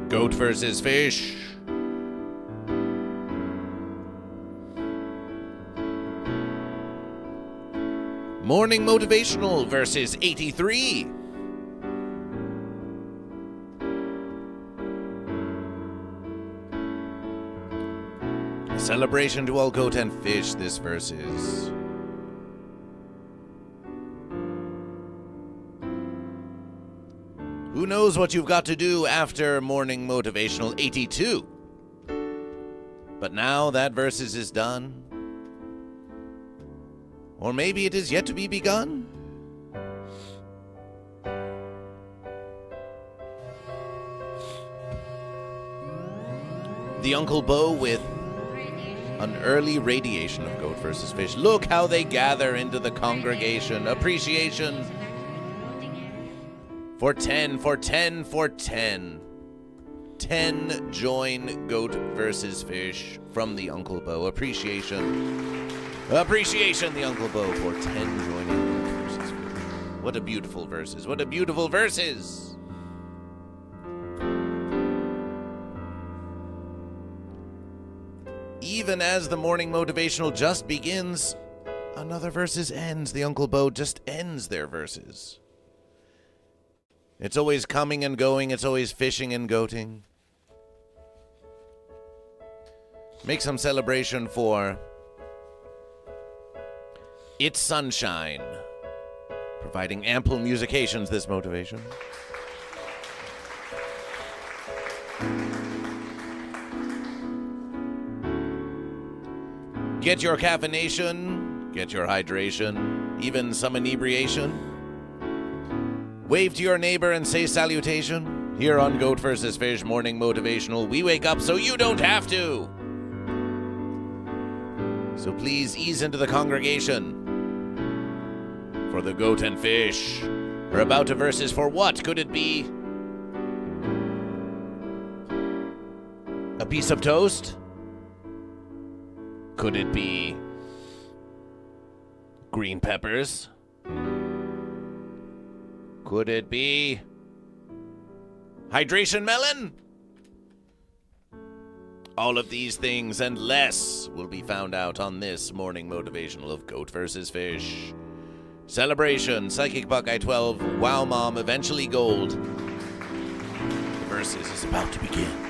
Goat versus Fish. Morning Motivational versus 83. Celebration to all goat and fish, this versus. Who knows what you've got to do after Morning Motivational 82? But now that versus is done. Or maybe it is yet to be begun? The Uncle Bo with an early radiation of Goat versus Fish. Look how they gather into the congregation. Appreciation. For 10, for 10, for 10. 10 join Goat versus Fish from the Uncle Bo. Appreciation. Appreciation, the Uncle Bo, for 10 joining Goat versus Fish. What a beautiful verses. What a beautiful verses. Even as the Morning Motivational just begins, another verses ends. The Uncle Bo just ends their verses. It's always coming and going. It's always fishing and goating. Make some celebration for It's Sunshine, providing ample musications this motivation. Get your caffeination, get your hydration, even some inebriation. Wave to your neighbor and say salutation. Here on Goat vs. Fish Morning Motivational, we wake up so you don't have to. So please ease into the congregation. For the Goat and Fish are about to versus for what? Could it be a piece of toast? Could it be green peppers? Could it be hydration melon? All of these things and less will be found out on this Morning Motivational of Goat vs. Fish. Celebration, Psychic Buckeye 12, Wow Mom, eventually gold. The versus is about to begin.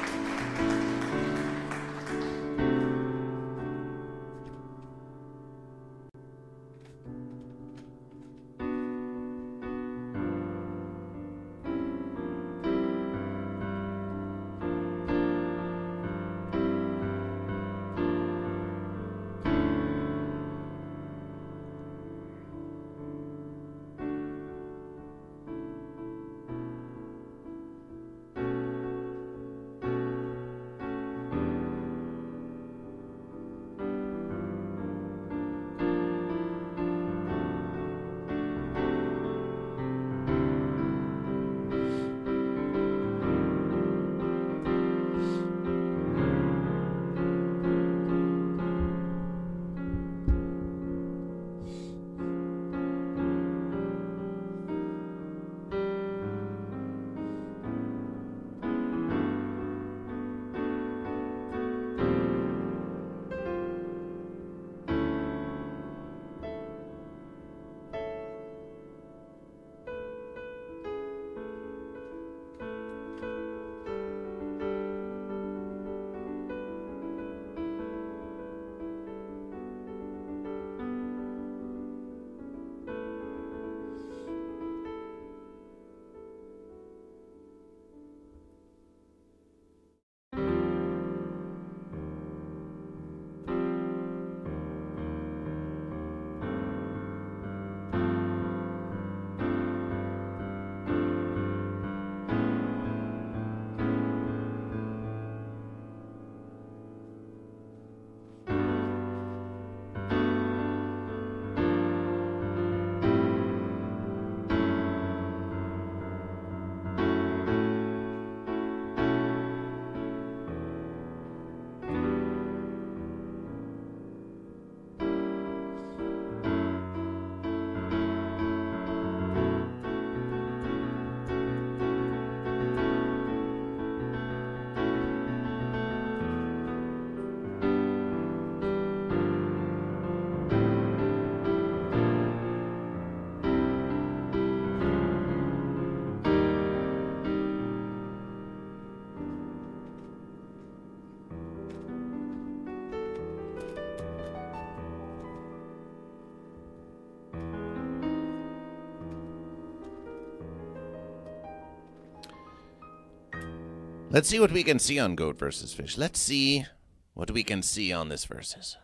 Let's see what we can see on Goat versus Fish. Let's see what we can see on this versus.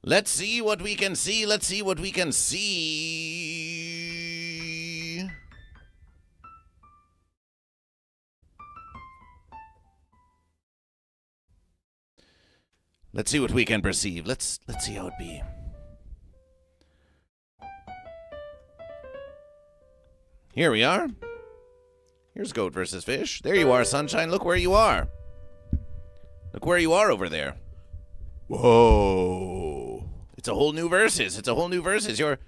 Let's see what we can see. Let's see what we can see. Let's see what we can perceive. Let's see how it be. Here we are. Here's Goat versus Fish. There you are, Sunshine. Look where you are. Look where you are over there. Whoa. It's a whole new versus. It's a whole new versus. You're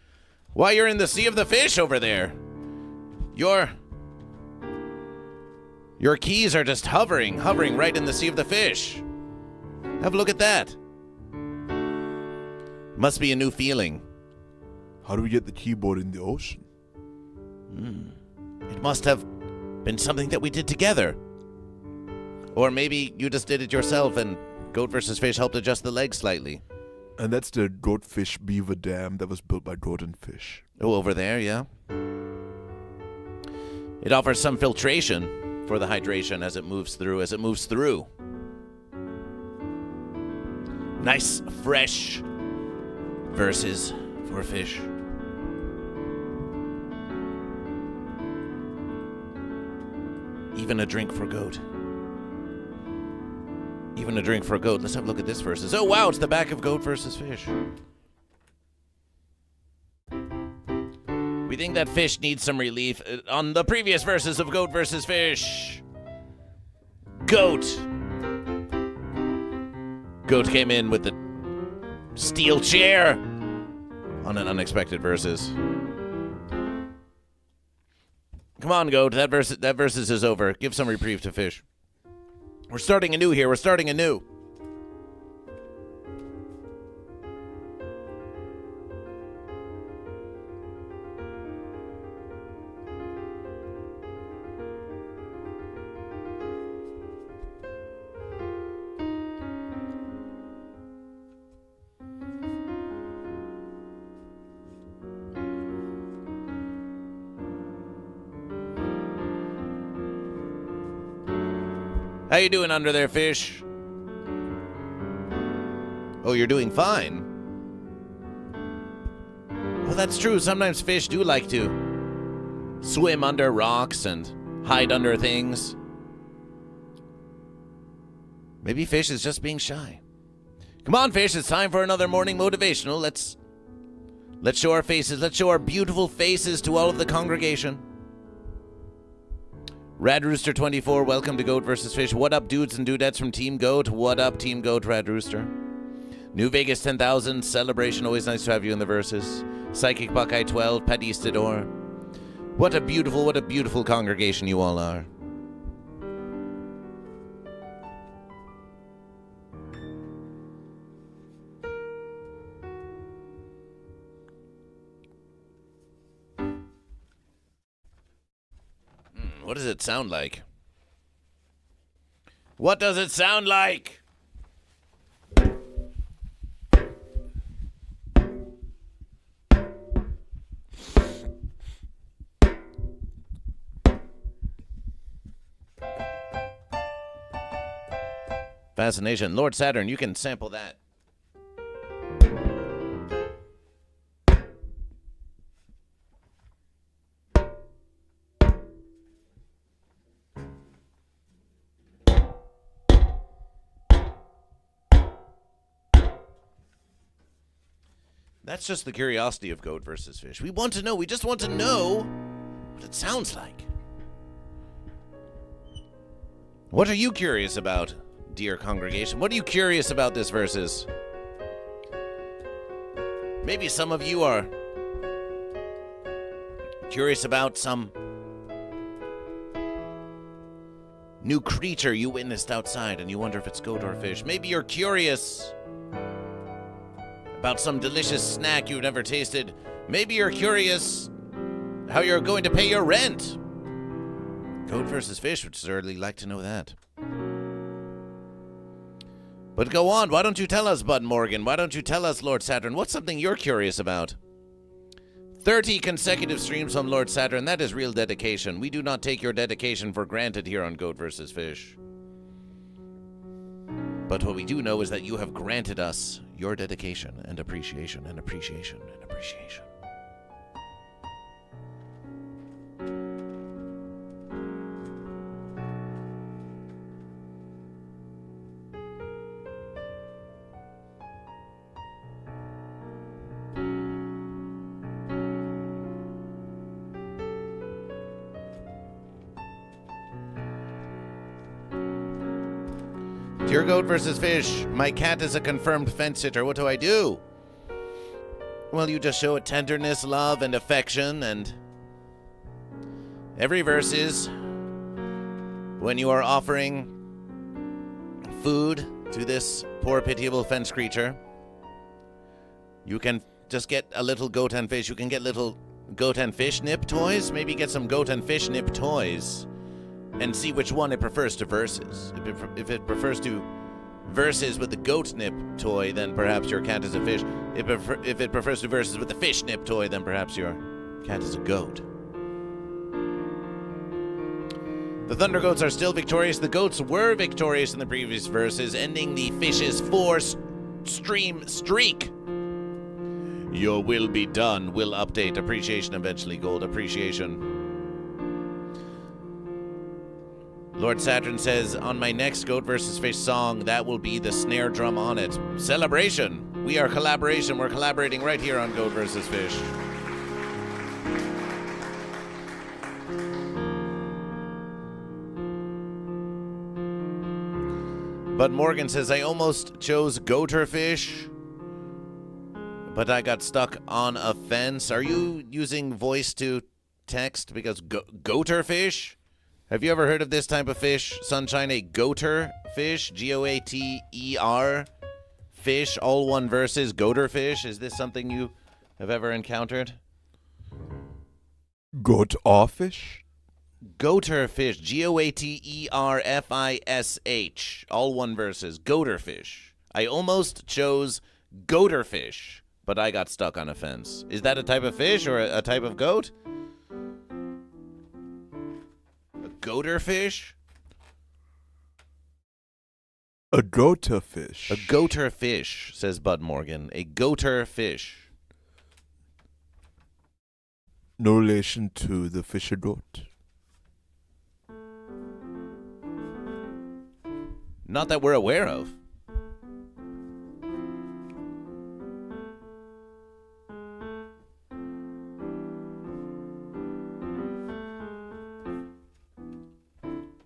in the sea of the fish over there. Your keys are just hovering right in the sea of the fish. Have a look at that. Must be a new feeling. How do we get the keyboard in the ocean? It must have been something that we did together. Or maybe you just did it yourself and Goat versus Fish helped adjust the legs slightly. And that's the Goatfish Beaver Dam that was built by Goat and Fish. Oh, over there, yeah. It offers some filtration for the hydration as it moves through. Nice, fresh versus for fish. Even a drink for Goat. Even a drink for a Goat. Let's have a look at this versus. Oh, wow, it's the back of Goat versus Fish. We think that Fish needs some relief. On the previous versus of Goat versus Fish, Goat came in with the steel chair on an unexpected versus. Come on, Goat. That versus is over. Give some reprieve to Fish. We're starting anew here. We're starting anew. How you doing under there, Fish? Oh, you're doing fine. Well, that's true. Sometimes fish do like to swim under rocks and hide under things. Maybe Fish is just being shy. Come on, Fish. It's time for another morning motivational. Let's show our faces. Let's show our beautiful faces to all of the congregation. Rad Rooster 24, welcome to Goat vs. Fish. What up, dudes and dudettes from Team Goat? What up, Team Goat, Rad Rooster? New Vegas 10,000, Celebration, always nice to have you in the verses. Psychic Buckeye 12, Padistador. What a beautiful congregation you all are. What does it sound like? What does it sound like? Fascination. Lord Saturn, you can sample that. That's just the curiosity of Goat versus Fish. We want to know. We just want to know what it sounds like. What are you curious about, dear congregation? What are you curious about this versus? Maybe some of you are curious about some new creature you witnessed outside and you wonder if it's goat or fish. Maybe you're curious about some delicious snack you've never tasted. Maybe you're curious how you're going to pay your rent. Goat versus Fish would certainly like to know that. But go on, why don't you tell us, Bud Morgan? Why don't you tell us, Lord Saturn? What's something you're curious about? 30 consecutive streams from Lord Saturn. That is real dedication. We do not take your dedication for granted here on Goat vs. Fish. But what we do know is that you have granted us your dedication and appreciation and appreciation and appreciation. Dear Goat vs. Fish, my cat is a confirmed fence sitter. What do I do? Well, you just show it tenderness, love, and affection, and every verse is when you are offering food to this poor, pitiable fence creature, you can just get a little goat and fish. You can get little goat and fish nip toys. Maybe get some goat and fish nip toys and see which one it prefers to verses. If it prefers to verses with the goat nip toy, then perhaps your cat is a fish. If it prefers to verses with the fish nip toy, then perhaps your cat is a goat. The Thunder Goats are still victorious. The goats were victorious in the previous verses, ending the fish's 4-stream streak. Your will be done. Will update. Appreciation eventually gold. Appreciation. Lord Saturn says, on my next Goat vs. Fish song, that will be the snare drum on it. Celebration. We are collaboration. We're collaborating right here on Goat vs. Fish. But Morgan says, I almost chose Goater Fish, but I got stuck on a fence. Are you using voice to text? Because Goater Fish? Have you ever heard of this type of fish, Sunshine? A goater fish? G-O-A-T-E-R fish, all one verses, goater fish. Is this something you have ever encountered? Goat or fish? Goater fish, G-O-A-T-E-R-F-I-S-H, all one verses, goater fish. I almost chose goater fish, but I got stuck on a fence. Is that a type of fish or a type of goat? Goater fish? A goater fish. A goater fish, says Bud Morgan. A goater fish. No relation to the fisher goat. Not that we're aware of.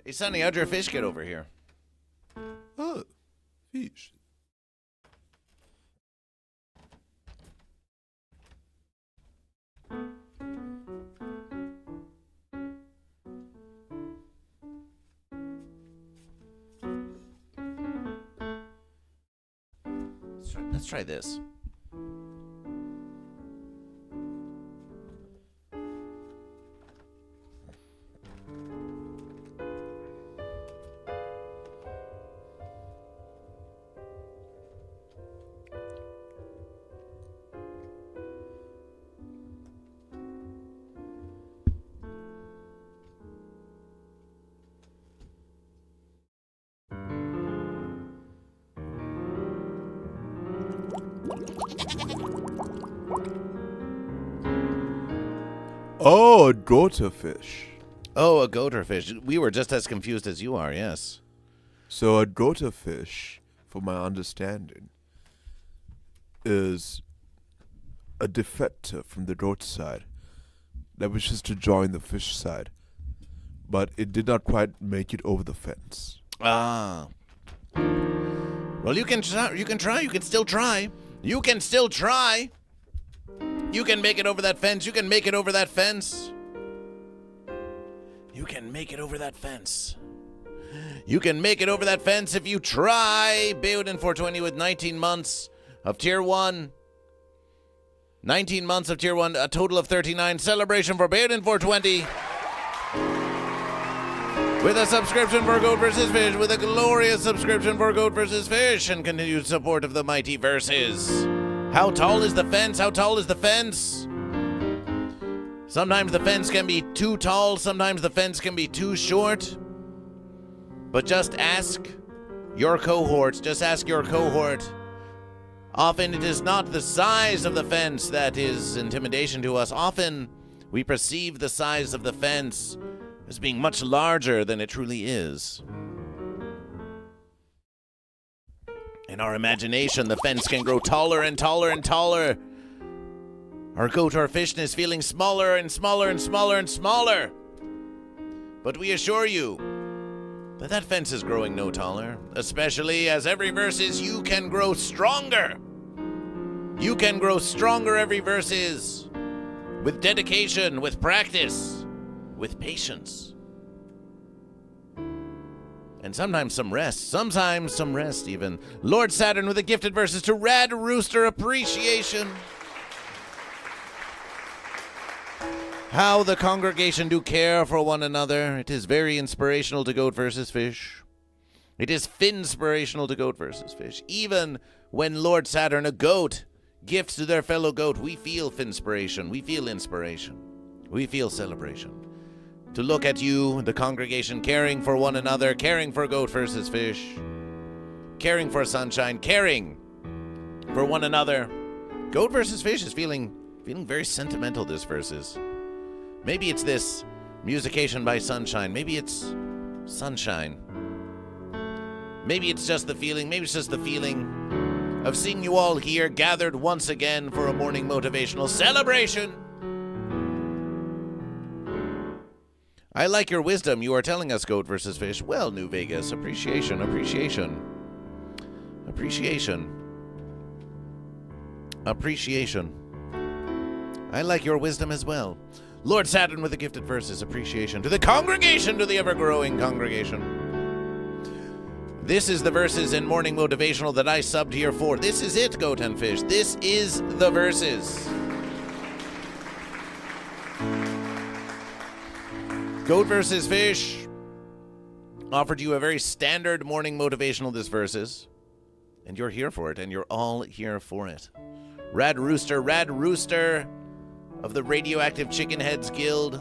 Hey, Sonny, how'd your fish get over here? Oh, fish. Let's try this. Oh, a goater fish. Oh, a goater fish. We were just as confused as you are, yes. So a goater fish, from my understanding, is a defector from the goat side that wishes to join the fish side, but it did not quite make it over the fence. Ah. Well, you can try. You can still try. You can still try. You can make it over that fence. You can make it over that fence. You can make it over that fence. You can make it over that fence if you try. Bayoden 420 with 19 months of Tier 1. 19 months of Tier 1, a total of 39. Celebration for Bayoden 420. With a subscription for Goat vs. Fish. With a glorious subscription for Goat vs. Fish. And continued support of the mighty verses. How tall is the fence? How tall is the fence? Sometimes the fence can be too tall, sometimes the fence can be too short. But just ask your cohort, Often it is not the size of the fence that is intimidation to us. Often we perceive the size of the fence as being much larger than it truly is. In our imagination, the fence can grow taller and taller and taller. Our goat or fishness feeling smaller and smaller and smaller and smaller. But we assure you that that fence is growing no taller, especially as every verses you can grow stronger. You can grow stronger every verses with dedication, with practice, with patience. And sometimes some rest even. Lord Saturn with the gifted verses to Rad Rooster appreciation. How the congregation do care for one another. It is very inspirational to GoatVsFish. It is finspirational to GoatVsFish. Even when Lord Saturn, a goat, gifts to their fellow goat, we feel finspiration. We feel inspiration. We feel celebration. To look at you, the congregation, caring for one another, caring for GoatVsFish, caring for Sunshine, caring for one another. GoatVsFish is feeling very sentimental this verses. Maybe it's this musication by Sunshine. Maybe it's Sunshine. Maybe it's just the feeling. Maybe it's just the feeling of seeing you all here gathered once again for a morning motivational celebration. I like your wisdom. You are telling us, GoatVsFish. Well, New Vegas. Appreciation. I like your wisdom as well. Lord Saturn with the gifted verses. Appreciation to the congregation, to the ever-growing congregation. This is the verses in Morning Motivational that I subbed here for. This is it, Goat and Fish. This is the verses. GoatVsFish offered you a very standard morning motivational this verses. And you're here for it, and you're all here for it. Rad Rooster of the Radioactive Chicken Heads Guild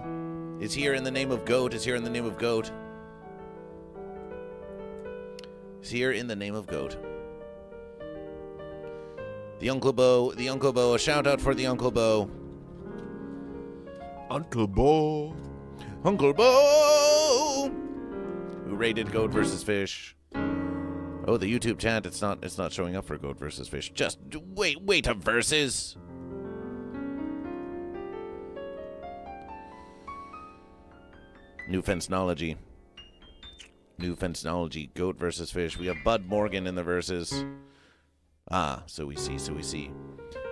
is here in the name of Goat, Is here in the name of Goat. The Uncle Bo, a shout out for the Uncle Bo. Uncle Bo, who rated GoatVsFish. Oh, the YouTube chat, it's not showing up for GoatVsFish. Just wait a verses. New Fencenology, GoatVsFish. We have Bud Morgan in the verses. So we see.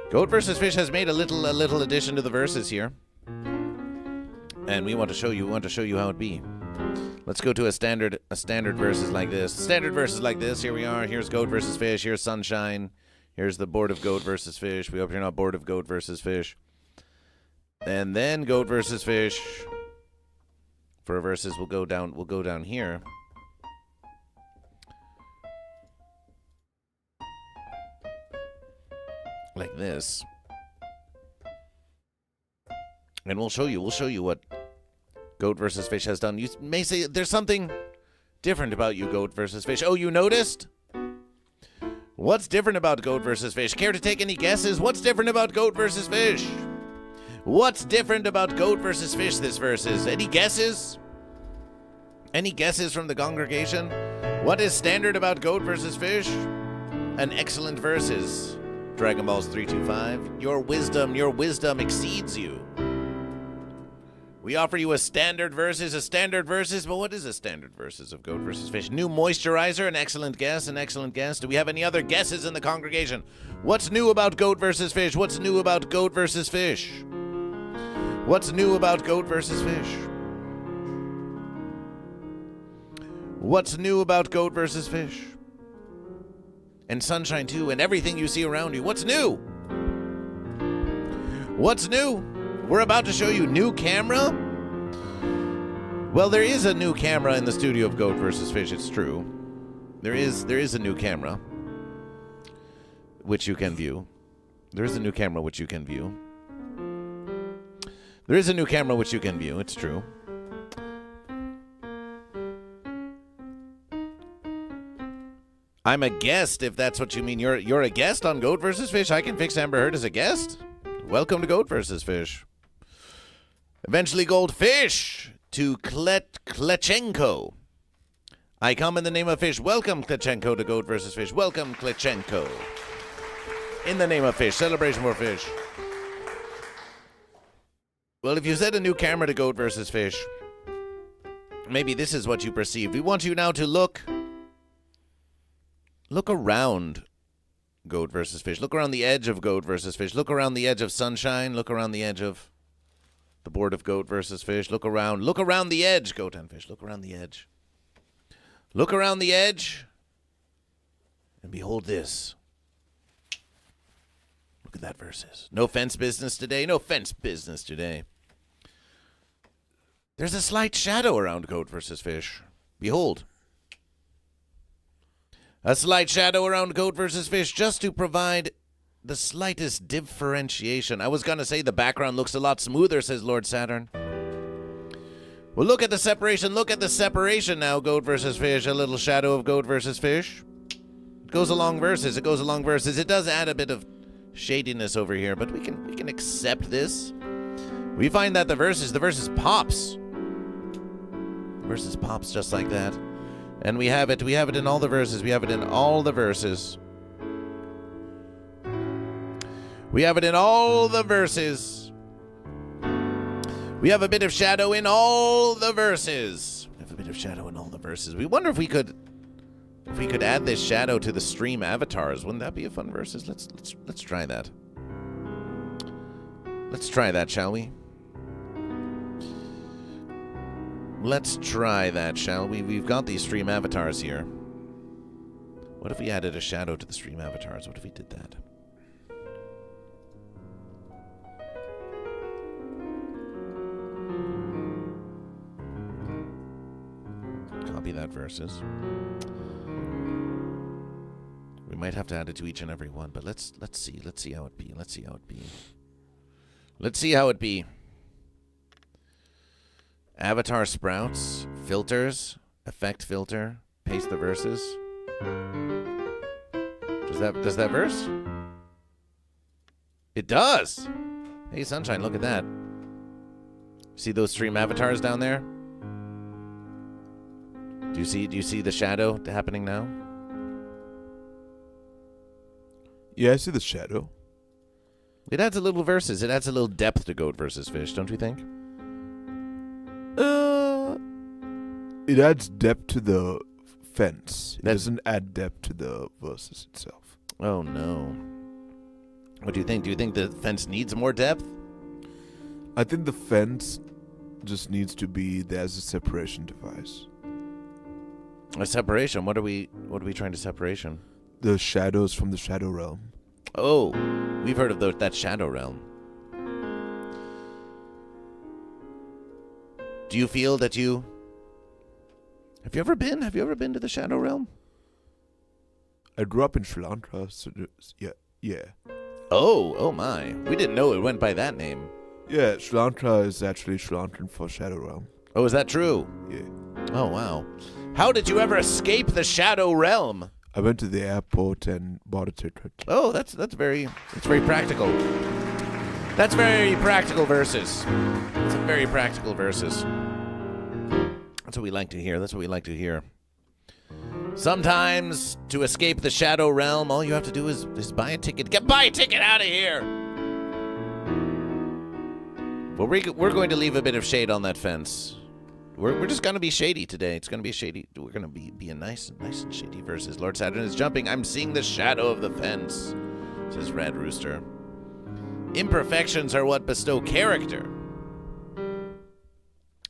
GoatVsFish has made a little addition to the verses here. And we want to show you how it be. Let's go to a standard verses like this. Here we are. Here's GoatVsFish. Here's Sunshine. Here's the board of GoatVsFish. We hope you're not bored of GoatVsFish. And then GoatVsFish. For verses, we'll go down here. Like this. And we'll show you what GoatVsFish has done. You may say there's something different about you, GoatVsFish. Oh, you noticed? What's different about GoatVsFish? Care to take any guesses? What's different about GoatVsFish? What's different about GoatVsFish this verses? Any guesses? Any guesses from the congregation? What is standard about GoatVsFish? An excellent verses. Dragon Balls 325. Your wisdom exceeds you. We offer you a standard verses, but what is a standard verses of GoatVsFish? New moisturizer, an excellent guess. Do we have any other guesses in the congregation? What's new about GoatVsFish? What's new about GoatVsFish? What's new about GoatVsFish? What's new about GoatVsFish? And Sunshine too, and everything you see around you. What's new? What's new? We're about to show you new camera. Well, there is a new camera in the studio of GoatVsFish, it's true. There is a new camera which you can view. There is a new camera which you can view. There is a new camera which you can view. It's true. I'm a guest, if that's what you mean. You're a guest on Goat vs. Fish? I can fix Amber Heard as a guest? Welcome to Goat vs. Fish. Eventually Goldfish to Klechenko. I come in the name of fish. Welcome, Klechenko, to Goat vs. Fish. Welcome, Klechenko. In the name of fish. Celebration for fish. Well, if you set a new camera to Goat vs. Fish, maybe this is what you perceived. We want you now to look around Goat vs. Fish. Look around the edge of Goat vs. Fish. Look around the edge of Sunshine. Look around the edge of the board of Goat vs. Fish. Look around the edge, Goat and Fish. Look around the edge. Look around the edge. And behold this. Look at that versus. No fence business today. No fence business today. There's a slight shadow around Goat vs. Fish. Behold. A slight shadow around Goat vs. Fish just to provide the slightest differentiation. I was going to say the background looks a lot smoother, says Lord Saturn. Well, look at the separation. Look at the separation now, Goat vs. Fish. A little shadow of Goat vs. Fish. It goes along verses. It goes along verses. It does add a bit of shadiness over here, but we can accept this. We find that the verses pops. The verses pops just like that. And we have it in all the verses. We have it in all the verses. We have it in all the verses. We have a bit of shadow in all the verses. We have a bit of shadow in all the verses. We wonder if we could add this shadow to the stream avatars. Wouldn't that be a fun versus? Let's try that. Let's try that, shall we? Let's try that, shall we? We've got these stream avatars here. What if we added a shadow to the stream avatars? What if we did that? Copy that versus. We might have to add it to each and every one, but let's see how it be. Let's see how it be. Avatar sprouts, filters, effect filter, paste the verses. Does that verse? It does. Hey, Sunshine, look at that. See those stream avatars down there? Do you see the shadow happening now? Yeah, I see the shadow. It adds a little verses. It adds a little depth to Goat vs. Fish, don't you think? It adds depth to the fence. It doesn't add depth to the verses itself. Oh, no. What do you think? Do you think the fence needs more depth? I think the fence just needs to be there as a separation device. A separation? What are we trying to separation? The shadows from the shadow realm. Oh, we've heard of that shadow realm. Do you feel that you... Have you ever been to the shadow realm? I grew up in Sri Lanka, so yeah. Oh my. We didn't know it went by that name. Yeah, Sri Lanka is actually Sri Lankan for shadow realm. Oh, is that true? Yeah. Oh, wow. How did you ever escape the shadow realm? I went to the airport and bought a ticket. Oh, that's very practical. That's very practical verses. That's a very practical verses. That's what we like to hear. Sometimes to escape the shadow realm, all you have to do is buy a ticket. Buy a ticket out of here. Well, we're going to leave a bit of shade on that fence. We're just going to be shady today. It's going to be shady. We're going to be a nice and shady versus. Lord Saturn is jumping. I'm seeing the shadow of the fence, says Red Rooster. Imperfections are what bestow character.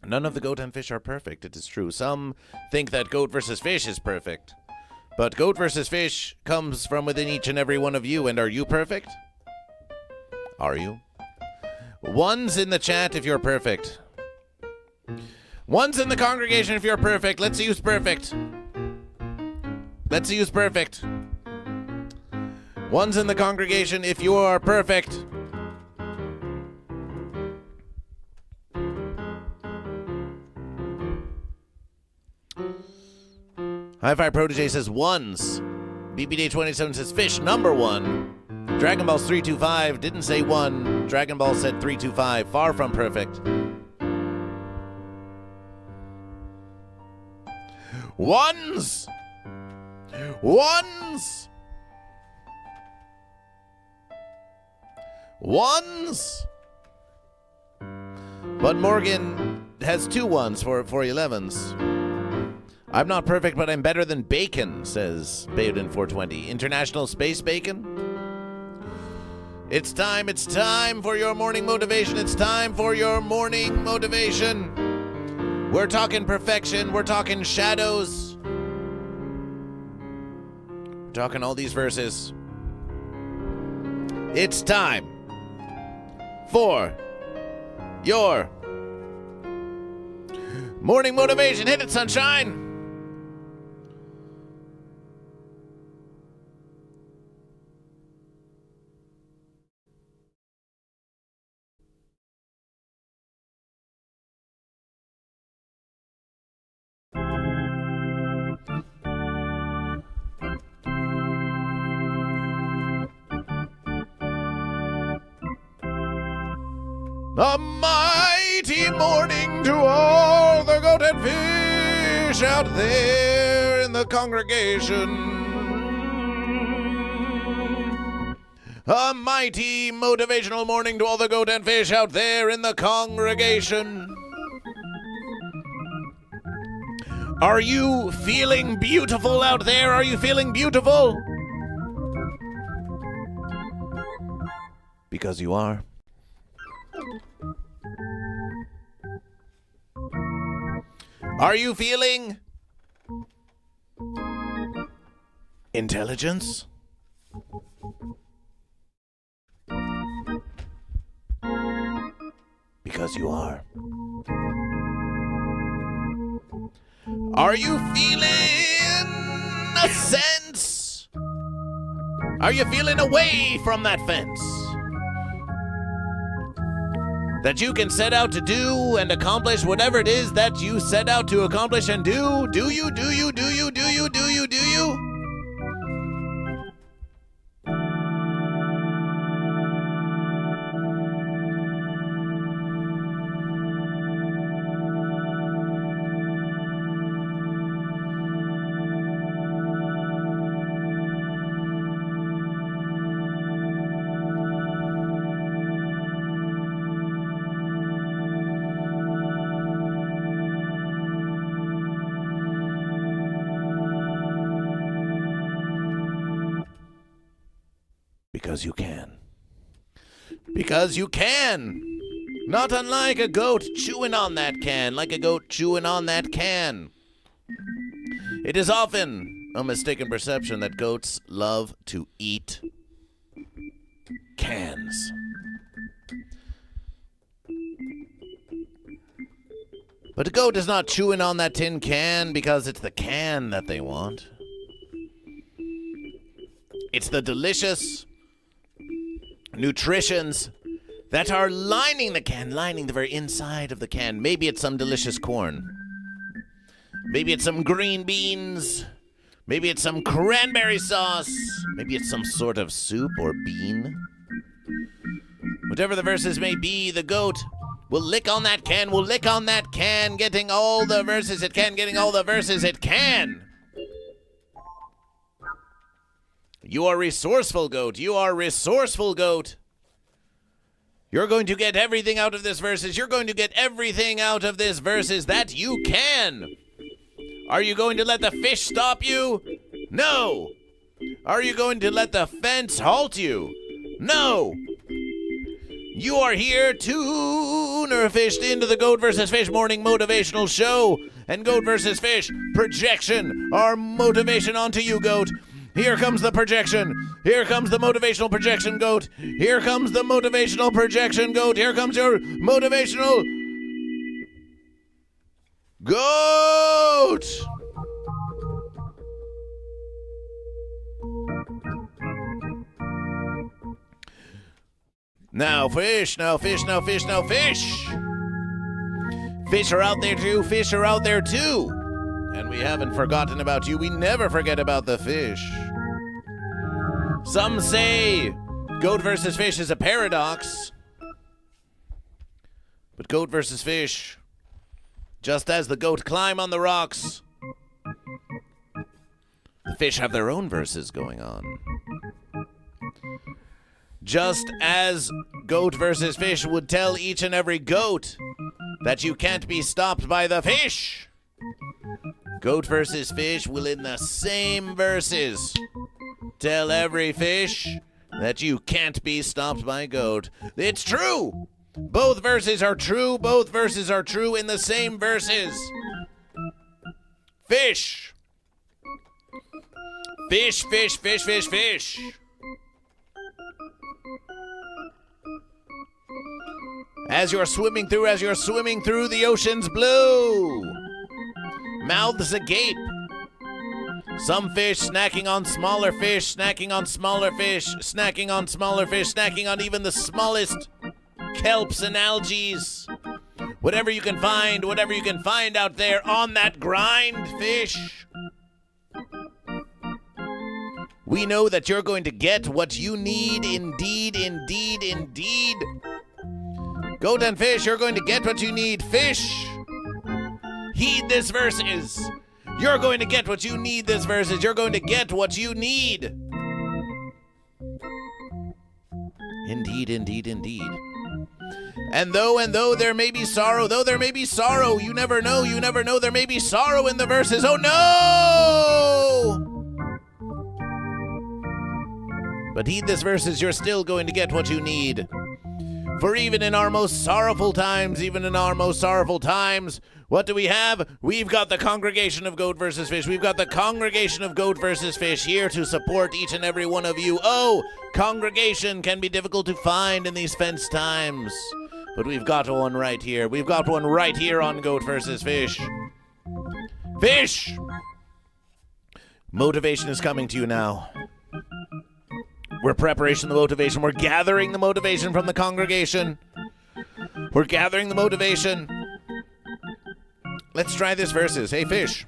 None of the goat and fish are perfect, it is true. Some think that Goat vs. Fish is perfect. But Goat vs. Fish comes from within each and every one of you, and are you perfect? Are you? Ones in the chat if you're perfect. Ones in the congregation if you're perfect. Let's see who's perfect. Let's see who's perfect. Ones in the congregation if you are perfect. Hi-Fi Protege says ones. BBD27 says fish number 1. Dragon Balls 325 didn't say 1. Dragon Ball said 325. Far from perfect. Ones! Ones! Ones! But Morgan has 2 ones for 11s. I'm not perfect, but I'm better than bacon, says Bayoden420. International Space Bacon? It's time for your morning motivation. It's time for your morning motivation. We're talking perfection. We're talking shadows. We're talking all these verses. It's time for your morning motivation. Hit it, sunshine. A mighty morning to all the goat and fish out there in the congregation. A mighty motivational morning to all the goat and fish out there in the congregation. Are you feeling beautiful out there? Are you feeling beautiful? Because you are. Are you feeling intelligence? Because you are. Are you feeling a sense? Are you feeling away from that fence? That you can set out to do and accomplish whatever it is that you set out to accomplish and do? Do you? Because you can. Because you can. Not unlike a goat chewing on that can. Like a goat chewing on that can. It is often a mistaken perception that goats love to eat cans. But a goat is not chewing on that tin can because it's the can that they want. It's the delicious nutritions that are lining the can, lining the very inside of the can. Maybe it's some delicious corn. Maybe it's some green beans. Maybe it's some cranberry sauce. Maybe it's some sort of soup or bean. Whatever the verses may be, the goat will lick on that can, getting all the verses it can, getting all the verses it can. You are resourceful, goat. You are resourceful, goat. You're going to get everything out of this verses. You're going to get everything out of this verses that you can. Are you going to let the fish stop you? No. Are you going to let the fence halt you? No. You are here tuner fished into the Goat vs. Fish morning motivational show. And Goat vs. Fish projection, our motivation onto you, goat. Here comes the projection. Here comes the motivational projection, goat. Here comes the motivational projection, goat. Here comes your motivational goat. Now fish, now fish, now fish, now fish. Fish are out there too. Fish are out there too. And we haven't forgotten about you. We never forget about the fish. Some say goat versus fish is a paradox. But goat versus fish, just as the goat climb on the rocks, the fish have their own verses going on. Just as goat versus fish would tell each and every goat that you can't be stopped by the fish, goat versus fish will in the same verses tell every fish that you can't be stopped by goat. It's true. Both verses are true. Both verses are true in the same verses. Fish. Fish, fish, fish, fish, fish. As you're swimming through the ocean's blue. Mouths agape. Some fish snacking on smaller fish, snacking on smaller fish, snacking on smaller fish, snacking on even the smallest kelps and algae. Whatever you can find out there on that grind, fish. We know that you're going to get what you need, indeed, indeed, indeed. Goat and fish, you're going to get what you need, fish. Heed this verses. You're going to get what you need this verses. You're going to get what you need. Indeed, indeed, indeed. And though there may be sorrow, you never know, there may be sorrow in the verses. Oh no! But heed this verses, you're still going to get what you need. For even in our most sorrowful times, what do we have? We've got the congregation of Goat versus Fish. We've got the congregation of Goat versus Fish here to support each and every one of you. Oh, congregation can be difficult to find in these fence times. But we've got one right here. We've got one right here on Goat versus Fish. Fish! Motivation is coming to you now. We're preparation the motivation. We're gathering the motivation from the congregation. We're gathering the motivation. Let's try this verses. Hey, fish.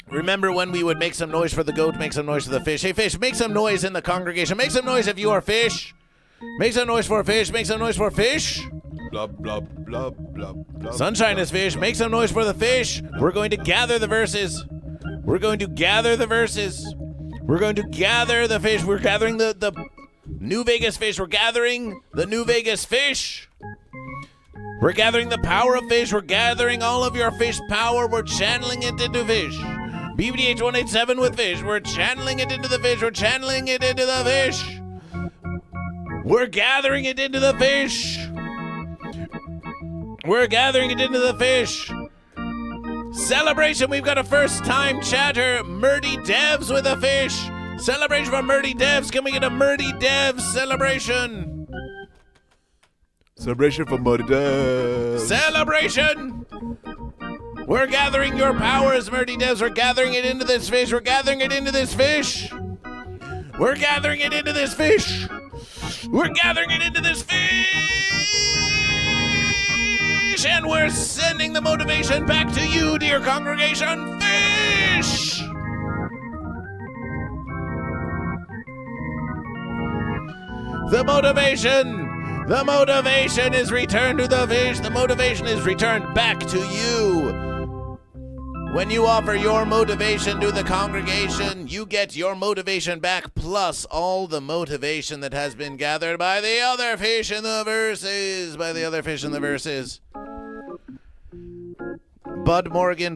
Remember when we would make some noise for the goat, make some noise for the fish. Hey, fish, make some noise in the congregation. Make some noise if you are fish. Make some noise for fish. Make some noise for fish. Blub, blub, blub, blub, blub. Sunshine is fish. Make some noise for the fish. We're going to gather the verses. We're going to gather the verses. We're going to gather the fish. We're gathering the New Vegas fish. We're gathering the New Vegas fish. We're gathering the power of fish. We're gathering all of your fish power. We're channeling it into fish. BBDH 187 with fish. We're channeling it into the fish. We're channeling it into the fish. We're gathering it into the fish. We're gathering it into the fish. Celebration. We've got a first-time chatter. Murdy Devs with a fish. Celebration for Murdy Devs. Can we get a Murdy Devs celebration? Celebration for Murdy. Celebration! We're gathering your powers, Murdy Devs. We're gathering it into this fish. We're gathering it into this fish. We're gathering it into this fish. We're gathering it into this fish. And we're sending the motivation back to you, dear congregation. Fish! The motivation is returned to the fish. The motivation is returned back to you. When you offer your motivation to the congregation, you get your motivation back plus all the motivation that has been gathered by the other fish in the verses. Bud Morgan,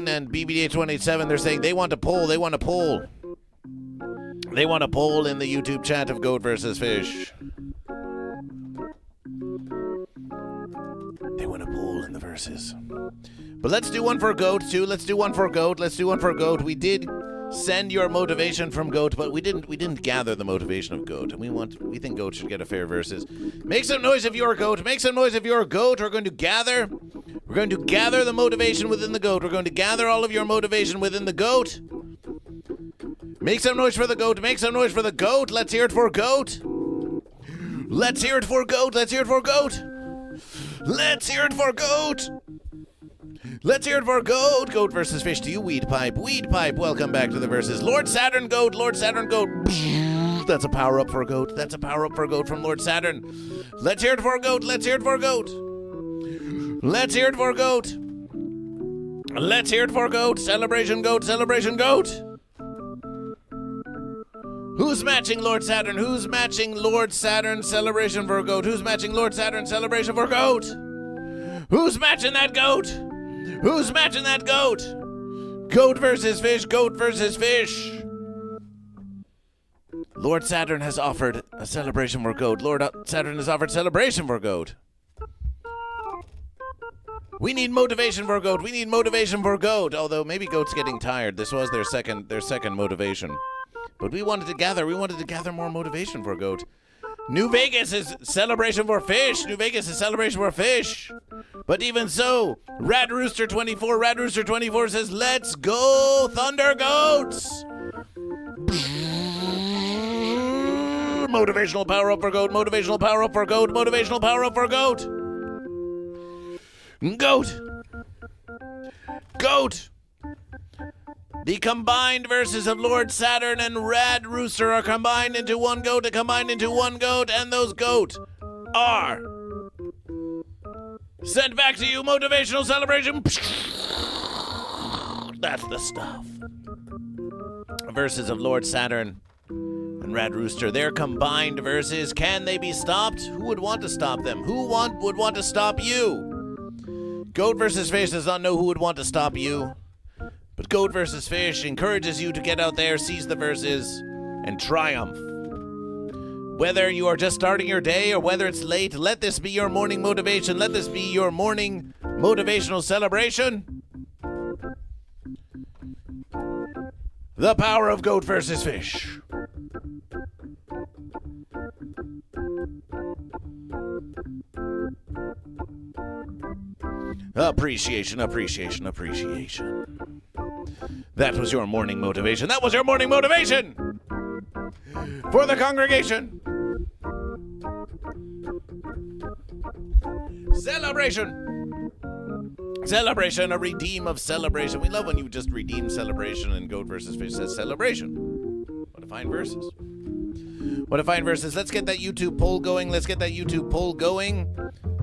and BBDH 187, they're saying they want a poll. They want a poll in the YouTube chat of Goat versus Fish. They want a poll in the verses. But let's do one for Goat, too. Let's do one for Goat. We did send your motivation from Goat, but we didn't gather the motivation of Goat. And we think Goat should get a fair verses. Make some noise if you're a Goat. Make some noise if you're a Goat. We're going to gather the motivation within the Goat. We're going to gather all of your motivation within the Goat. Make some noise for the Goat. Make some noise for the Goat. Let's hear it for Goat. Let's hear it for Goat. Let's hear it for Goat. Let's hear it for Goat. Let's hear it for Goat. Goat versus Fish to you, Weed Pipe. Weed Pipe, welcome back to the verses. Lord Saturn Goat, Lord Saturn Goat. That's a power up for Goat. That's a power up for Goat from Lord Saturn. Let's hear it for Goat. Let's hear it for Goat. Let's hear it for Goat. Let's hear it for Goat. Celebration Goat, Celebration Goat. Who's matching Lord Saturn? Who's matching Lord Saturn? Celebration for Goat. Who's matching Lord Saturn? Celebration for Goat. Who's matching that Goat? Who's matching that Goat? Goat versus Fish. Goat versus Fish. Lord Saturn has offered a celebration for Goat. Lord Saturn has offered celebration for Goat. We need motivation for Goat. We need motivation for Goat. Although maybe Goat's getting tired. This was their second motivation. But we wanted to gather more motivation for Goat. New Vegas is celebration for Fish. New Vegas is celebration for Fish. But even so, Rad Rooster 24 says, let's go, Thunder Goats. Motivational power up for Goat. Motivational power up for Goat. Motivational power up for Goat. Goat. Goat. The combined verses of Lord Saturn and Rad Rooster are combined into one Goat, and those Goat are sent back to you. Motivational celebration. That's the stuff. Verses of Lord Saturn and Rad Rooster, their combined verses. Can they be stopped? Who would want to stop them? Who would want to stop you? Goat versus Fish does not know who would want to stop you. But Goat versus Fish encourages you to get out there, seize the verses, and triumph. Whether you are just starting your day or whether it's late, let this be your morning motivation. Let this be your morning motivational celebration. The power of Goat versus Fish. Appreciation, appreciation, appreciation. That was your morning motivation. That was your morning motivation for the congregation. Celebration. Celebration, a redeem of celebration. We love when you just redeem celebration and Goat versus Fish says celebration. What a fine verses. What a fine verses. Let's get that YouTube poll going. Let's get that YouTube poll going.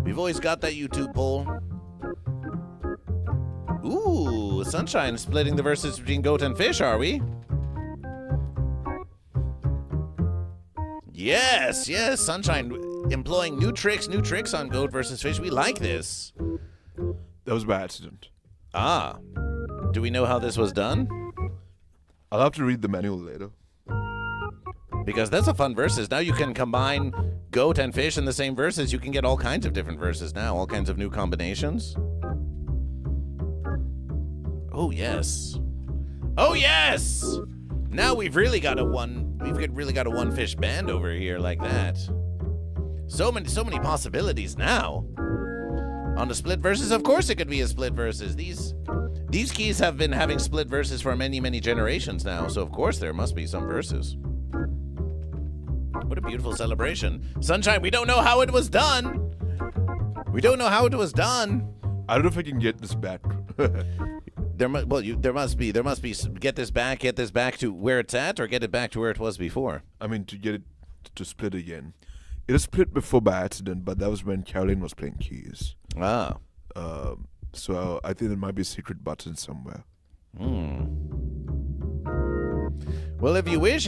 We've always got that YouTube poll. Ooh, Sunshine splitting the verses between Goat and Fish, are we? Yes, yes, Sunshine employing new tricks on Goat versus Fish. We like this. That was by accident. Ah. Do we know how this was done? I'll have to read the manual later. Because that's a fun verses. Now you can combine Goat and Fish in the same verses. You can get all kinds of different verses now, all kinds of new combinations. Oh, yes. Oh, yes! Now we've really got a one fish band over here like that. So many possibilities now. On the split verses, of course it could be a split verses. These keys have been having split verses for many, many generations now, so of course there must be some verses. What a beautiful celebration. Sunshine, we don't know how it was done. We don't know how it was done. I don't know if I can get this back. There must be get this back to where it's at, or get it back to where it was before. I mean, to get it to split again. It was split before by accident, but that was when Caroline was playing keys. Ah. So I think there might be a secret button somewhere. Well, if you wish,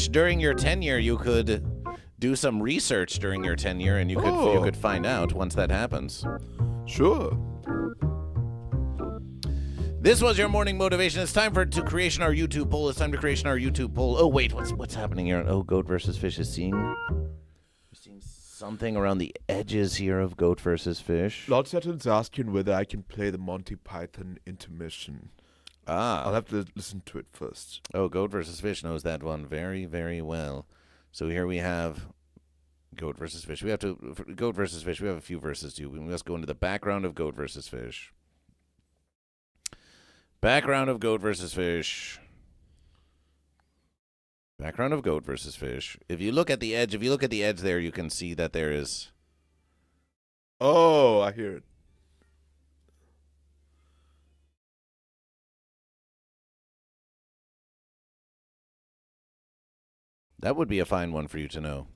during your tenure, you could do some research during your tenure, and you could find out once that happens. Sure. This was your morning motivation. It's time to creation our YouTube poll. It's time to creation our YouTube poll. Oh wait, what's happening here? Oh, Goat versus Fish is seeing something around the edges here of Goat versus Fish. Lord Saturn's asking whether I can play the Monty Python intermission. Ah. I'll have to listen to it first. Oh, Goat versus Fish knows that one very, very well. So here we have Goat versus Fish. Goat versus Fish. We have a few verses too. We must go into the background of Goat versus Fish. Background of Goat versus Fish. Background of Goat versus Fish. If you look at the edge there, you can see that there is. Oh, I hear it. That would be a fine one for you to know.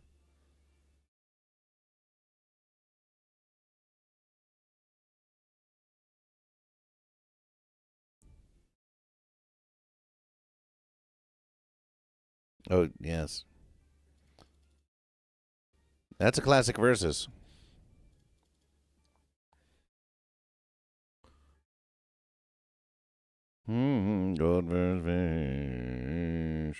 Oh, yes. That's a classic versus. GoatVsFish.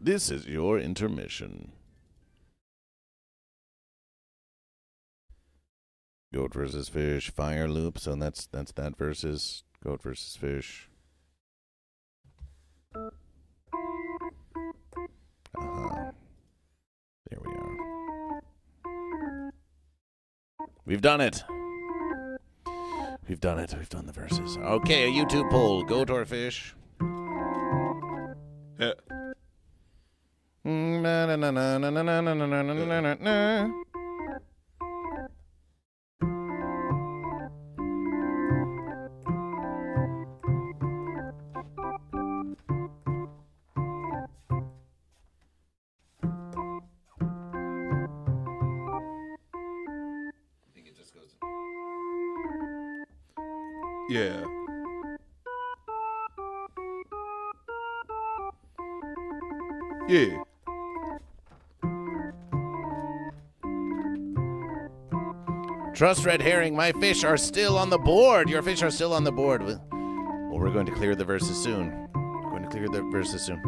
This is your intermission. GoatVsFish, Fire Loop. So that's that versus GoatVsFish. There we are. We've done it. We've done it. We've done the verses. Okay, a YouTube poll. Goat or fish? Yeah. Yeah. Yeah. Trust Red Herring, my fish are still on the board. Your fish are still on the board. Well, we're going to clear the verses soon. We're going to clear the verses soon.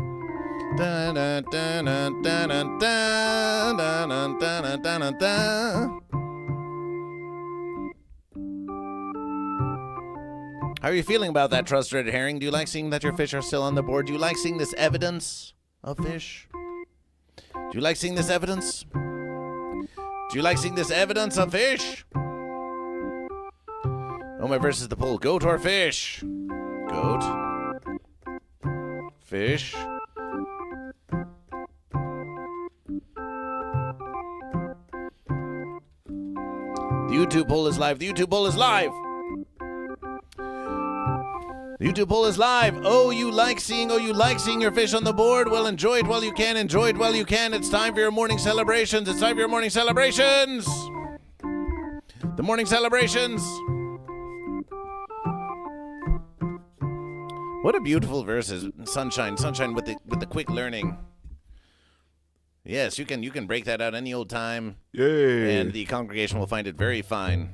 How are you feeling about that, Trust Red Herring? Do you like seeing that your fish are still on the board? Do you like seeing this evidence of fish? Do you like seeing this evidence? Do you like seeing this evidence of fish? Oh, my versus the poll. Goat or fish? Goat. Fish. The YouTube poll is live. The YouTube poll is live. The YouTube poll is live. Oh, you like seeing your fish on the board? Well, enjoy it while you can. Enjoy it while you can. It's time for your morning celebrations. It's time for your morning celebrations. The morning celebrations. What a beautiful verses. Sunshine with the quick learning. Yes, you can break that out any old time. Yay. And the congregation will find it very fine.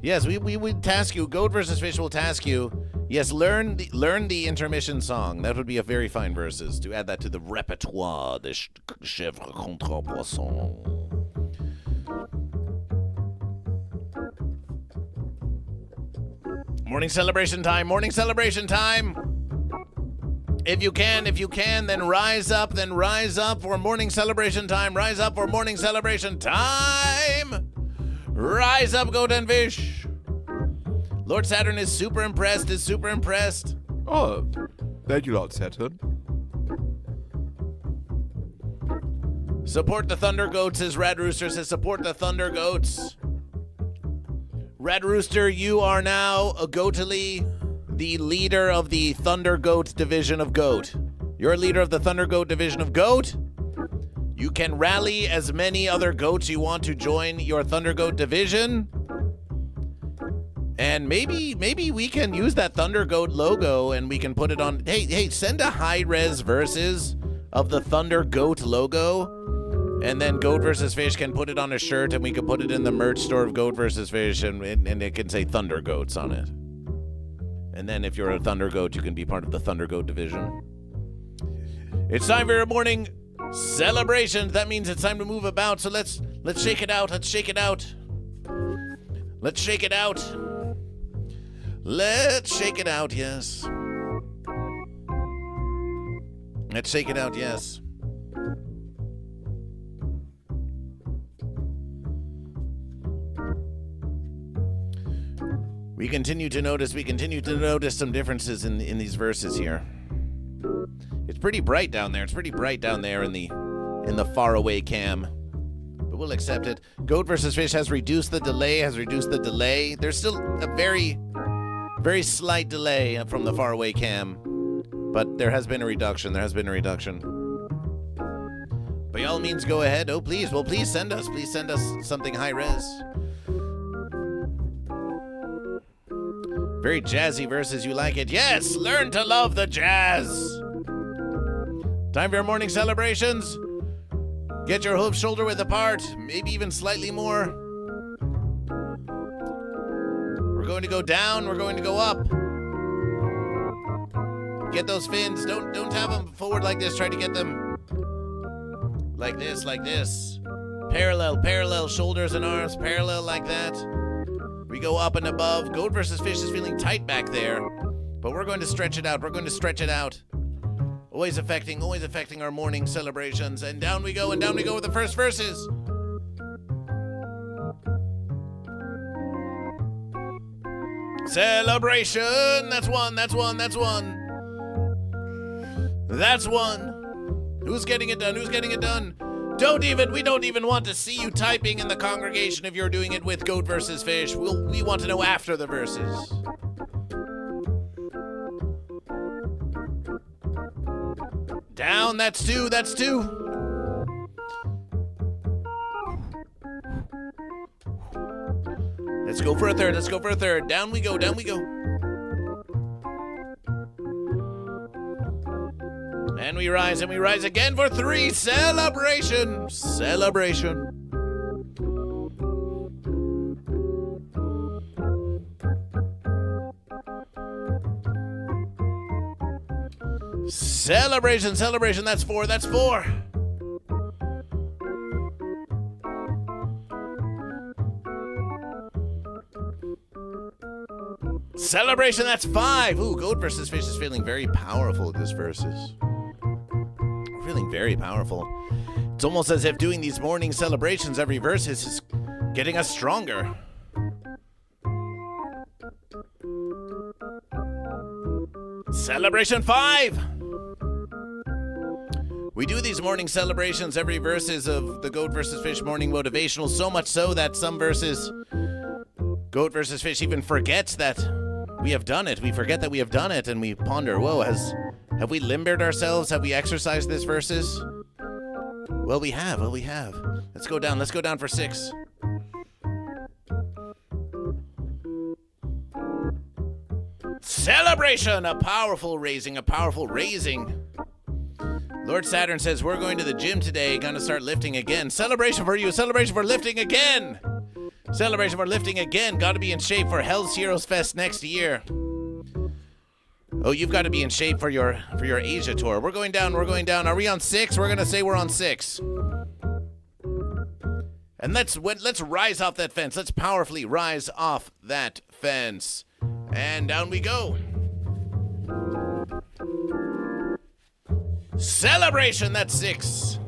Yes, we would task you. GoatVsFish will task you. Yes, learn the intermission song. That would be a very fine verses to add that to the repertoire des chèvres contre poisson. Morning celebration time. Morning celebration time. If you can, then rise up for morning celebration time. Rise up for morning celebration time. Rise up, Goat and Fish. Lord Saturn is super impressed. Oh, thank you, Lord Saturn. Support the Thunder Goats, as Rad Rooster says. Support the Thunder Goats. Rad Rooster, you are now a Goatily, the leader of the Thunder Goat division of Goat. You're a leader of the Thunder Goat division of Goat. You can rally as many other goats you want to join your Thunder Goat division. And maybe we can use that Thunder Goat logo and we can put it on. Hey, send a high-res versus of the Thunder Goat logo. And then GoatVsFish can put it on a shirt and we can put it in the merch store of GoatVsFish and it can say Thunder Goats on it. And then if you're a Thunder Goat, you can be part of the Thunder Goat division. It's time for a morning celebration. That means it's time to move about. So let's shake it out. Let's shake it out. Let's shake it out. Let's shake it out, yes. Let's shake it out, yes. We continue to notice some differences in these verses here. It's pretty bright down there. It's pretty bright down there in the faraway cam. but we'll accept it. Goat versus Fish has reduced the delay. There's still a very, very slight delay from the faraway cam, but there has been a reduction. By all means, go ahead. Oh, please. Well, please send us something high res. Very jazzy verses. You like it? Yes. Learn to love the jazz. Time for your morning celebrations. Get your hooves shoulder width apart, maybe even slightly more. We're going to go down. We're going to go up. Get those fins. Don't have them forward like this. Try to get them like this. Parallel, shoulders and arms, parallel like that. We go up and above. Goat versus Fish is feeling tight back there, but we're going to stretch it out. Always affecting our morning celebrations. And down we go with the first verses. Celebration! That's one. Who's getting it done? We don't even want to see you typing in the congregation if you're doing it with Goat versus Fish. We want to know after the verses. Down, that's two. Let's go for a third. Down we go. And we rise again for 3. Celebration. Celebration. That's 4. Celebration, that's 5. Ooh, Goat versus Fish is feeling very powerful with this verses. Feeling very powerful. It's almost as if doing these morning celebrations every verse is getting us stronger. Celebration 5. We do these morning celebrations every verses of the Goat vs. Fish Morning Motivational, so much so that some verses Goat vs. Fish even forgets that we have done it. We forget that we have done it, and we ponder, whoa, have we limbered ourselves? Have we exercised this verses? Well, we have. Let's go down for 6. Celebration, a powerful raising. Lord Saturn says, we're going to the gym today, gonna start lifting again. Celebration for you, celebration for lifting again. Gotta be in shape for Hell's Heroes Fest next year. Oh, you've got to be in shape for your Asia tour. We're going down. Are we on 6? We're gonna say we're on 6. And let's rise off that fence. Let's powerfully rise off that fence. And down we go. Celebration, that's 6.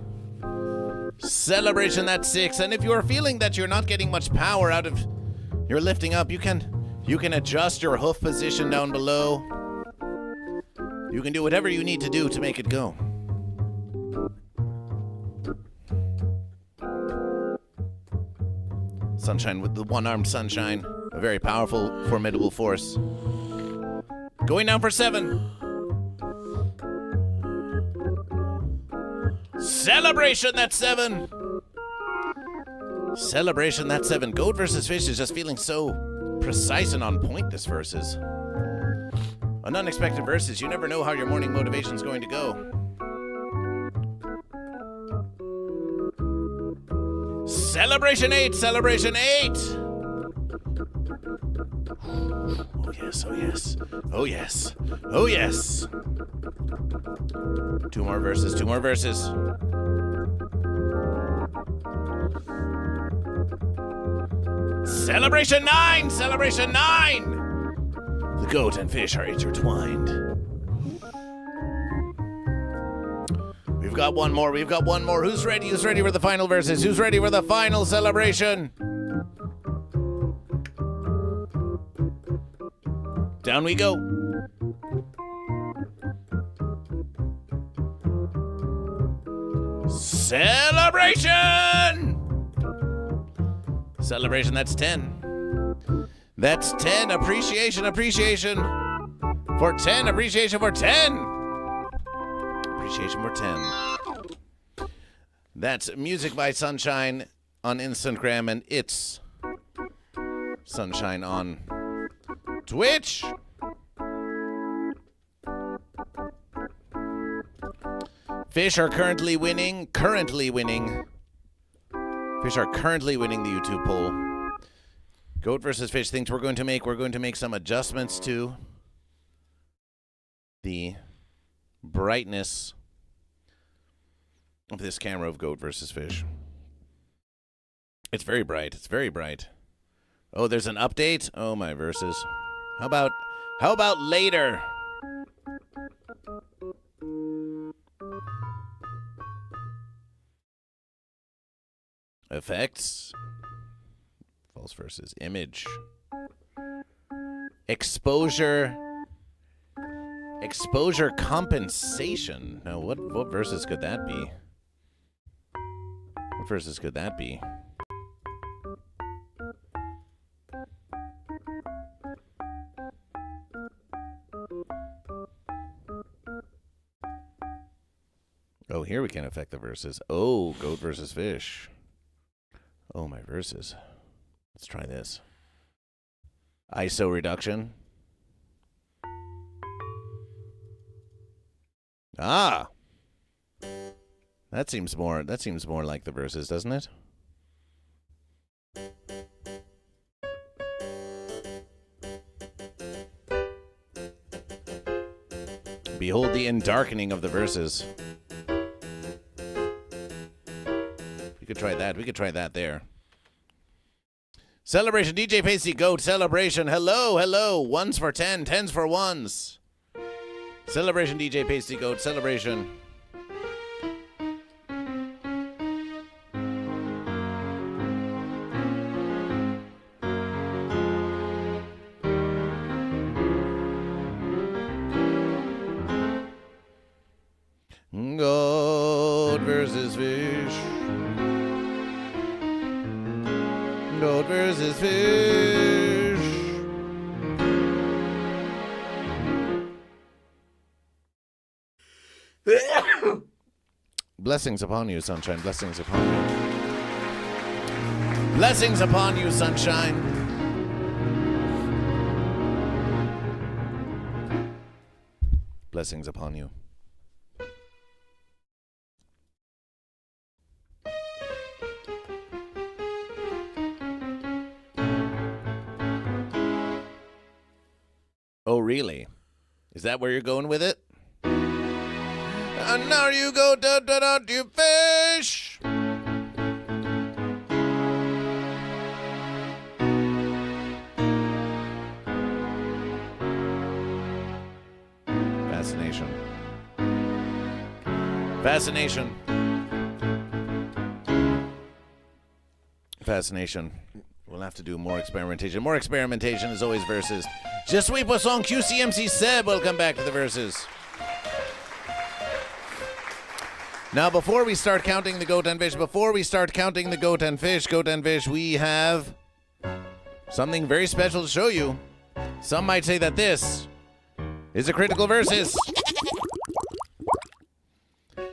And if you're feeling that you're not getting much power out of your lifting up, you can adjust your hoof position down below. You can do whatever you need to do to make it go. Sunshine with the one-armed Sunshine, a very powerful, formidable force. Going down for 7. Celebration, that's 7. Goat versus Fish is just feeling so precise and on point this verses. On unexpected verses, you never know how your morning motivation is going to go. Celebration 8. Oh yes. 2 more verses. Celebration 9. The goat and fish are intertwined. We've got one more. Who's ready for the final verses? Who's ready for the final celebration? Down we go. Celebration! Celebration, that's 10. That's 10. Appreciation for 10. Appreciation for 10. Appreciation for 10. That's Music by Sunshine on Instagram, and it's Sunshine on Twitch. Fish are currently winning. Fish are currently winning the YouTube poll. Goat versus Fish thinks we're going to make some adjustments to the brightness of this camera of Goat versus Fish. It's very bright. It's very bright. Oh, there's an update? Oh, my verses. How about later? Effects. False versus image. Exposure compensation. Now, what verses could that be? What verses could that be? Oh, here we can affect the verses. Oh, Goat versus Fish. Oh, my verses. Let's try this. ISO reduction. Ah. That seems more like the verses, doesn't it? Behold the endarkening of the verses. We could try that. We could try that there. Celebration, DJ Pasty, Goat, celebration. Hello, hello. 1s for 10, 10s for 1s. Celebration, DJ Pasty, Goat, celebration. Goat versus Fish. Goat versus Fish. Blessings upon you, Sunshine. Blessings upon you. Blessings upon you, Sunshine. Blessings upon you. Oh, really? Is that where you're going with it? And now you go to fish. Fascination. Fascination. Fascination. We'll have to do more experimentation. More experimentation is always verses. Je suis poisson QCMC Seb. Welcome back to the verses. Now, before we start counting the goat and fish, we have something very special to show you. Some might say that this is a critical verses.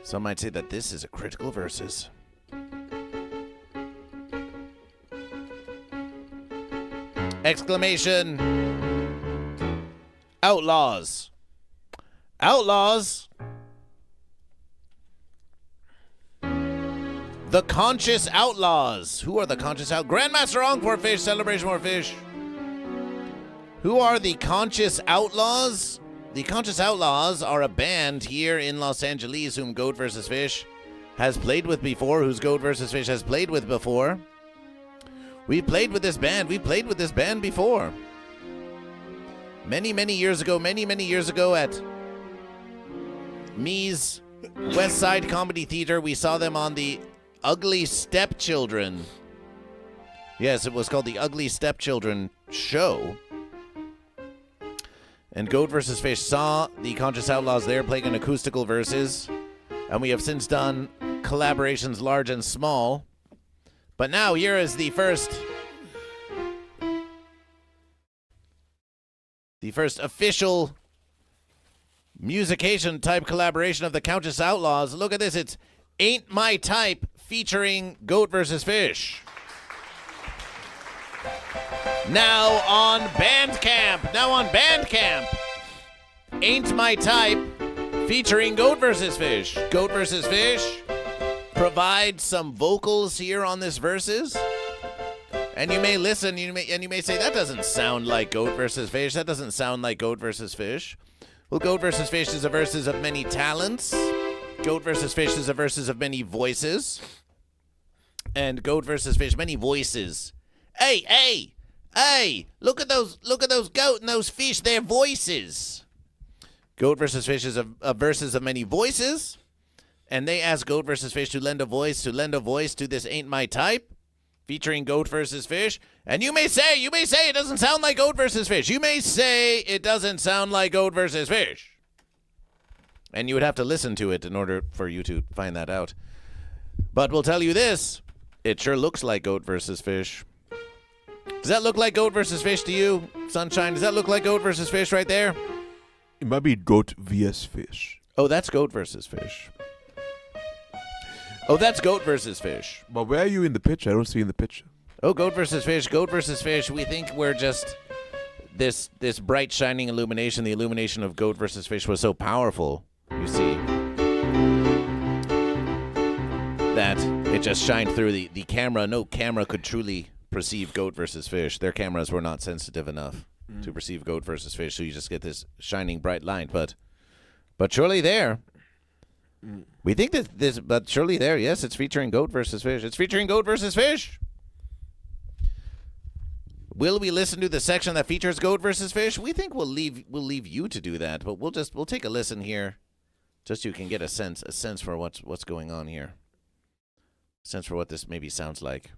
Some might say that this is a critical verses. Exclamation. Outlaws. Outlaws. The Conscious Outlaws. Who are the Conscious Outlaws? Grandmaster Ong for fish. Celebration more fish. Who are the Conscious Outlaws? The Conscious Outlaws are a band here in Los Angeles whom Goat vs. Fish has played with before. Whose Goat vs. Fish has played with before. We played with this band. We played with this band before. Many years ago at Me's West Side Comedy Theater, we saw them on the Ugly Stepchildren. Yes, it was called the Ugly Stepchildren show. And Goat vs. Fish saw the Conscious Outlaws there playing an acoustical verses. And we have since done collaborations large and small. But now here is the first The first official musication type collaboration of the Countess Outlaws. Look at this. It's Ain't My Type featuring GoatVsFish. Now on Bandcamp. Ain't My Type featuring GoatVsFish. GoatVsFish provides some vocals here on this verses. And you may listen, you may say, that doesn't sound like GoatVsFish. That doesn't sound like GoatVsFish. Well, GoatVsFish is a verses of many talents. GoatVsFish is a verses of many voices. And GoatVsFish, many voices. Hey! Look at those goat and those fish, their voices. GoatVsFish is a verses of many voices. And they asked GoatVsFish to lend a voice to this Ain't My Type, featuring GoatVsFish. And you may say it doesn't sound like GoatVsFish. You may say it doesn't sound like GoatVsFish. And you would have to listen to it in order for you to find that out. But we'll tell you this, it sure looks like GoatVsFish. Does that look like GoatVsFish to you, Sunshine? Does that look like GoatVsFish right there? It might be GoatVsFish. Oh, that's GoatVsFish. Oh, that's GoatVsFish. But where are you in the picture? I don't see you in the picture. Oh, GoatVsFish. We think we're just this bright shining illumination. The illumination of GoatVsFish was so powerful, you see, that it just shined through the camera. No camera could truly perceive GoatVsFish. Their cameras were not sensitive enough to perceive GoatVsFish, so you just get this shining bright light. But surely there. We think that this, but surely there, yes, it's featuring GoatVsFish. It's featuring GoatVsFish. Will we listen to the section that features GoatVsFish? We think we'll leave you to do that, but we'll take a listen here, just so you can get a sense for what's going on here, a sense for what this maybe sounds like.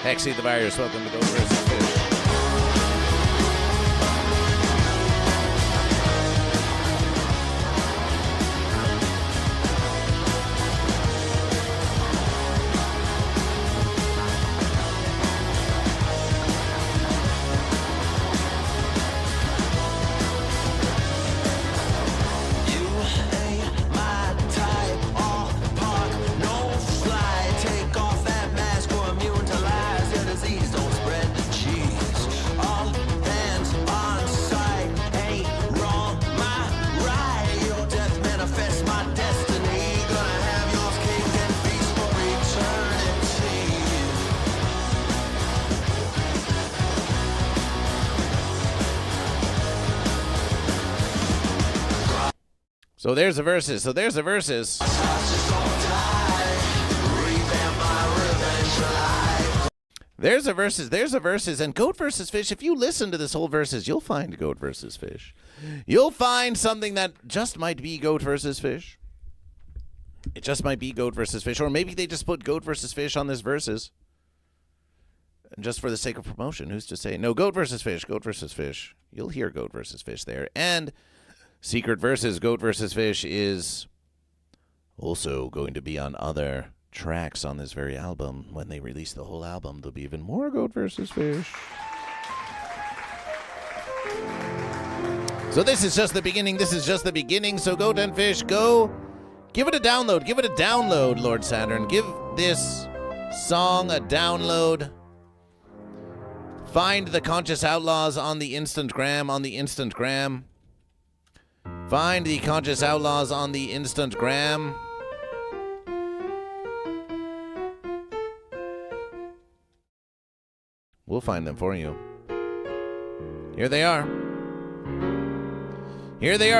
Hexy the Virus, welcome to GoatVsFish. So there's the verses. There's a verses, and GoatVsFish, if you listen to this whole verses, you'll find GoatVsFish. You'll find something that just might be GoatVsFish. It just might be GoatVsFish, or maybe they just put GoatVsFish on this verses. And just for the sake of promotion, who's to say? No, GoatVsFish. You'll hear GoatVsFish there. And secret verses, GoatVsFish is also going to be on other tracks on this very album. When they release the whole album, there'll be even more GoatVsFish. So this is just the beginning. So Goat and Fish, go give it a download. Lord Saturn, give this song a download. Find the Conscious Outlaws on the Instantgram. Find the Conscious Outlaws on the Instantgram. We'll find them for you. Here they are,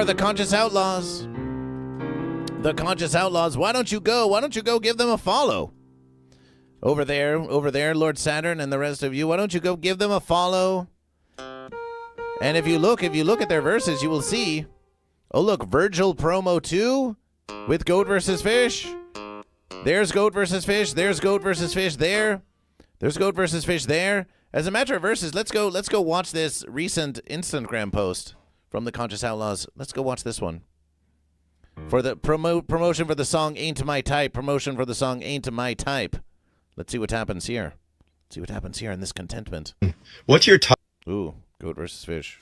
the Conscious Outlaws. The Conscious Outlaws. Why don't you go give them a follow? Over there, Lord Saturn and the rest of you, why don't you go give them a follow? And if you look at their verses, you will see, oh look, Virgil promo 2 with GoatVsFish. There's GoatVsFish. There's GoatVsFish there. There's GoatVsFish there. As a matter of verses, let's go watch this recent Instagram post from the Conscious Outlaws. Let's go watch this one. For the promotion for the song Ain't My Type. Promotion for the song Ain't My Type. Let's see what happens here. Let's see what happens here in this contentment. What's your type? Ooh, goat versus fish.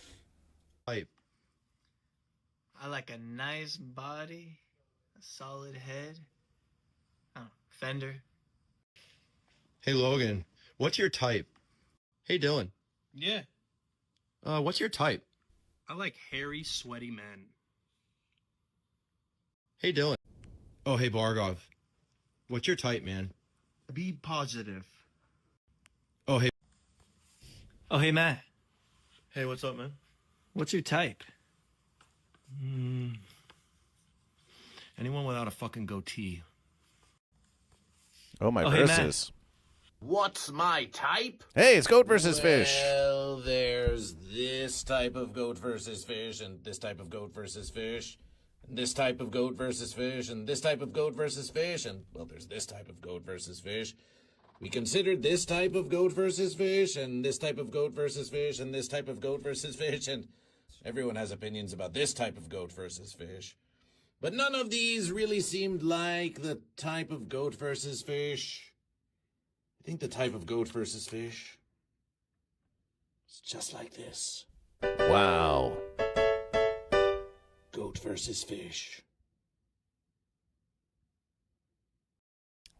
I like a nice body, a solid head, fender. Hey, Logan. What's your type? Hey, Dylan. Yeah. What's your type? I like hairy, sweaty men. Hey, Dylan. Oh, hey, Bargov. What's your type, man? Be positive. Oh, hey. Oh, hey, Matt. Hey, what's up, man? What's your type? Anyone without a fucking goatee. Oh, my Oh, hey, verses. What's my type? Hey, it's goat versus fish. Well, there's this type of goat versus fish, and this type of goat versus fish, and this type of goat versus fish, and this type of goat versus fish, and, well, there's this type of goat versus fish. We considered this type of goat versus fish, and this type of goat versus fish, and this type of goat versus fish, and everyone has opinions about this type of goat versus fish. But none of these really seemed like the type of goat versus fish. I think the type of goat versus fish is just like this. Wow. Goat versus fish.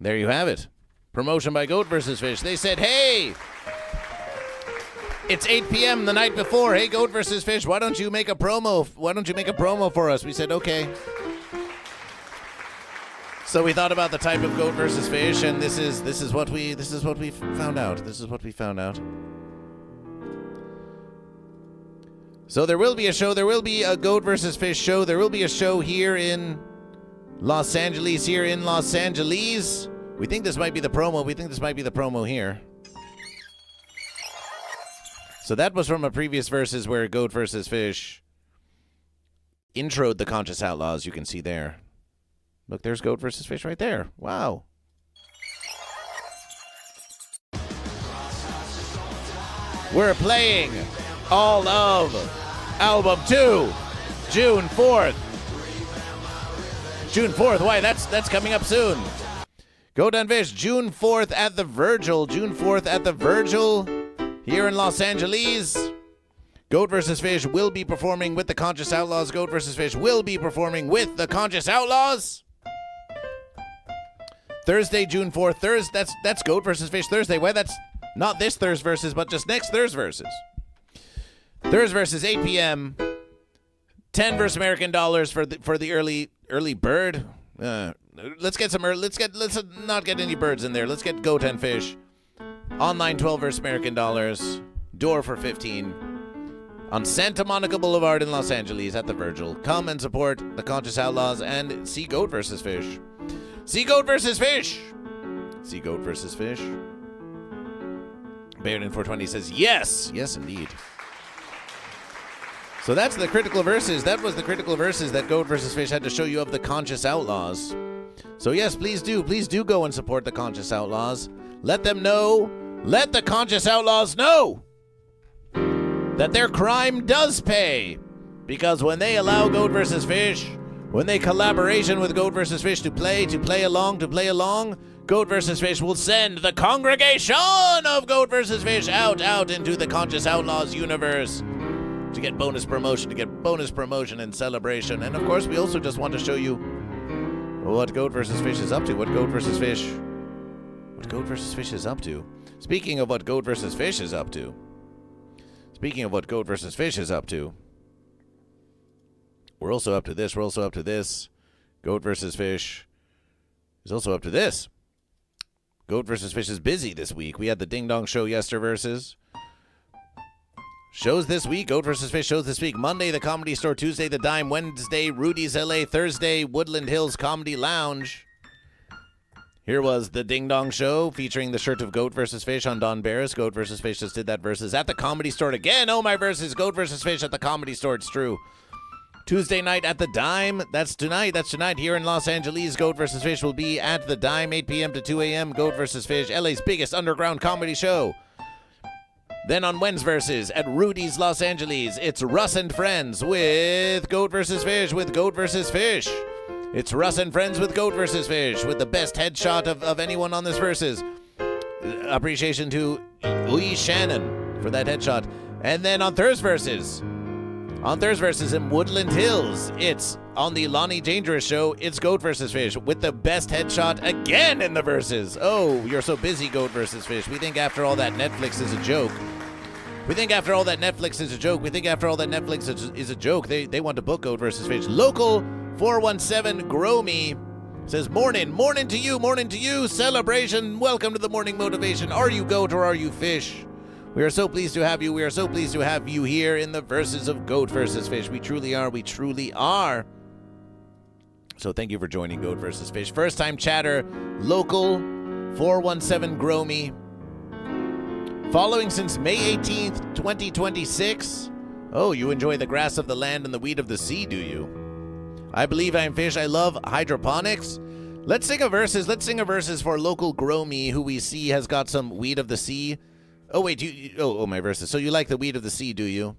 There you have it. Promotion by Goat versus Fish. They said, hey, it's 8 p.m. the night before. Hey, Goat versus Fish, why don't you make a promo? Why don't you make a promo for us? We said, okay. So we thought about the type of goat versus fish, and this is what we found out. This is what we found out. So there will be a show. There will be a goat versus fish show. There will be a show here in Los Angeles. Here in Los Angeles. We think this might be the promo. We think this might be the promo here. So that was from a previous versus where Goat versus Fish introed the Conscious Outlaws. You can see there. Look, there's Goat versus Fish right there. Wow. We're playing all of Album 2, June 4th. June 4th. Why, that's coming up soon. Goat and Fish, June 4th at the Virgil. June 4th at the Virgil here in Los Angeles. Goat vs. Fish will be performing with the Conscious Outlaws. Goat vs. Fish will be performing with the Conscious Outlaws. Thursday, June 4th. That's Goat vs. Fish Thursday. Why, that's not this Thursday versus, but just next Thursday versus. Thursday versus 8 p.m. 10 versus American dollars for the early bird. Let's not get any birds in there. Let's get Goat and Fish. Online 12 versus American dollars. Door for 15. On Santa Monica Boulevard in Los Angeles at the Virgil. Come and support the Conscious Outlaws and see Goat versus Fish. See Goat versus Fish. See Goat versus Fish. Baird 420 says yes. Yes, indeed. So that's the critical verses. That was the critical verses that Goat versus Fish had to show you of the Conscious Outlaws. So yes, please do go and support the Conscious Outlaws. Let them know, let the Conscious Outlaws know that their crime does pay. Because when they allow Goat versus Fish, when they collaboration with Goat versus Fish to play along, Goat versus Fish will send the congregation of Goat versus Fish out into the Conscious Outlaws universe to get bonus promotion and celebration. And of course, we also just want to show you what Goat versus Fish is up to. What Goat versus Fish is up to. Speaking of what Goat versus Fish is up to. We're also up to this. Goat versus Fish is also up to this. Goat versus Fish is busy this week. We had the Ding Dong show yesterday versus. Shows this week. Goat vs. Fish shows this week. Monday, the Comedy Store. Tuesday, the Dime. Wednesday, Rudy's LA. Thursday, Woodland Hills Comedy Lounge. Here was the Ding Dong Show featuring the shirt of Goat vs. Fish on Don Barris. Goat vs. Fish just did that versus at the Comedy Store again. Oh, my versus. Goat vs. Fish at the Comedy Store. It's true. Tuesday night at the Dime. That's tonight. Here in Los Angeles. Goat vs. Fish will be at the Dime, 8 p.m. to 2 a.m. Goat vs. Fish, LA's biggest underground comedy show. Then on Wednesday versus at Rudy's Los Angeles, it's Russ and Friends with Goat vs. Fish. It's Russ and friends with Goat vs. Fish with the best headshot of anyone on this versus. Appreciation to Lee Shannon for that headshot. And then on Thursday versus in Woodland Hills, it's on the Lonnie Dangerous show. It's Goat vs. Fish with the best headshot again in the verses. Oh, you're so busy, Goat vs. Fish. We think after all that Netflix is a joke. We think after all that Netflix is a joke. They want to book Goat vs. Fish. Local 417 Grow Me says, morning to you, celebration. Welcome to the Morning Motivation. Are you goat or are you fish? We are so pleased to have you. We are so pleased to have you here in the verses of Goat vs. Fish. We truly are. So thank you for joining Goat vs. Fish. First time chatter, local 417 Grow Me. Following since May 18th, 2026. Oh, you enjoy the grass of the land and the weed of the sea, do you? I believe I am fish. I love hydroponics. Let's sing a verses for local Grow Me, who we see has got some weed of the sea. Oh, wait, my verses. So you like the weed of the sea, do you?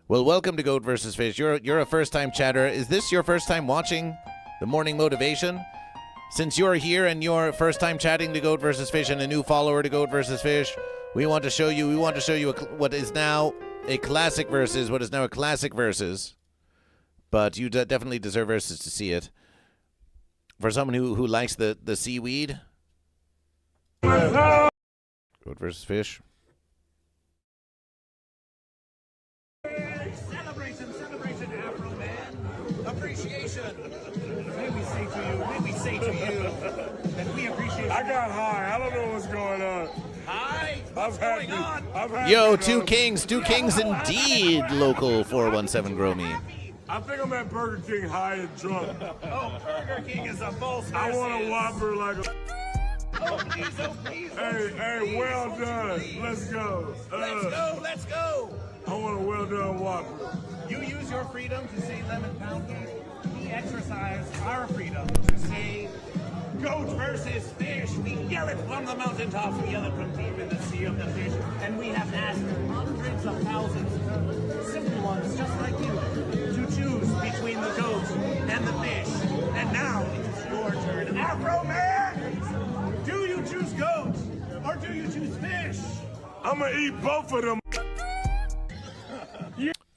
Well, welcome to Goat vs. Fish. You're a first-time chatter. Is this your first time watching the Morning Motivation? Since you're here and you're first time chatting to Goat vs. Fish and a new follower to Goat vs. Fish, we want to show you what is now a classic verses, but you definitely deserve verses to see it. For someone who likes the seaweed. Goat vs. Fish. Celebration, Afro Man. Appreciation. May we say to you that we appreciate. I got high. I don't know what's going on. Hi. What's going on? Yo, two kings indeed. Local 417 Grow Me. I think I'm at Burger King high and drunk. Oh, Burger King is a false. I want a Whopper like a. Oh, please. Hey, well done. Let's go. Let's go. I want a well done Whopper. You use your freedom to say lemon pound cake. We exercise our freedom to say Goat versus Fish. We yell it from the mountaintops. We yell it from deep in the sea of the fish. And we have asked hundreds of thousands, simple ones just like you, to choose between the goat and the fish. And now it is your turn. Afro Man, do you choose goat or do you choose fish? I'm going to eat both of them.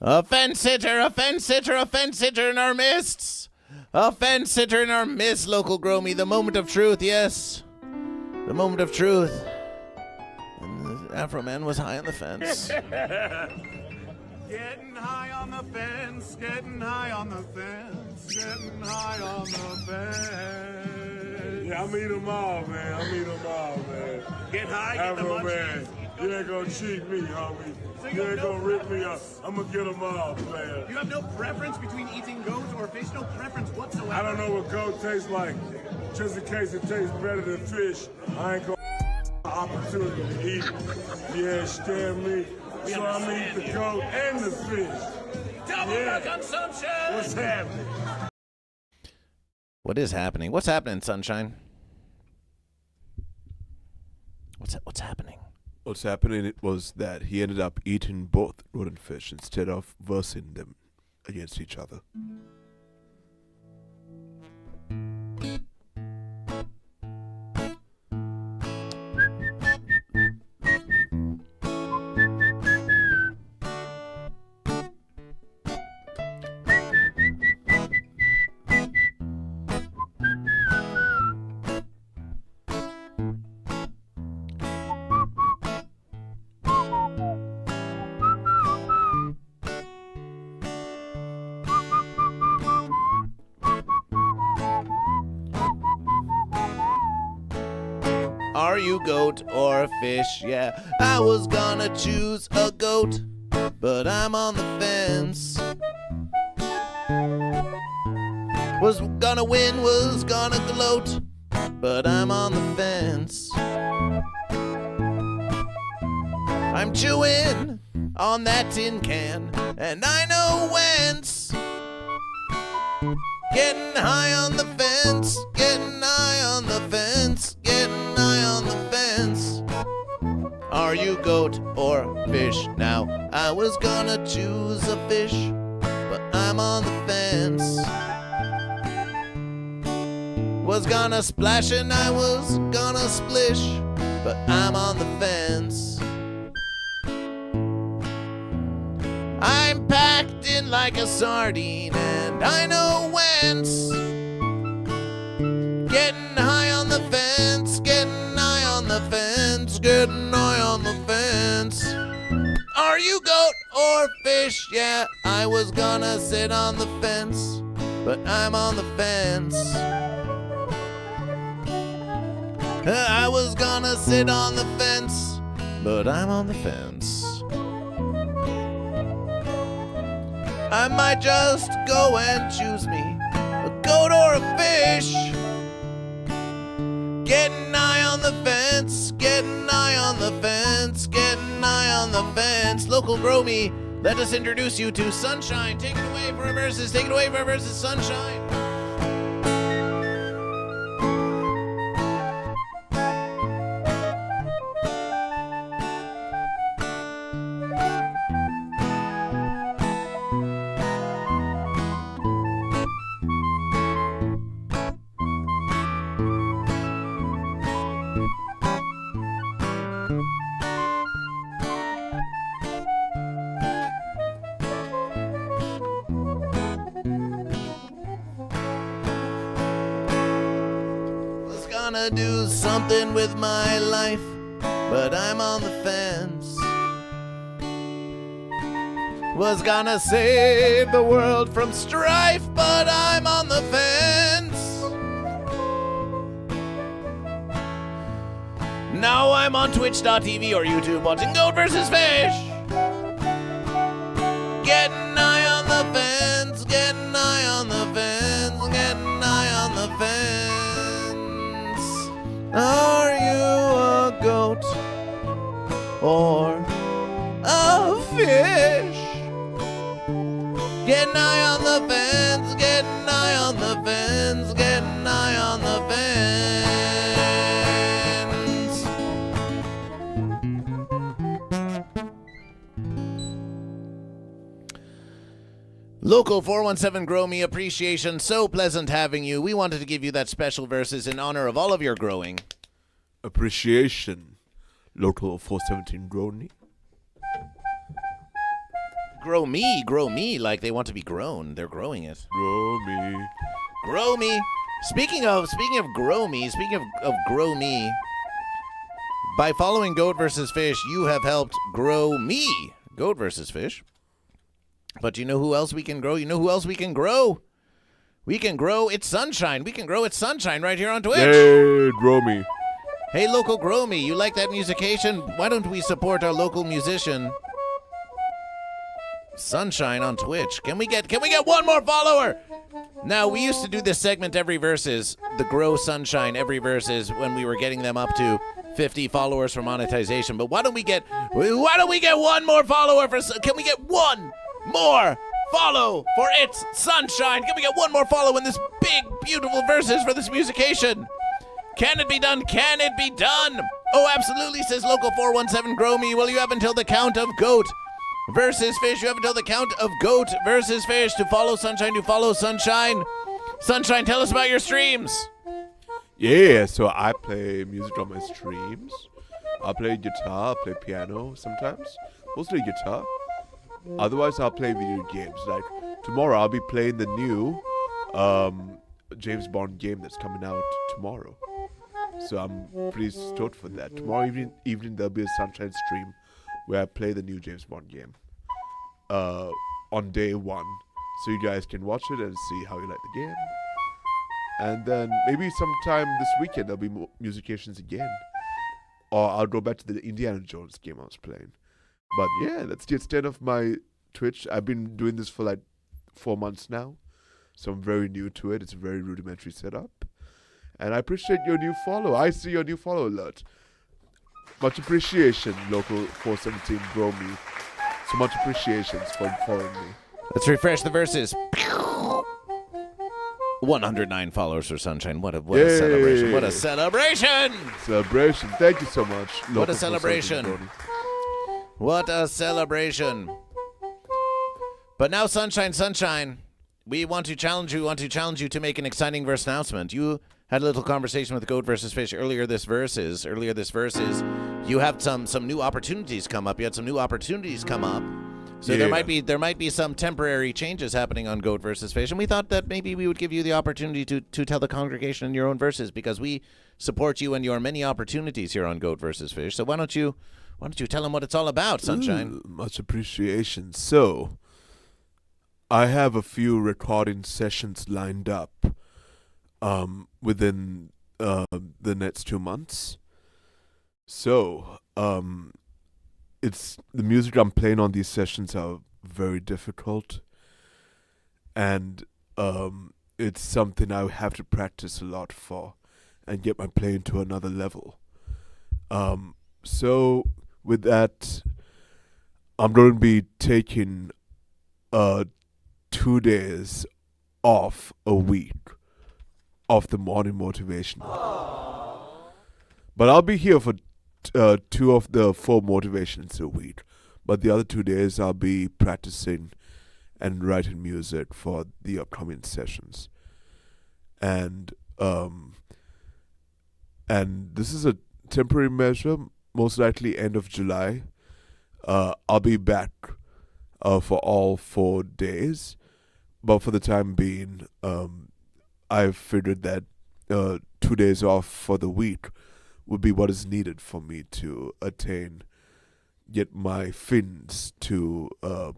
A fence sitter in our midst. A fence sitter in our midst, local Grow Me. The moment of truth, yes. The moment of truth. And the Afro Man was high on the fence. Getting high on the fence, getting high on the fence, getting high on the fence. Yeah, I'm eating them all, man. Get high, get the Afro munchies. Man, you ain't going to cheat me, homie. You ain't going to rip me up. I'm going to get them all, man. You have no preference between eating goat or fish? No preference whatsoever? I don't know what goat tastes like. Just in case it tastes better than fish, I ain't going to opportunity to eat it. You understand me? So I'm going to eat the goat and the fish. Double the consumption! What's happening? What is happening? What's happening, Sunshine? What's happening? What's happening was that he ended up eating both rodent fish instead of versing them against each other. Are you goat or fish? Yeah, I was gonna choose a goat, but I'm on the fence. Was gonna win, was gonna gloat, but I'm on the fence. I'm chewing on that tin can, and I know whence. Getting high on the fence, getting high on the fence, getting high on the fence. Are you goat or fish? Now, I was gonna choose a fish, but I'm on the fence. Was gonna splash and I was gonna splish, but I'm on the fence. I'm packed in like a sardine and I know whence. Getting high on the fence, getting high on the fence, getting high on the fence. Are you goat or fish? Yeah, I was gonna sit on the fence, but I'm on the fence. I was gonna sit on the fence, but I'm on the fence. I might just go and choose me a goat or a fish. Getting high on the fence, getting high on the fence, getting high on the fence. Local Grow Me, let us introduce you to Sunshine. Take it away for a versus, take it away for a versus, Sunshine. Gonna do something with my life, but I'm on the fence. Was gonna save the world from strife, but I'm on the fence. Now I'm on Twitch.tv or YouTube watching GoatVsFish. Getting high on the fence, getting high on the fence, getting high on the fence. Are you a goat or a fish? Getting high on the fence, getting high on the fence, getting high on the fence. Local 417 Grow Me appreciation. So pleasant having you. We wanted to give you that special verses in honor of all of your growing. Appreciation. Local 417 Grow Me. Grow me like they want to be grown. They're growing it. Grow me. Grow me. Speaking of grow me, speaking of grow me, by following GoatVsFish, you have helped grow me, GoatVsFish. But you know who else we can grow? You know who else we can grow? We can grow It's Sunshine. We can grow It's Sunshine right here on Twitch. Hey, grow me. Hey, local grow me. You like that musication? Why don't we support our local musician, Sunshine, on Twitch? Can we get one more follower? Now, we used to do this segment every verses, the Grow Sunshine every verses, when we were getting them up to 50 followers for monetization. But why don't we get one more follower for? Can we get one more follow for It's Sunshine? Can we get one more follow in this big, beautiful verses for this musication? Can it be done? Can it be done? Oh, absolutely, says Local 417 Grow Me. Well, you have until the count of GoatVsFish. You have until the count of GoatVsFish to follow Sunshine, to follow Sunshine. Sunshine, tell us about your streams. Yeah, so I play music on my streams. I play guitar, I play piano sometimes. Mostly guitar. Otherwise, I'll play video games. Like, tomorrow I'll be playing the new James Bond game that's coming out tomorrow. So I'm pretty stoked for that. Tomorrow evening there'll be a Sunshine stream where I play the new James Bond game on day one. So you guys can watch it and see how you like the game. And then maybe sometime this weekend there'll be musications again. Or I'll go back to the Indiana Jones game I was playing. But yeah, that's the extent of my Twitch. I've been doing this for like 4 months now. So I'm very new to it. It's a very rudimentary setup. And I appreciate your new follow. I see your new follow alert. Much appreciation, Local 417 Grow Me. So much appreciation for following me. Let's refresh the verses. 109 followers for Sunshine. What a celebration. What a celebration. Celebration. Thank you so much. What a celebration. What a celebration. But now, Sunshine, we want to challenge you to make an exciting verse announcement. You had a little conversation with Goat versus Fish earlier this verses. You have some new opportunities come up. You had some new opportunities come up. So there might be some temporary changes happening on Goat versus Fish, and we thought that maybe we would give you the opportunity to tell the congregation in your own verses, because we support you in your many opportunities here on Goat versus Fish. So why don't you tell them what it's all about, Sunshine? Much appreciation. So, I have a few recording sessions lined up within the next 2 months. So, it's the music I'm playing on these sessions are very difficult, and it's something I have to practice a lot for and get my playing to another level. So with that, I'm going to be taking 2 days off a week of the Morning Motivation. But I'll be here for 2 of the 4 motivations a week. But the other 2 days I'll be practicing and writing music for the upcoming sessions. And this is a temporary measure, most likely end of July. I'll be back for all 4 days. But for the time being, I've figured that 2 days off for the week would be what is needed for me to get my fins to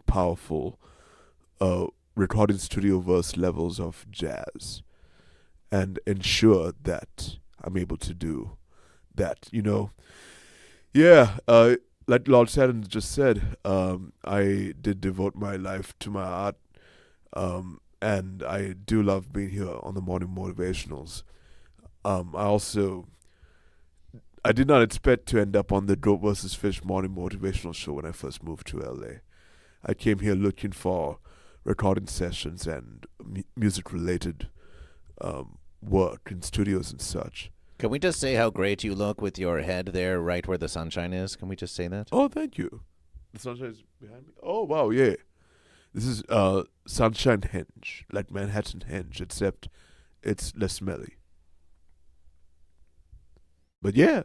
powerful recording studio verse levels of jazz, and ensure that I'm able to do that, Yeah, like Lord Saturn just said, I did devote my life to my art, and I do love being here on the Morning Motivationals. I did not expect to end up on the GoatVsFish Morning Motivational show when I first moved to LA. I came here looking for recording sessions and music-related work in studios and such. Can we just say how great you look with your head there right where the sunshine is? Can we just say that? Oh, thank you. The sunshine is behind me? Oh, wow, yeah. This is Sunshine Henge, like Manhattan Henge, except it's less smelly. But yeah,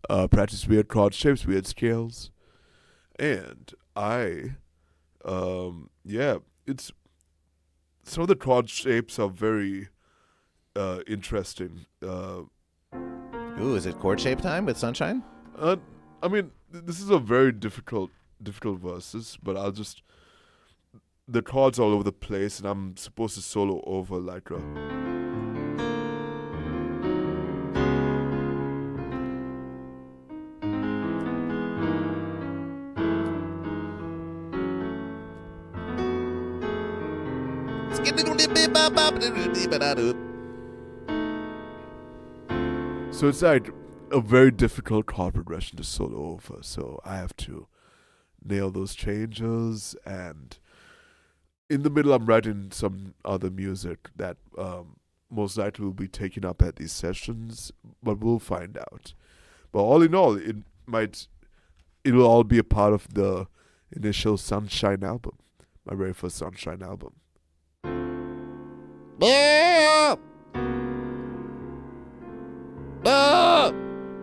practice weird chord shapes, weird scales. And it's some of the chord shapes are very interesting. Ooh, is it chord shape time with Sunshine? I mean, this is a very difficult verses, but the chords all over the place, and I'm supposed to solo over like a... So it's like a very difficult chord progression to solo over, so I have to nail those changes, and in the middle I'm writing some other music that most likely will be taken up at these sessions, but we'll find out. But all in all, it will all be a part of the initial Sunshine album, my very first Sunshine album.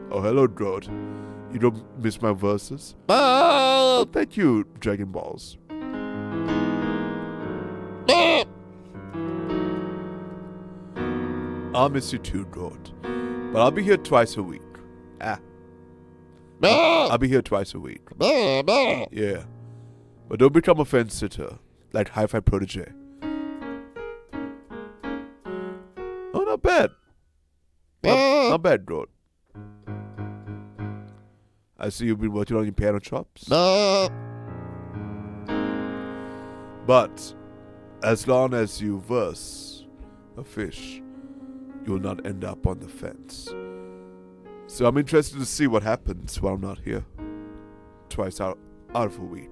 Oh, hello, Goat. You don't miss my verses? Oh, thank you, Dragon Balls. I'll miss you too, Goat. But I'll be here twice a week. I'll be here twice a week. Yeah. But don't become a fence sitter, like Hi-Fi Protege. Oh, not bad. Not bad, Goat. I see you've been working on your piano chops. But as long as you verse a fish, you will not end up on the fence. So I'm interested to see what happens while I'm not here. Twice out of a week.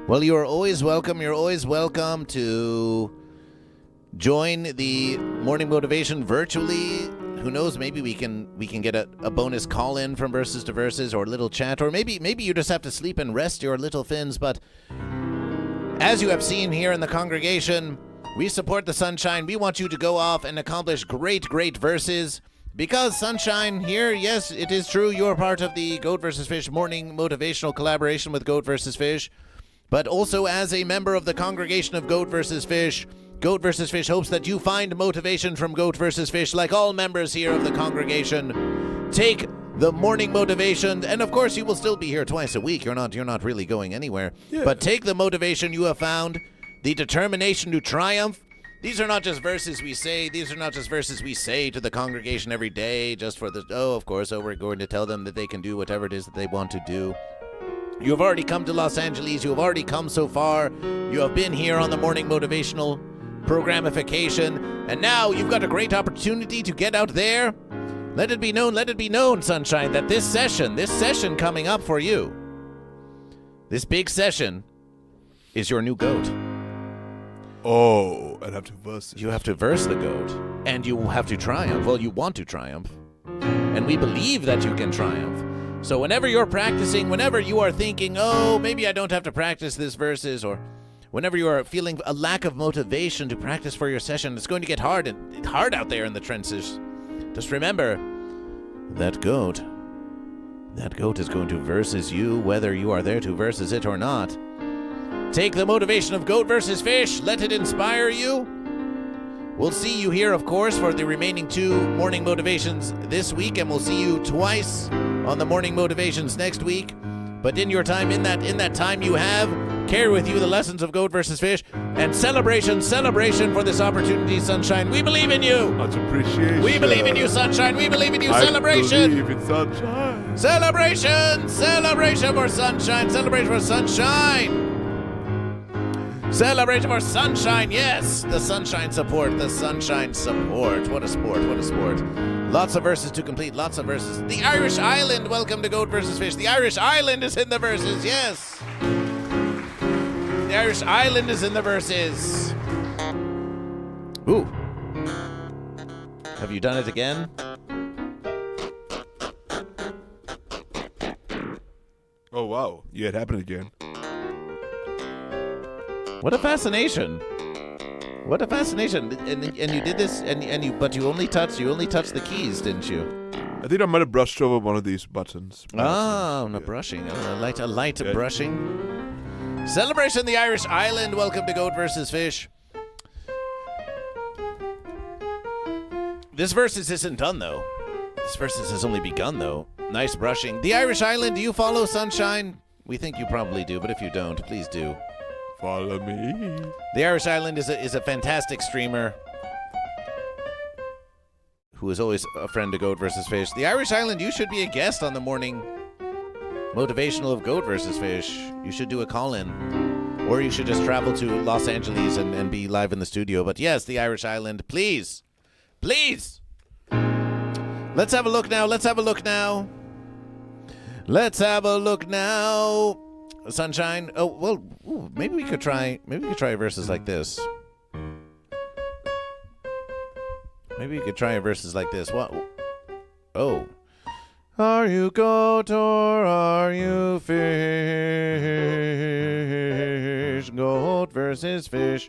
Well, you are always welcome. You're always welcome to join the Morning Motivation virtually. Who knows? Maybe we can get a bonus call in from Verses to Verses, or a little chat, or maybe you just have to sleep and rest your little fins. But as you have seen here in the congregation, We support the Sunshine. We want you to go off and accomplish great, great verses. Because Sunshine here, yes, it is true, you're part of the GoatVsFish morning motivational collaboration with GoatVsFish. But also as a member of the congregation of GoatVsFish, GoatVsFish hopes that you find motivation from GoatVsFish like all members here of the congregation. Take the morning motivation, and of course you will still be here twice a week. You're not really going anywhere. Yeah. But take the motivation you have found, the determination to triumph. These are not just verses we say. These are not just verses we say to the congregation every day just for the, we're going to tell them that they can do whatever it is that they want to do. You have already come to Los Angeles. You have already come so far. You have been here on the morning motivational programification. And now you've got a great opportunity to get out there. Let it be known, Sunshine, that this session coming up for you, this big session is your new goat. Oh, I'd have to verse it. You have to verse the goat, and you have to triumph. Well, you want to triumph, and we believe that you can triumph. So whenever you're practicing, whenever you are thinking, oh, maybe I don't have to practice this verses, or whenever you are feeling a lack of motivation to practice for your session, it's going to get hard out there in the trenches. Just remember, that goat is going to versus you, whether you are there to versus it or not. Take the motivation of GoatVsFish. Let it inspire you. We'll see you here, of course, for the remaining 2 morning motivations this week, and we'll see you twice on the morning motivations next week. But in your time, in that time you have, carry with you the lessons of GoatVsFish and celebration for this opportunity, Sunshine. We believe in you. Much appreciation. We believe in you, Sunshine. We believe in you. Celebration. I believe in Sunshine. Celebration for Sunshine. Celebration for Sunshine. Celebration for Sunshine, yes! The Sunshine support. What a sport. Lots of verses to complete, lots of verses. The Irish Island, welcome to GoatVsFish. The Irish Island is in the verses, yes! The Irish Island is in the verses. Ooh. Have you done it again? Oh, wow. Yeah, it happened again. What a fascination! And you did this, but you only touched the keys, didn't you? I think I might have brushed over one of these buttons. Brushing. A light brushing. Celebration the Irish Island. Welcome to GoatVsFish. This versus isn't done though. This versus has only begun though. Nice brushing. The Irish Island. Do you follow Sunshine? We think you probably do, but if you don't, please do. Follow me. The Irish Island is a fantastic streamer who is always a friend to GoatVsFish. The Irish Island, you should be a guest on the morning motivational of GoatVsFish. You should do a call-in. Or you should just travel to Los Angeles and be live in the studio. But yes, the Irish Island, please. Please. Let's have a look now. Sunshine. Oh, well, maybe we could try verses like this. What? Oh. Are you goat or are you fish? GoatVsFish.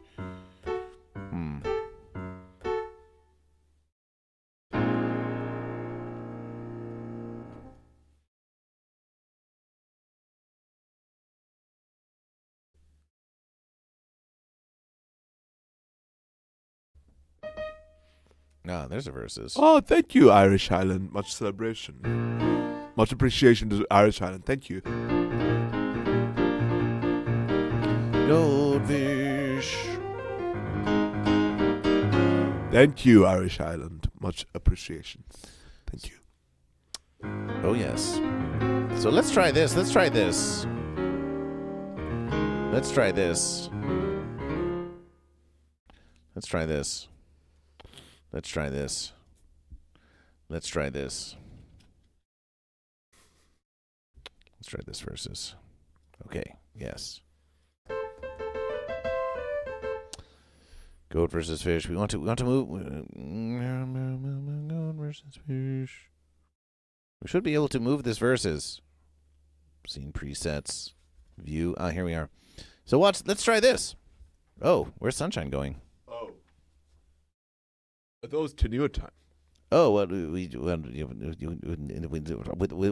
There's a verses. Oh, thank you, Irish Island. Much celebration. Much appreciation to Irish Island. Thank you. GoatVish. Thank you, Irish Island. Much appreciation. Thank you. Oh, yes. So let's try this. Let's try this. Versus. Okay, yes. GoatVsFish. We want to move. GoatVsFish. We should be able to move this versus. Scene presets. View. Here we are. So let's try this. Oh, where's Sunshine going? Oh. That was Tenure time. Oh, well,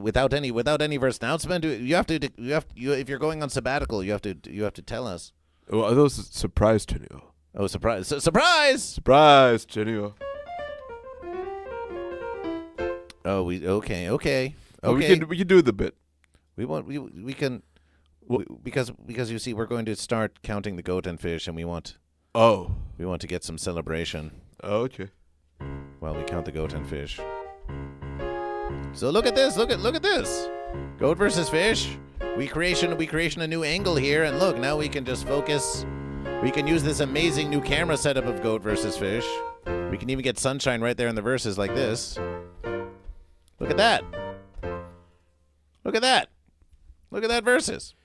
without any verse announcement, if you're going on sabbatical, you have to tell us. Well, that was a surprise Tenure. Oh, surprise! Surprise! Surprise Tenure. Oh, okay. Oh, we can do the bit. We can because you see we're going to start counting the goat and fish, and we want to get some celebration. Oh, okay. While we count the goat and fish. So look at this. Look at this. Goat versus fish. We creation a new angle here, and look, now we can just focus. We can use this amazing new camera setup of goat versus fish. We can even get Sunshine right there in the verses like this. Look at that. Look at that. Look at that verses.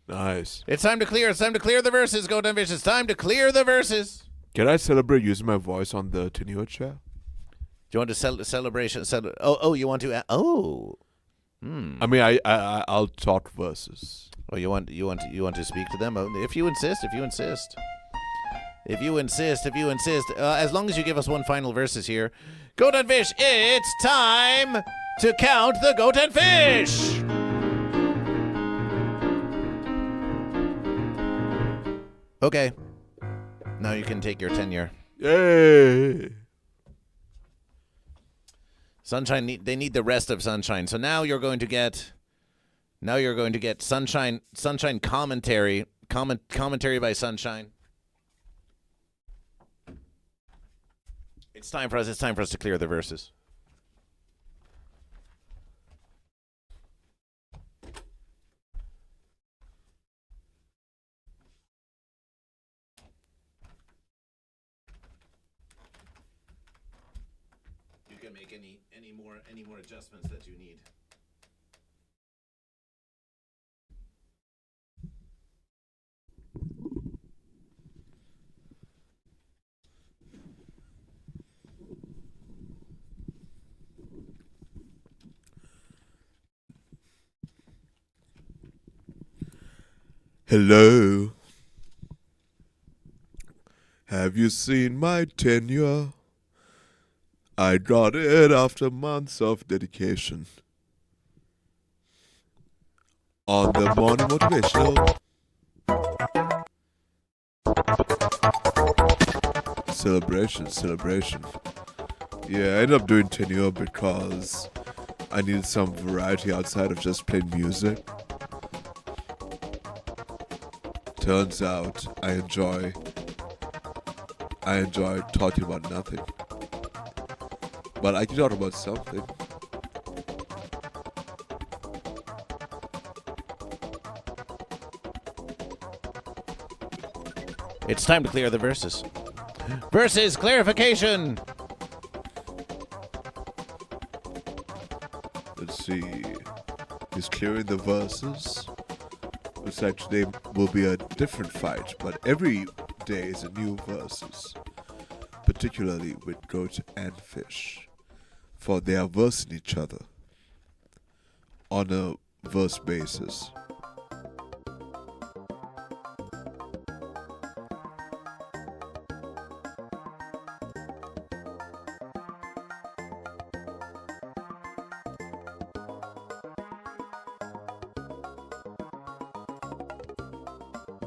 Nice. It's time to clear the verses, goat and fish. It's time to clear the verses. Can I celebrate using my voice on the Tenure chair? Do you want to celebration? You want to? I mean, I'll talk verses. Oh, you want to speak to them? Oh, if you insist. As long as you give us one final verses here. Goat and fish, it's time to count the goat and fish. Okay. Now you can take your tenure. Yay! Sunshine, they need the rest of Sunshine. So now you're going to get Sunshine commentary by Sunshine. It's time for us to clear the verses. You can make any more adjustments that you need. Hello. Have you seen my tenure? I got it after months of dedication. On the Morning Motivational. Celebration. Yeah, I ended up doing tenure because I needed some variety outside of just playing music. Turns out I enjoy talking about nothing. But I can talk about something. It's time to clear the verses. Verses clarification. Let's see. He's clearing the verses. Looks like today will be a different fight, but every day is a new verses. Particularly with goat and fish. For they are versing each other on a verse basis.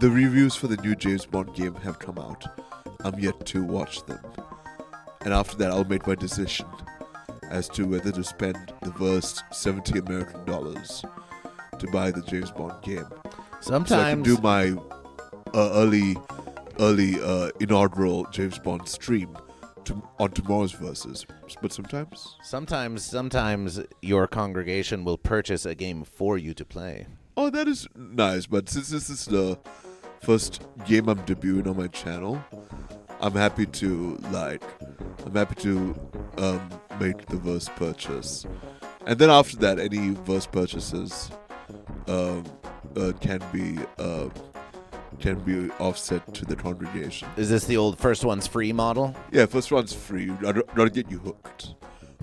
The reviews for the new James Bond game have come out. I'm yet to watch them. And after that, I'll make my decision as to whether to spend the first $70 American to buy the James Bond game. Sometimes so I can do my early inaugural James Bond stream on tomorrow's verses. But sometimes your congregation will purchase a game for you to play. Oh, that is nice. But since this is the first game I'm debuting on my channel, I'm happy to make the verse purchase, and then after that, any verse purchases can be offset to the congregation. Is this the old first one's free model? Yeah, first one's free. I'll get you hooked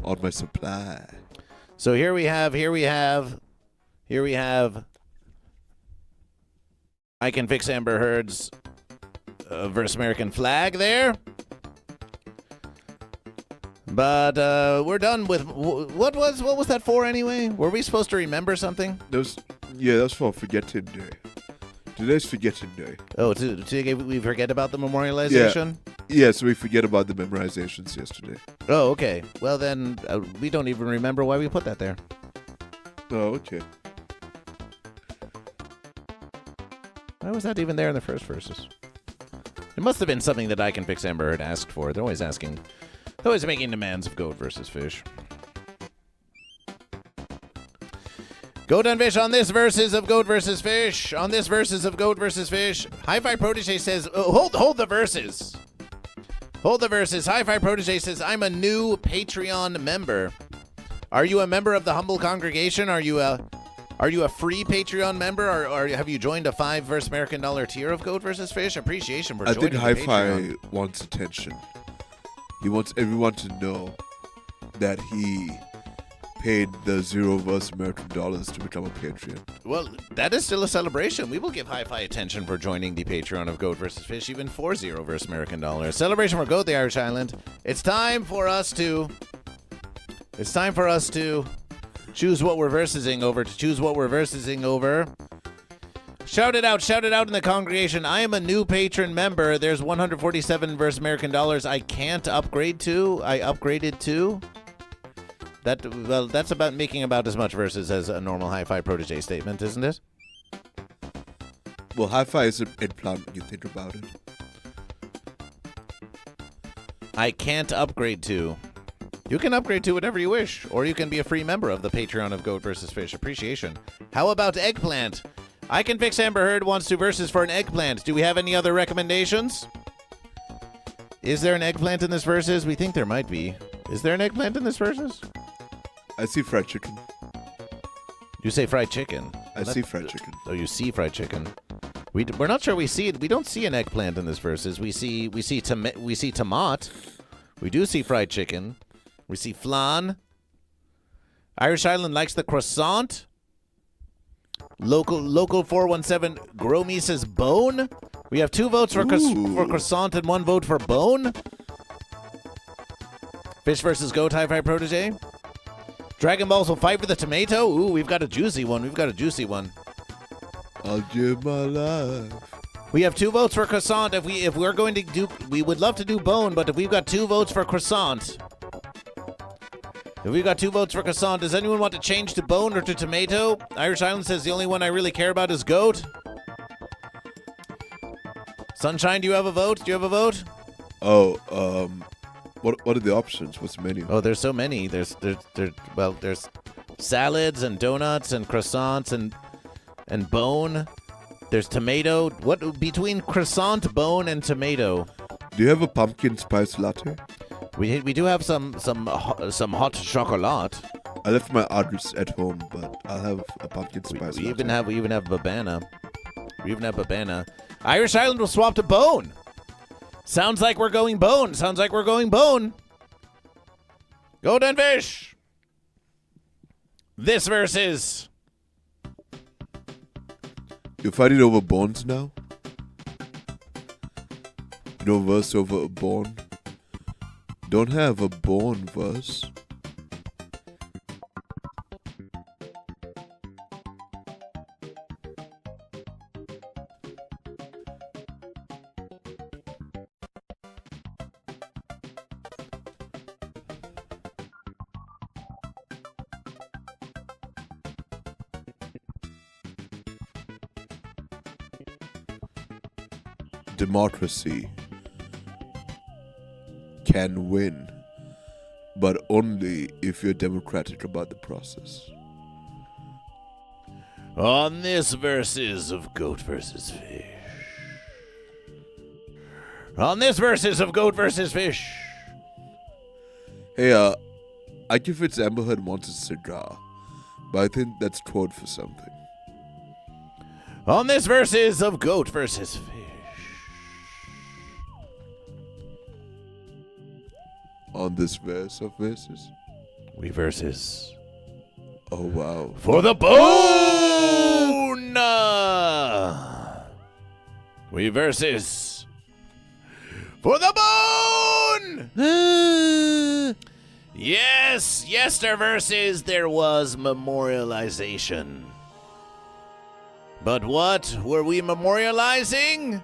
on my supply. So here we have. I Can Fix Amber Heard's verse American Flag there. But we're done with what was that for anyway? Were we supposed to remember something? That's for Forgetting Day. Today's Forgetting Day. Oh, we forget about the memorialization? Yeah, so we forget about the memorizations yesterday. Oh, okay. Well, then we don't even remember why we put that there. Oh, okay. Why was that even there in the first verses? It must have been something that I Can Fix Amber Heard asked for. They're always asking. They're always making demands of Goat versus Fish. Goat and Fish on this versus of Goat versus Fish. On this versus of Goat versus Fish. Hi-Fi Protege says, hold the verses. Hold the verses. Hi-Fi Protege says, I'm a new Patreon member. Are you a member of the humble congregation? Are you a free Patreon member, or have you joined a $5 versus American dollar tier of Goat versus Fish? Appreciation for joining the Patreon. I Patreon. think Hi-Fi wants attention. He wants everyone to know that he paid the $0 versus American dollars to become a Patreon. Well, that is still a celebration. We will give Hi-Fi attention for joining the Patreon of Goat versus Fish, even for $0 versus American dollar. Celebration for Goat, the Irish Island. It's time for us to choose what we're versing over. Shout it out in the congregation. I am a new patron member. There's 147 versus American dollars I can't upgrade to. I upgraded to. That's about making about as much verses as a normal Hi-Fi Protege statement, isn't it? Well, Hi-Fi is an implant when you think about it. I can't upgrade to. You can upgrade to whatever you wish, or you can be a free member of the Patreon of Goat versus Fish. Appreciation. How about eggplant? I Can Fix Amber Heard wants to versus for an eggplant. Do we have any other recommendations? Is there an eggplant in this versus? We think there might be. Is there an eggplant in this versus? I see fried chicken. You say fried chicken. I see fried chicken. Oh, you see fried chicken. We're not sure we see it. We don't see an eggplant in this versus. We see tomat. We do see fried chicken. We see flan. Irish Island likes the croissant. Local 417 Gromy says bone. We have 2 votes for croissant and 1 vote for bone. Fish versus Goat, Hi-Fi Protege. Dragon Balls will fight for the tomato. Ooh, we've got a juicy one. I'll give my life. We have 2 votes for croissant. If we're going to do, we would love to do bone, but if we've got 2 votes for croissant. If we've got 2 votes for croissant, does anyone want to change to bone or to tomato? Irish Island says the only one I really care about is goat. Sunshine, do you have a vote? Oh, what are the options? What's the menu? Oh, there's so many. There's salads and donuts and croissants and bone. There's tomato. What between croissant, bone, and tomato? Do you have a pumpkin spice latte? We do have some hot chocolate. I left my address at home, but I'll have a pumpkin spice latte. We even have babana. Irish Island will swap to bone. Sounds like we're going bone. Goat and Fish. This versus. You're fighting over bones now? No verse over a bone? Don't have a bone verse. Democracy can win, but only if you're democratic about the process. On this versus of Goat versus Fish. Hey, I give it Amber Heard wants a cigar, but I think that's code for something. On this versus of Goat versus Fish. On this verse of verses? We versus. Oh, wow. For the bone! We versus. For the bone! Yes, yesterverses there was memorialization. But what were we memorializing?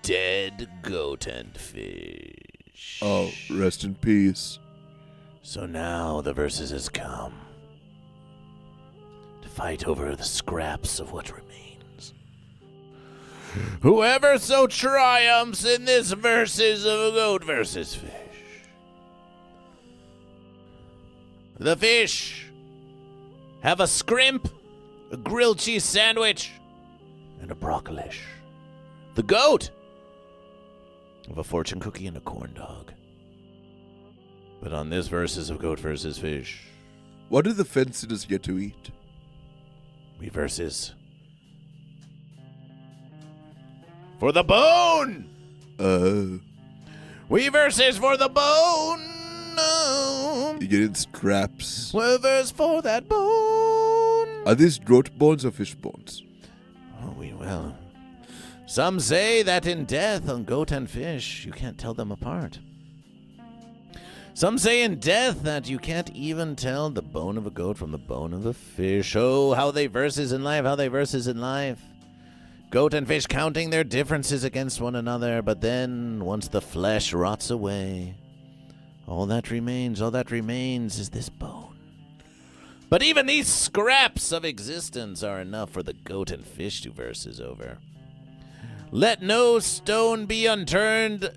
Dead goat and fish. Oh, rest in peace. So now the verses has come to fight over the scraps of what remains. Whoever so triumphs in this verses of a goat versus fish. The fish have a scrimp, a grilled cheese sandwich, and a broccolish. The goat have a fortune cookie and a corn dog. But on this verses of goat versus fish, What do the fence-sitters get to eat? we versus for the bone. Oh, We versus for the bone. you get in scraps. We verse for that bone. Are these goat bones or fish bones? Oh, we will. Some say that in death on goat and fish, you can't tell them apart. Some say in death that you can't even tell the bone of a goat from the bone of a fish. Oh, how they verses in life, how they verses in life. Goat and fish counting their differences against one another, but then, once the flesh rots away, all that remains is this bone. But even these scraps of existence are enough for the goat and fish to verses over. Let no stone be unturned,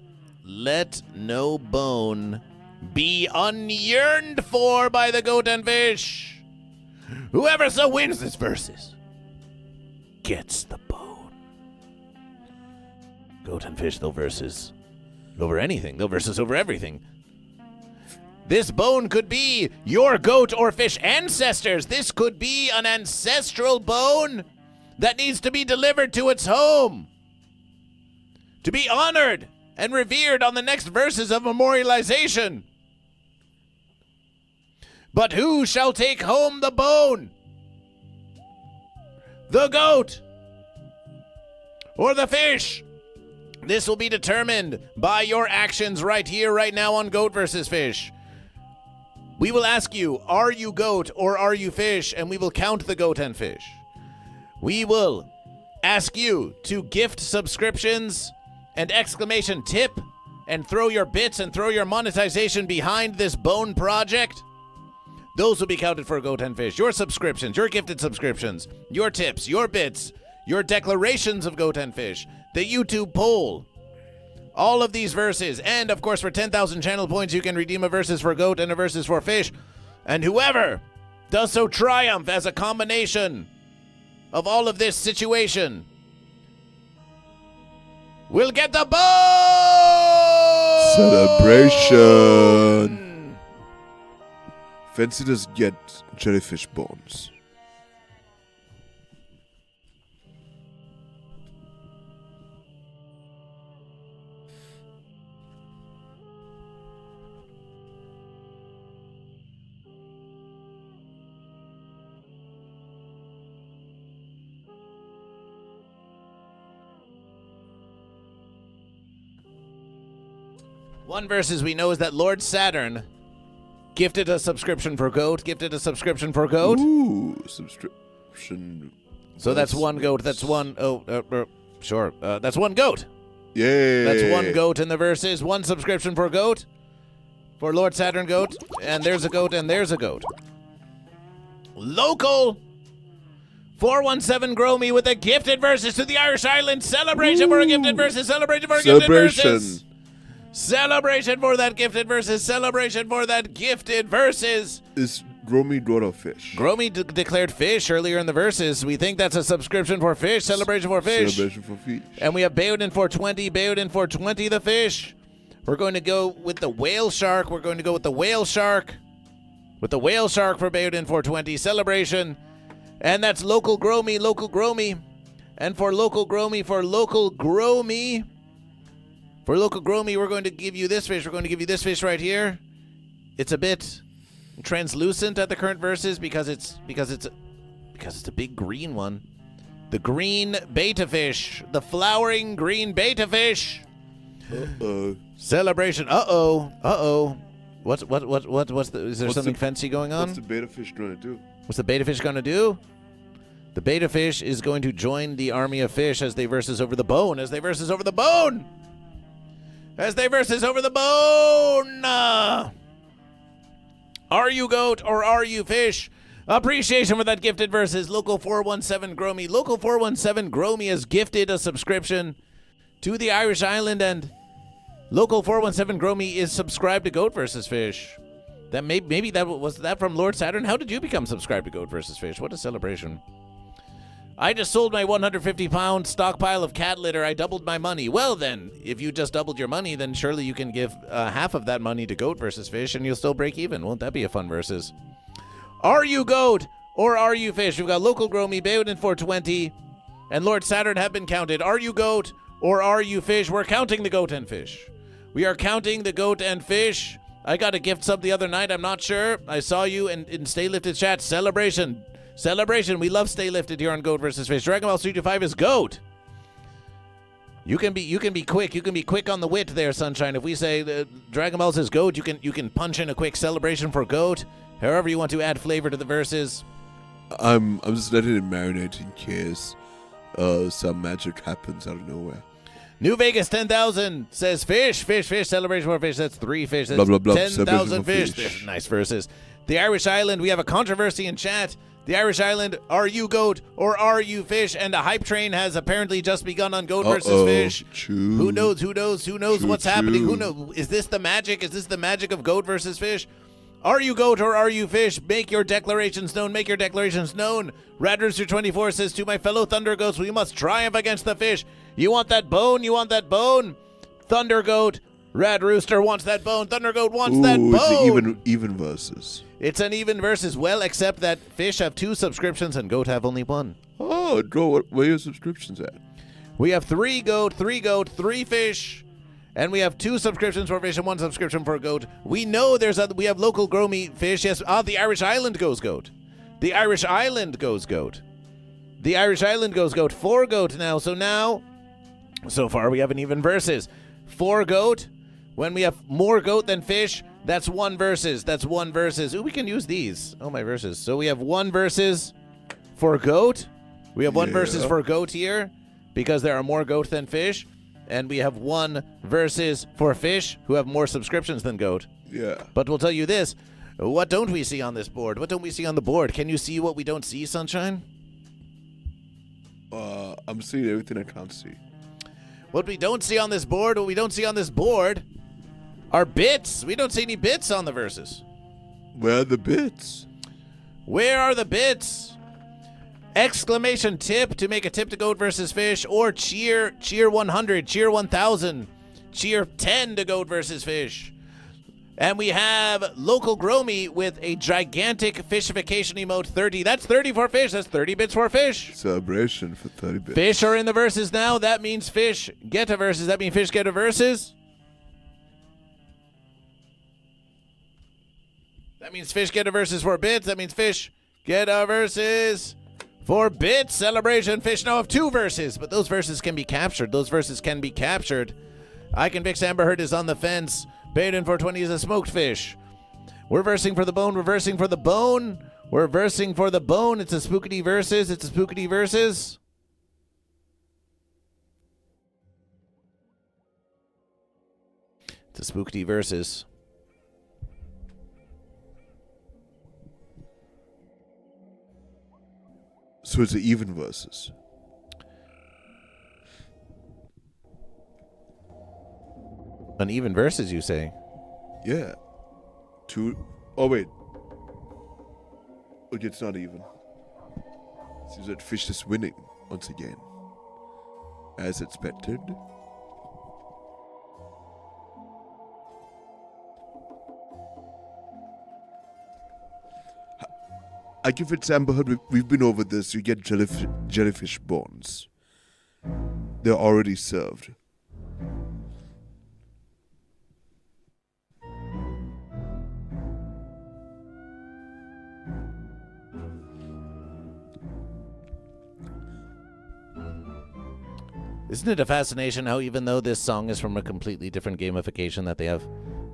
let no bone be unyearned for by the goat and fish. Whoever so wins this verses gets the bone. Goat and fish, they'll verses over anything. They'll verses over everything. This bone could be your goat or fish ancestors. This could be an ancestral bone that needs to be delivered to its home, to be honored and revered on the next verses of memorialization. But who shall take home the bone? The goat or the fish? This will be determined by your actions right here, right now on Goat versus Fish. We will ask you, are you goat or are you fish? And we will count the goat and fish. We will ask you to gift subscriptions and exclamation tip and throw your bits and throw your monetization behind this bone project. Those will be counted for goat and fish. Your subscriptions, your gifted subscriptions, your tips, your bits, your declarations of goat and fish, the YouTube poll, all of these verses, and of course for 10,000 channel points you can redeem a verses for goat and a verses for fish. And whoever does so triumph as a combination of all of this situation will get the bone! Celebration! Fence-sitters get jellyfish bones. One verses we know is that Lord Saturn gifted a subscription for goat, Ooh, subscription. So that's one goat. That's one. Sure. That's one goat. Yay. That's one goat in the verses. One subscription for goat, for Lord Saturn goat, and there's a goat, and there's a goat. Local 417 Grow Me with a gifted verses to the Irish Island. Celebration for a gifted verses. Celebration for a gifted verses. Celebration for that gifted verses. Celebration for that gifted verses. Is Grow Me goat or fish? Grow Me declared fish earlier in the verses. We think that's a subscription for fish. Celebration for fish. Celebration for fish. And we have Bayoudin 420. Bayoudin 420 the fish. We're going to go with the whale shark. We're going to go with the whale shark. With the whale shark for Bayoudin 420. Celebration. And that's local Grow Me. Local Grow Me. And for local Grow Me. For local Grow Me. For local Grow Me, we're going to give you this fish. We're going to give you this fish right here. It's a bit translucent at the current verses because it's a big green one. The green beta fish, the flowering green beta fish. Uh-oh. Celebration. Uh-oh. What's the? Is there something fancy going on? What's the beta fish going to do? What's the beta fish going to do? The beta fish is going to join the army of fish as they versus over the bone. As they versus over the bone. Are you goat or are you fish? Appreciation for that gifted versus Local 417 Gromy. Local 417 Gromy has gifted a subscription to the Irish Island, and Local 417 Gromy is subscribed to Goat vs. Fish. That maybe that was that from Lord Saturn. How did you become subscribed to Goat vs. Fish? What a celebration. I just sold my 150-pound stockpile of cat litter. I doubled my money. Well, then, if you just doubled your money, then surely you can give half of that money to Goat vs. Fish, and you'll still break even. Won't that be a fun versus? Are you goat or are you fish? We've got Local Gromy, Bayonin 420, and Lord Saturn have been counted. Are you goat or are you fish? We're counting the goat and fish. We are counting the goat and fish. I got a gift sub the other night. I'm not sure. I saw you in Stay Lifted chat. Celebration. We love Stay Lifted here on Goat vs. Fish. Dragon Ball 325 is goat. You can be quick. You can be quick on the wit there, Sunshine. If we say Dragon Ball says goat, you can punch in a quick celebration for goat. However you want to add flavor to the verses. I'm just letting it marinate in case some magic happens out of nowhere. New Vegas 10,000 says fish, celebration for fish. That's 3 fish. That's Blah, blah, blah. 10,000 fish. Fish. There's nice verses. The Irish Island, we have a controversy in chat. The Irish Island, are you goat or are you fish? And a hype train has apparently just begun on Goat versus Fish. Choo. Who knows what's happening? choo. Who knows? Is this the magic? Is this the magic of Goat versus Fish? Are you goat or are you fish? Make your declarations known. Rad Rooster 24 says, to my fellow Thunder Goats, we must triumph against the fish. You want that bone? Thunder Goat. Rad Rooster wants that bone. Thunder Goat wants that bone. It's an even versus. It's an even versus. Well, except that fish have 2 subscriptions and goat have only 1. Oh, Joe, where are your subscriptions at? We have 3 goat, 3 fish. And we have 2 subscriptions for fish and 1 subscription for goat. We know we have Local Gromy fish. Yes, the Irish Island goes goat. The Irish Island goes goat. 4 goat now. So far we have an even versus. 4 goat. When we have more goat than fish, that's 1 versus. Ooh, we can use these. Oh, my verses. So we have 1 versus for goat. We have 1 versus for goat here because there are more goat than fish. And we have 1 versus for fish who have more subscriptions than goat. Yeah. But we'll tell you this. What don't we see on this board? What don't we see on the board? Can you see what we don't see, Sunshine? I'm seeing everything I can't see. What we don't see on this board are bits. We don't see any bits on the verses. Where are the bits? Where are the bits? Exclamation tip to make a tip to Goat versus Fish, or cheer 100, cheer 1,000, cheer 10 to Goat versus Fish. And we have Local Gromy with a gigantic fishification emote 30. That's 30 for fish. That's 30 bits for fish. Celebration for 30 bits. Fish are in the verses now. That means fish get a verses. That means fish get a verses. That means fish get a verses for bits. That means fish get a verses for bits. Celebration. Fish now have 2 verses, but those verses can be captured. I Can Fix Amber Heard is on the fence. Baden 420 is a smoked fish. We're versing for the bone. It's a spookity verses. So it's an even versus. An even versus, you say? Yeah. 2. Oh, wait. Okay, it's not even. Seems that fish is winning once again. As expected. I give it Amber Heard. We've been over this. You get jellyfish bones. They're already served. Isn't it a fascination how even though this song is from a completely different gamification that they have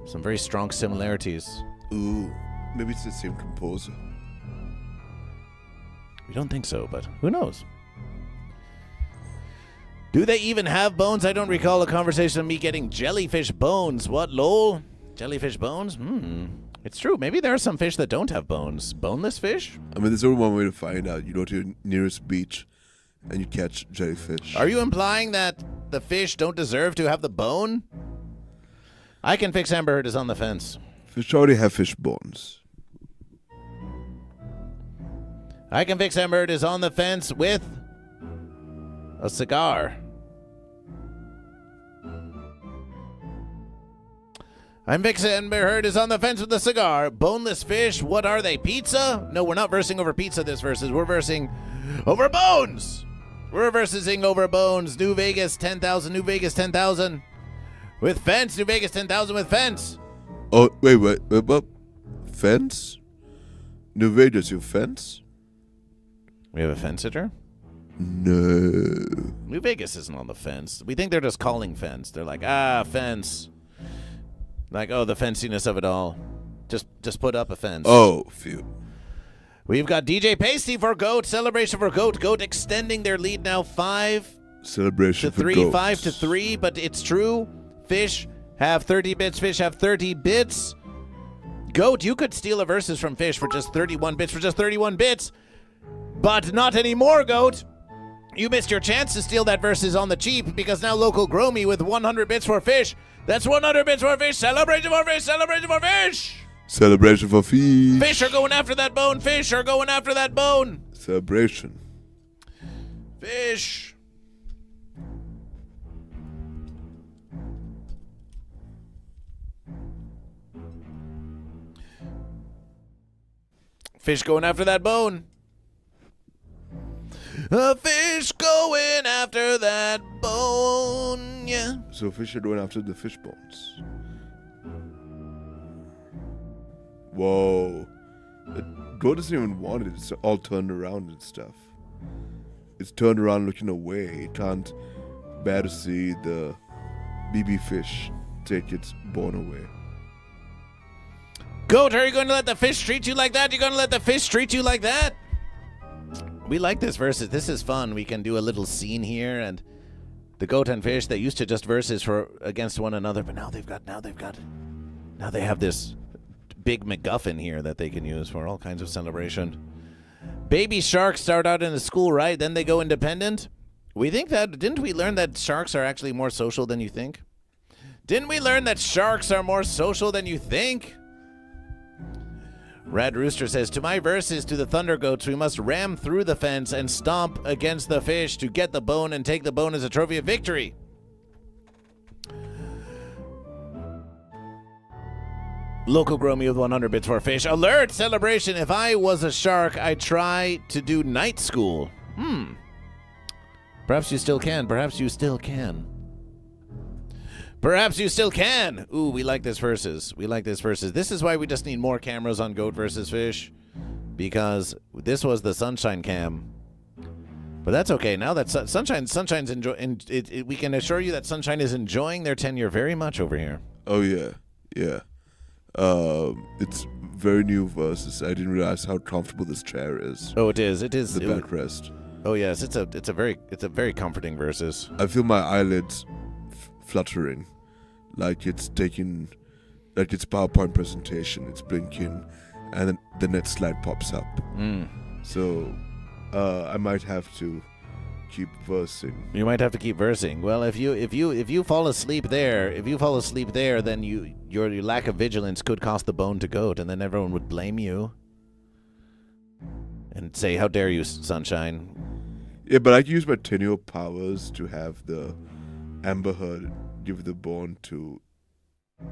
Some very strong similarities. Ooh, maybe it's the same composer. We don't think so, but who knows? Do they even have bones? I don't recall a conversation of me getting jellyfish bones. What, lol? Jellyfish bones? It's true. Maybe there are some fish that don't have bones. Boneless fish? I mean, there's only one way to find out. You go to your nearest beach and you catch jellyfish. Are you implying that the fish don't deserve to have the bone? I can fix Amber Heard is on the fence. Fish already have fish bones. I can fix Amber Heard is on the fence with a cigar. I'm fixing Amber Heard is on the fence with a cigar. Boneless fish, what are they? Pizza? No, we're not versing over pizza this versus. We're versing over bones. We're versing over bones. New Vegas 10,000. New Vegas 10,000 with fence. New Vegas 10,000 with fence. Oh, wait. Fence? New Vegas, you fence? We have a fence sitter? No. New Vegas isn't on the fence. We think they're just calling fence. They're like, fence. Like, oh, the fenciness of it all. Just put up a fence. Oh, phew. We've got DJ Pasty for GOAT. Celebration for GOAT. GOAT extending their lead now 5 Celebration to for 3. goats. 5 to 3, but it's true. Fish have 30 bits. Fish have 30 bits. GOAT, you could steal a versus from Fish for just 31 bits. For just 31 bits. But not anymore, GOAT. You missed your chance to steal that versus on the cheap because now local Gromy with 100 bits for Fish. That's 100 bits for Fish. Celebration for Fish. Celebration for Fish. Celebration for fish. Fish are going after that bone. Fish are going after that bone. Celebration. Fish. Fish going after that bone. A fish going after that bone, yeah. So fish are going after the fish bones. Whoa. The goat doesn't even want it. It's all turned around and stuff. It's turned around looking away. It can't bear to see the BB fish take its bone away. Goat, are you going to let the fish treat you like that? You're going to let the fish treat you like that? We like this versus. This is fun. We can do a little scene here, and the goat and fish, they used to just versus for against one another, but now they have this big MacGuffin here that they can use for all kinds of celebration. Baby sharks start out in the school, right? Then they go independent. We think that, didn't we learn that sharks are actually more social than you think? Didn't we learn that sharks are more social than you think? Rad Rooster says, to my verses to the Thunder Goats, we must ram through the fence and stomp against the fish to get the bone and take the bone as a trophy of victory. Local Gromy with 100 bits for fish. Alert! Celebration! If I was a shark, I'd try to do night school. Perhaps you still can. Perhaps you still can. Perhaps you still can. Ooh, we like this versus. We like this versus. This is why we just need more cameras on Goat versus Fish, because this was the Sunshine cam. But that's okay. Now that Sunshine's enjoying, we can assure you that Sunshine is enjoying their tenure very much over here. Oh yeah. It's very new versus. I didn't realize how comfortable this chair is. Oh, it is. It is. The backrest. Oh yes, it's a very comforting versus. I feel my eyelids fluttering, like it's PowerPoint presentation. It's blinking, and then the next slide pops up. So, I might have to keep versing. You might have to keep versing. Well, if you fall asleep there, then your lack of vigilance could cost the bone to Goat, and then everyone would blame you and say, "How dare you, Sunshine?" Yeah, but I can use my tenure powers to have the Amber Heard give the bone to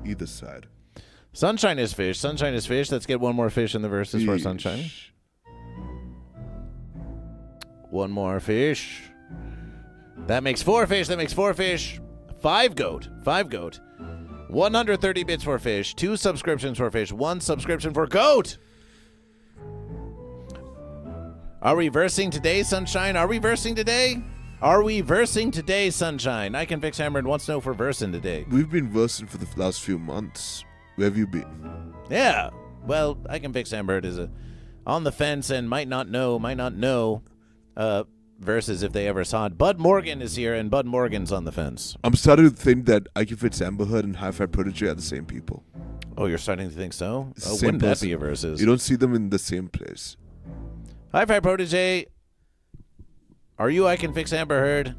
either side. Sunshine is fish. Sunshine is fish. Let's get one more fish in the verses for Sunshine. One more fish. That makes 4 fish. 5 goat. 130 bits for fish. 2 subscriptions for fish. 1 subscription for Goat. Are we versing today, Sunshine? Are we versing today? Sunshine? I can fix Hammer and wants to know if we're versing today. We've been versing for the last few months. Where have you been? Yeah. Well, I Can Fix Amber Heard is on the fence and might not know versus if they ever saw it. Bud Morgan is here, and Bud Morgan's on the fence. I'm starting to think that I Can Fix Amber Heard and Hi-Fi Prodigy are the same people. Oh, you're starting to think so? It's the Oh, same wouldn't that person. be a versus? You don't see them in the same place. Hi-Fi Protege, are you I Can Fix Amber Heard?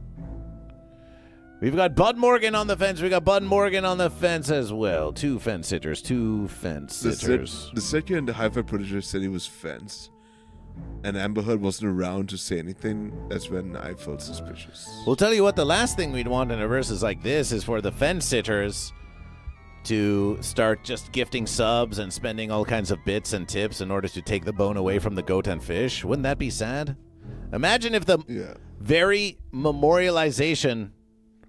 We've got Bud Morgan on the fence. We got Bud Morgan on the fence as well. Two fence sitters. The second Hi-Fi Prodigy said he was fence, and Amber Heard wasn't around to say anything, that's when I felt suspicious. We'll tell you what, the last thing we'd want in a versus like this is for the fence sitters to start just gifting subs and spending all kinds of bits and tips in order to take the bone away from the goat and fish. Wouldn't that be sad? Imagine if the very memorialization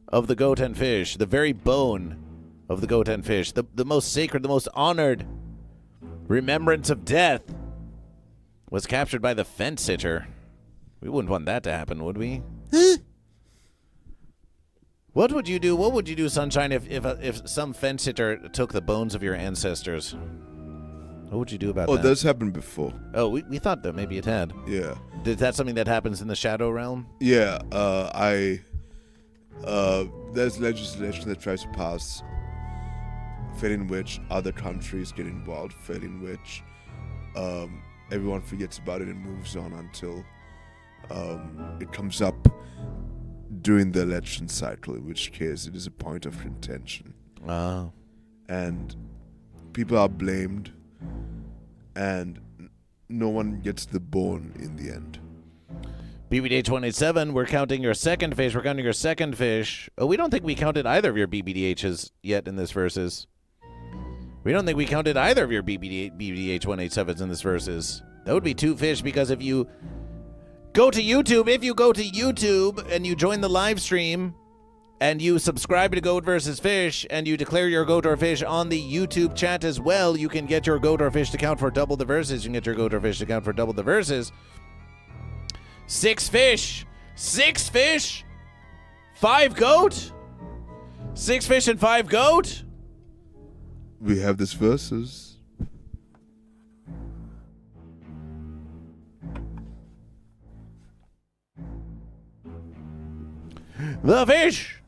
of the goat and fish, the very bone of the goat and fish, the most sacred, the most honored remembrance of death was captured by the fence sitter. We wouldn't want that to happen, would we? What would you do? What would you do, Sunshine, if some fence sitter took the bones of your ancestors? What would you do about that? Oh, that's happened before. Oh, we thought that maybe it had. Yeah. Is that something that happens in the shadow realm? Yeah, there's legislation that tries to pass, in which other countries get involved, in which everyone forgets about it and moves on until it comes up during the election cycle, in which case it is a point of contention. Oh. And people are blamed, and no one gets the bone in the end. BBDH187, we're counting your second fish. Oh, we don't think we counted either of your BBDHs yet in this versus. We don't think we counted either of your BBDH187s in this versus. That would be two fish, because if you go to YouTube and you join the live stream and you subscribe to Goat vs. Fish and you declare your goat or fish on the YouTube chat as well, you can get your goat or fish to count for double the verses. You can get your goat or fish to count for double the verses. 6 fish. 5 goat. 6 fish and 5 goat. We have this versus. The fish.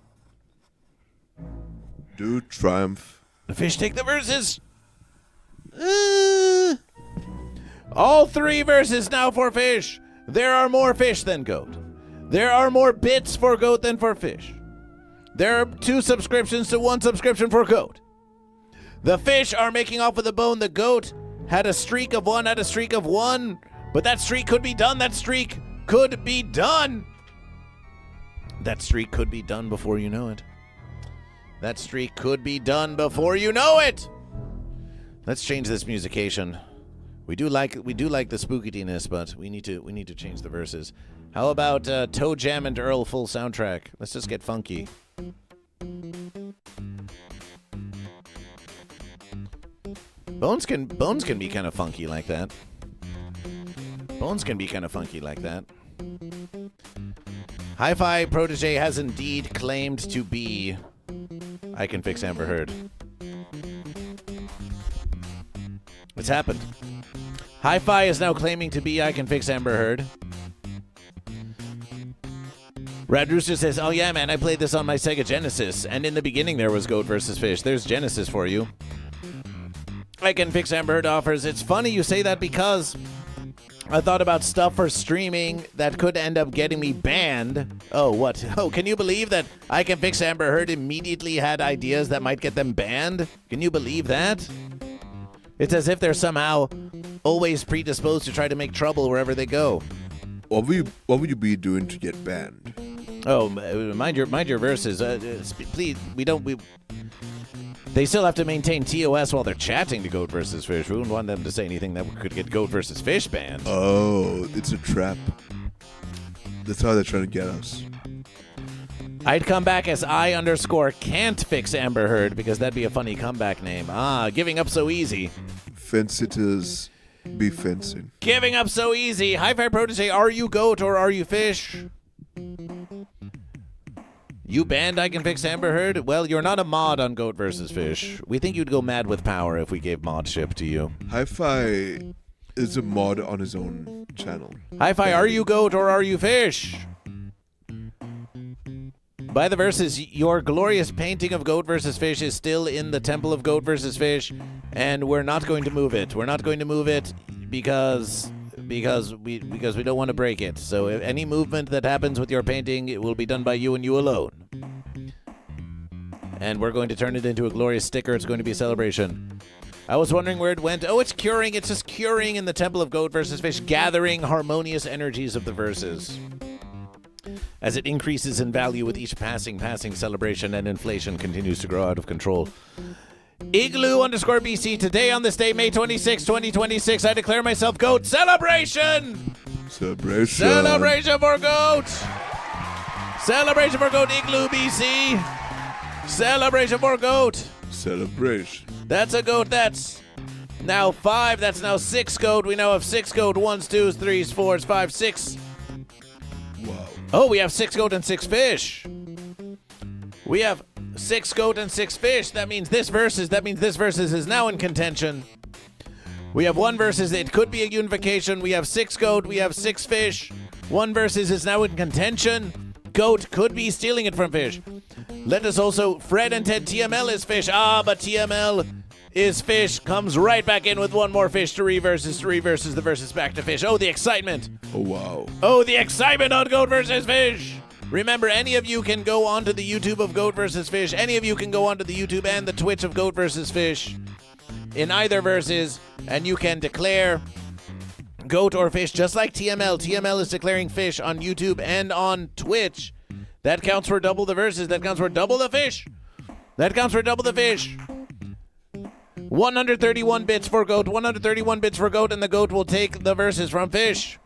Do triumph. The fish take the verses. All 3 verses now for fish. There are more fish than goat. There are more bits for goat than for fish. There are 2 subscriptions to 1 subscription for goat. The fish are making off with the bone. The goat had a streak of 1, but that streak could be done. That streak could be done. That streak could be done before you know it. That streak could be done before you know it. Let's change this musication. We do like the spookydiness, but we need to change the verses. How about Toe Jam and Earl full soundtrack? Let's just get funky. Bones can be kind of funky like that. Hi-Fi Protege has indeed claimed to be I Can Fix Amber Heard. It's happened. Hi-Fi is now claiming to be I Can Fix Amber Heard. Rad Rooster says, oh yeah, man, I played this on my Sega Genesis, and in the beginning there was Goat vs. Fish. There's Genesis for you. I Can Fix Amber Heard offers. It's funny you say that because I thought about stuff for streaming that could end up getting me banned. Oh, what? Oh, can you believe that I Can Fix Amber Heard immediately had ideas that might get them banned? Can you believe that? It's as if they're somehow always predisposed to try to make trouble wherever they go. What would you be doing to get banned? Oh, mind your verses. Please, they still have to maintain TOS while they're chatting to Goat vs. Fish. We wouldn't want them to say anything that could get Goat vs. Fish banned. Oh, it's a trap. That's how they're trying to get us. I'd come back as I_can't fix Amber Heard because that'd be a funny comeback name. Giving up so easy. Fence sitters be fencing. Giving up so easy. Hi-Fi Protege, are you goat or are you fish? You banned I Can Fix Amber Heard? Well, you're not a mod on Goat vs. Fish. We think you'd go mad with power if we gave modship to you. Hi-Fi is a mod on his own channel. Hi-Fi, are you goat or are you fish? By the verses, your glorious painting of Goat vs. Fish is still in the Temple of Goat vs. Fish, and we're not going to move it. We're not going to move it because we don't want to break it. So if any movement that happens with your painting, it will be done by you and you alone. And we're going to turn it into a glorious sticker. It's going to be a celebration. I was wondering where it went. Oh, it's curing. It's just curing in the Temple of Goat vs. Fish, gathering harmonious energies of the verses. As it increases in value with each passing celebration, and inflation continues to grow out of control. Igloo_BC, today on this day, May 26, 2026, I declare myself GOAT. Celebration! Celebration. Celebration for GOAT! Celebration for GOAT, Igloo BC! Celebration for GOAT! Celebration. That's a GOAT, that's now 5, that's now 6 GOAT. We now have 6 GOAT, 1s, 2s, 3s, 4s, 5, 6. Wow. Oh, we have 6 GOAT and 6 fish. We have 6 GOAT and 6 fish. That means this versus is now in contention. We have 1 versus, it could be a unification. We have 6 GOAT, we have 6 fish. 1 versus is now in contention. GOAT could be stealing it from fish. Let us also, Fred and Ted, TML is fish. But TML is fish. Comes right back in with 1 more fish. 3 versus the versus back to fish. Oh, the excitement. Oh, wow. Oh, the excitement on Goat vs. Fish. Remember, any of you can go onto the YouTube of Goat vs. Fish. Any of you can go onto the YouTube and the Twitch of Goat vs. Fish in either versus, and you can declare goat or fish, just like TML. TML is declaring fish on YouTube and on Twitch. That counts for double the verses. That counts for double the fish. That counts for double the fish. 131 bits for goat. 131 bits for goat, and the goat will take the verses from fish.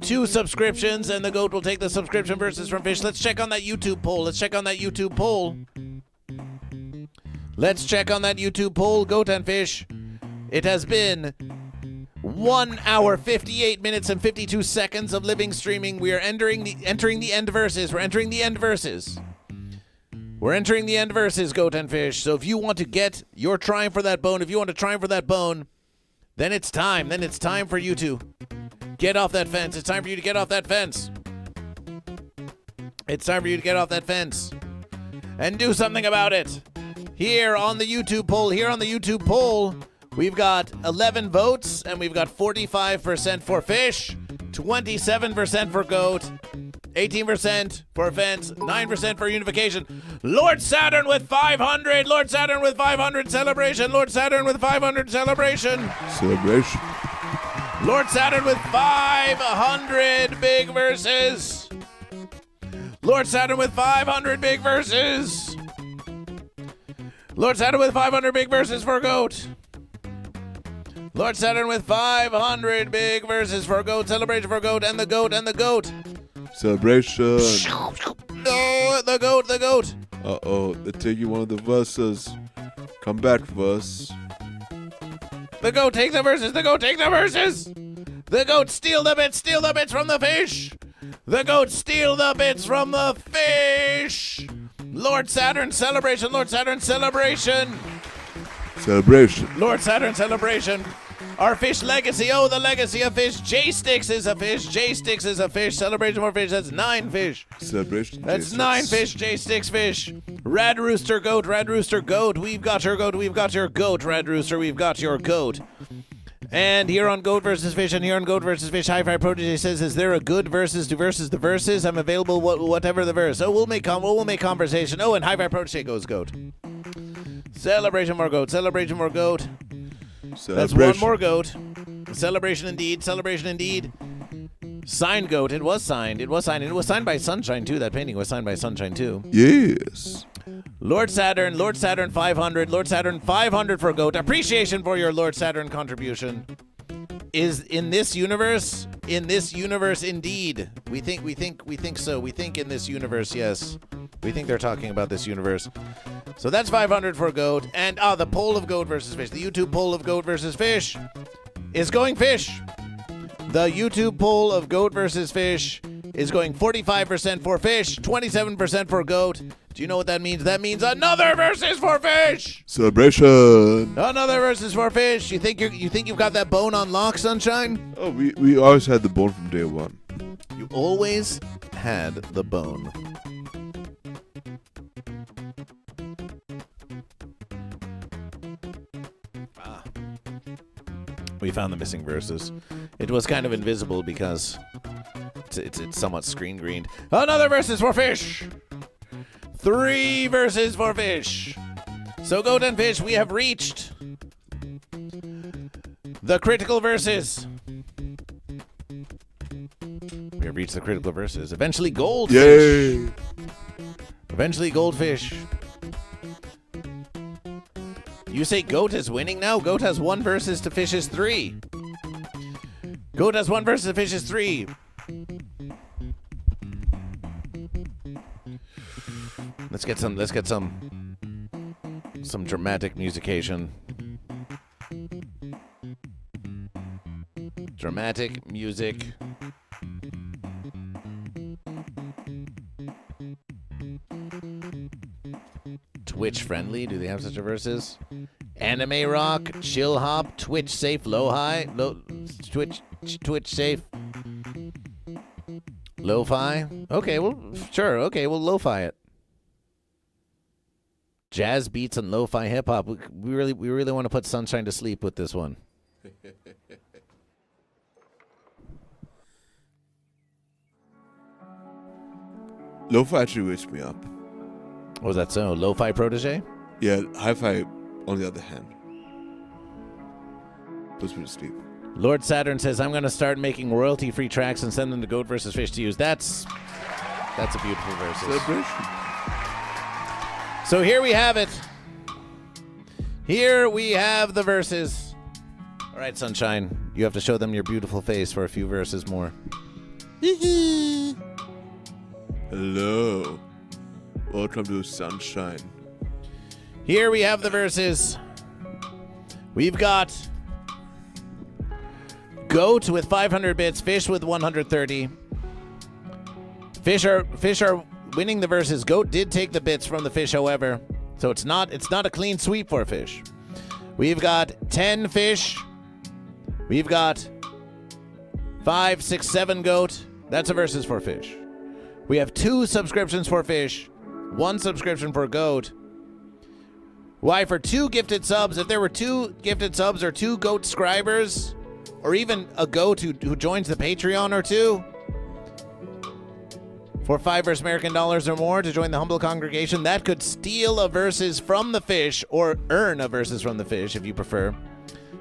2 subscriptions, and the goat will take the subscription verses from fish. Let's check on that YouTube poll. Let's check on that YouTube poll. Let's check on that YouTube poll. Goat and fish. It has been 1 hour, 58 minutes, and 52 seconds of living streaming. We are entering the end verses. We're entering the end verses. We're entering the end verses, goat and fish. So if you want to get your trying for that bone, then it's time. Then it's time for you to get off that fence. It's time for you to get off that fence. It's time for you to get off that fence and do something about it. Here on the YouTube poll, we've got 11 votes, and we've got 45% for fish, 27% for goat, 18% for fence, 9% for unification. Lord Saturn with 500. Lord Saturn with 500 celebration. Lord Saturn with 500 celebration. Celebration. Lord Saturn with 500 big verses. Lord Saturn with 500 big verses. Lord Saturn with 500 big verses for goat. Lord Saturn with 500 big verses for goat. Celebration for goat and the goat and the goat. Celebration. No, the goat, the goat. Uh-oh, they're taking one of the verses. Come back, verse. The goat, take the verses. The goat, take the verses. The goat, steal the bits from the fish. The goat, steal the bits from the fish. Lord Saturn, celebration. Lord Saturn, celebration. Celebration. Lord Saturn, celebration. Our fish legacy. Oh, the legacy of fish. J-Sticks is a fish. J-Sticks is a fish. Celebration for fish. That's 9 fish. Celebration. That's J-Sticks. 9 fish. J-Sticks fish. Rad Rooster goat. Rad Rooster goat. We've got your goat. We've got your goat. Rad Rooster. We've got your goat. And here on Goat vs. Fish, and here on Goat vs. Fish, Hi-Fi Protege says, is there a good versus to versus the verses? I'm available whatever the verse. Oh, we'll make conversation. Oh, and Hi-Fi Protege goes goat. Celebration more goat. Celebration more goat. That's 1 more goat. Celebration indeed. Celebration indeed. Signed goat. It was signed. It was signed. And it was signed by Sunshine, too. That painting was signed by Sunshine, too. Yes. Lord Saturn 500. Lord Saturn 500 for goat. Appreciation for your Lord Saturn contribution. Is in this universe indeed. We think so. We think in this universe, yes. We think they're talking about this universe. So that's 500 for goat. And the poll of goat versus fish. The YouTube poll of goat versus fish is going fish. The YouTube poll of goat versus fish is going 45% for fish, 27% for goat. Do you know what that means? That means another versus for fish. Celebration. Another versus for fish. You think you've got that bone on lock, Sunshine? Oh, we always had the bone from day one. You always had the bone. We found the missing verses. It was kind of invisible because it's somewhat screen greened. Another versus for fish. 3 verses for fish. So goat and fish, we have reached the critical verses. We have reached the critical verses. Eventually goldfish. Yay! Eventually goldfish. You say goat is winning now? Goat has 1 versus to fish's 3. Goat has 1 versus to fish's 3. Let's get some dramatic musication. Dramatic music. Twitch friendly? Do they have such a versus? Anime rock, chill hop, Twitch safe, lo-hi, Twitch safe, lo-fi. Okay, well, sure. Okay, we'll lo-fi it. Jazz beats and lo-fi hip hop. We really want to put Sunshine to sleep with this one. Lo-fi actually wakes me up. Was that so? Lo-fi protege? Yeah, hi-fi on the other hand. Puts me to sleep. Lord Saturn says, I'm going to start making royalty-free tracks and send them to Goat vs. Fish to use. That's a beautiful verse. Celebration. So here we have it. Here we have the verses. All right, Sunshine, you have to show them your beautiful face for a few verses more. Hello. Welcome to Sunshine. Here we have the verses. We've got Goat with 500 bits, Fish with 130. Fish are winning the verses. Goat did take the bits from the Fish, however, so it's not a clean sweep for Fish. We've got 10 Fish. We've got 5, 6, 7 Goat. That's a versus for Fish. We have 2 subscriptions for Fish, 1 subscription for Goat. Why, for 2 gifted subs, if there were 2 gifted subs or 2 Goat subscribers, or even a Goat who joins the Patreon or 2, for $5 American dollars or more to join the humble congregation, that could steal a versus from the Fish or earn a versus from the Fish if you prefer.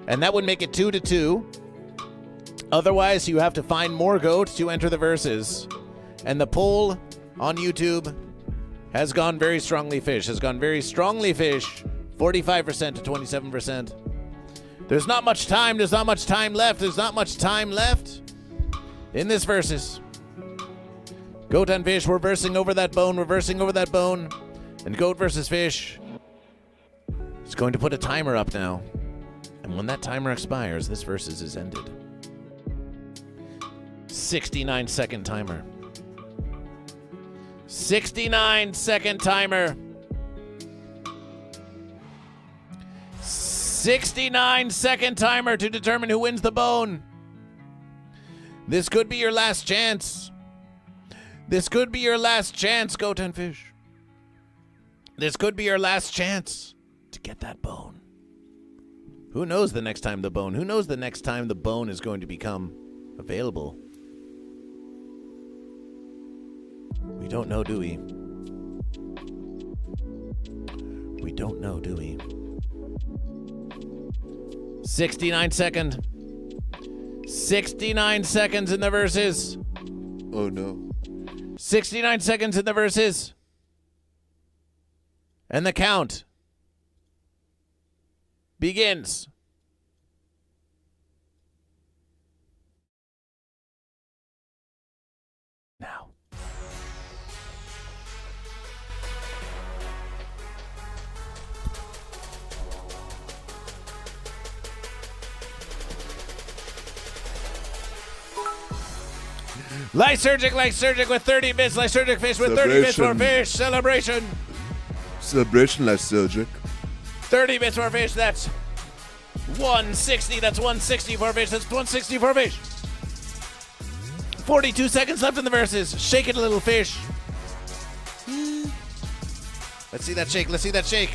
And that would make it 2-2. Otherwise, you have to find more Goat to enter the verses. And the poll on YouTube has gone very strongly Fish. 45% to 27%. There's not much time. There's not much time left in this versus. Goat and Fish, we're versing over that bone. And Goat versus Fish is going to put a timer up now. And when that timer expires, this versus is ended. 69-second timer. 69-second timer. 69-second timer to determine who wins the bone. This could be your last chance. Goat and Fish. This could be your last chance to get that bone. Who knows the next time the bone is going to become available? We don't know, do we? 69 seconds. 69 seconds in the verses. Oh no. 69 seconds in the verses. And the count begins. Now. Lysergic with 30 bits. Lysergic fish with 30 bits for fish. Celebration. Celebration Lysergic. 30 bits for fish. That's 160. That's 160 for fish. That's 160 for fish. 42 seconds left in the verses. Shake it a little, fish. Let's see that shake. Let's see that shake.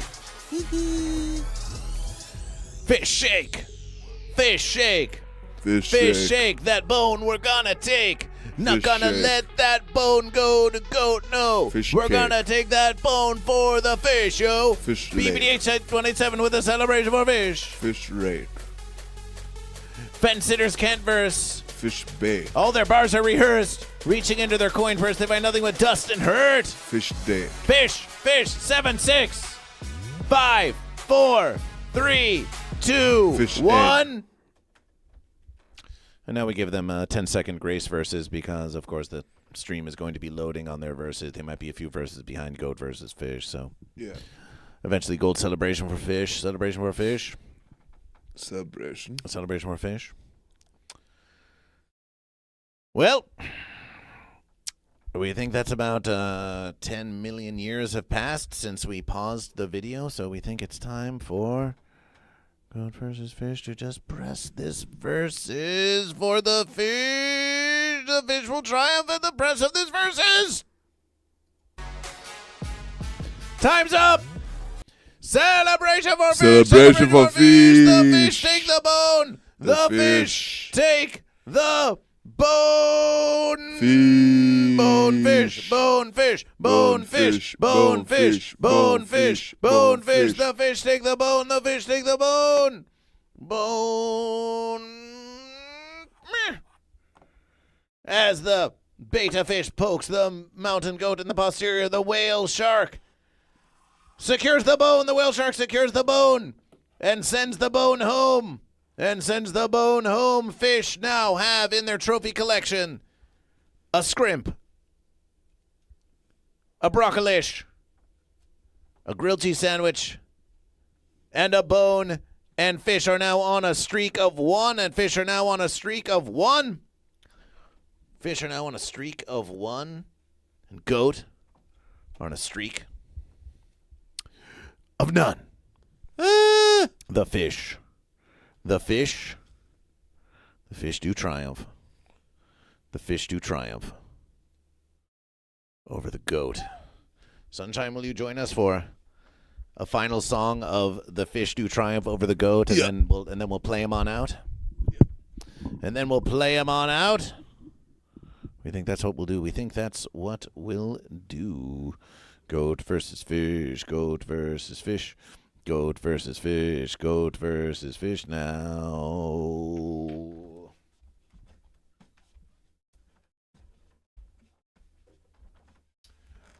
Fish shake. Fish shake. Fish shake. That bone we're gonna take. Not gonna let that bone go to goat, no. We're gonna take that bone for the fish, yo. Fish BBDH 187 with a celebration for fish. Fish rate. Fence sitters can't verse. Fish bait. All their bars are rehearsed. Reaching into their coin purse, they find nothing but dust and hurt. Fish day. Fish, 7, 6, 5, 4, 3, 2, Fish 1. And now we give them 10-second grace verses because, of course, the stream is going to be loading on their verses. They might be a few verses behind Goat versus Fish, so yeah. Eventually, gold celebration for fish. Celebration for fish. Celebration. Celebration for fish. Well, we think that's about 10 million years have passed since we paused the video, so we think it's time for Goat versus Fish to just press this versus for the fish. The fish will triumph at the press of this versus. Time's up. Celebration for fish. Celebration for fish. The fish take the bone. The fish take the bone. Fish. Bone fish. Bone fish. Bone fish. Bone fish. Bone fish. Bone fish. The fish take the bone. The fish take the bone. Bone. Meh. As the beta fish pokes the mountain goat in the posterior, the whale shark secures the bone. The whale shark secures the bone and sends the bone home. Fish now have in their trophy collection a scrimp, a broccolish, a grilled cheese sandwich, and a bone. And fish are now on a streak of one. Fish are now on a streak of one. And goat are on a streak of none. The fish do triumph. The fish do triumph over the goat. Sunshine, will you join us for a final song of The Fish Do Triumph Over the Goat, and then we'll play him on out? And then we'll play him on out. We think that's what we'll do. Goat versus fish. Goat versus fish. Goat versus fish. Goat versus fish now.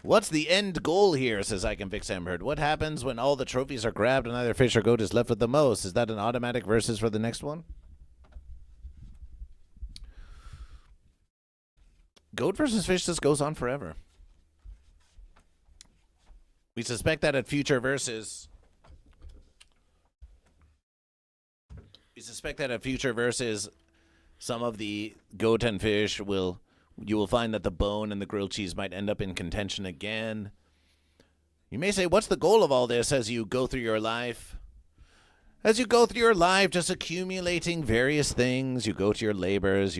What's the end goal here, says I Can Fix Amber Heard. What happens when all the trophies are grabbed and either fish or goat is left with the most? Is that an automatic versus for the next one? Goat versus fish just goes on forever. We suspect that at future verses... some of the goat and fish you will find that the bone and the grilled cheese might end up in contention again. You may say, what's the goal of all this as you go through your life? As you go through your life, just accumulating various things. You go to your labors,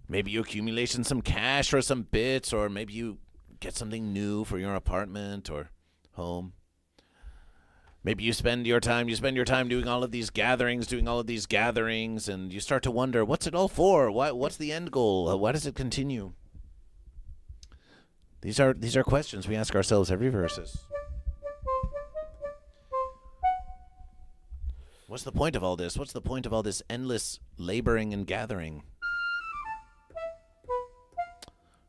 maybe you accumulation some cash or some bits, or maybe you get something new for your apartment or home. Maybe you spend your time doing all of these gatherings, and you start to wonder, what's it all for? What's the end goal? Why does it continue? These are questions we ask ourselves every versus. What's the point of all this? What's the point of all this endless laboring and gathering?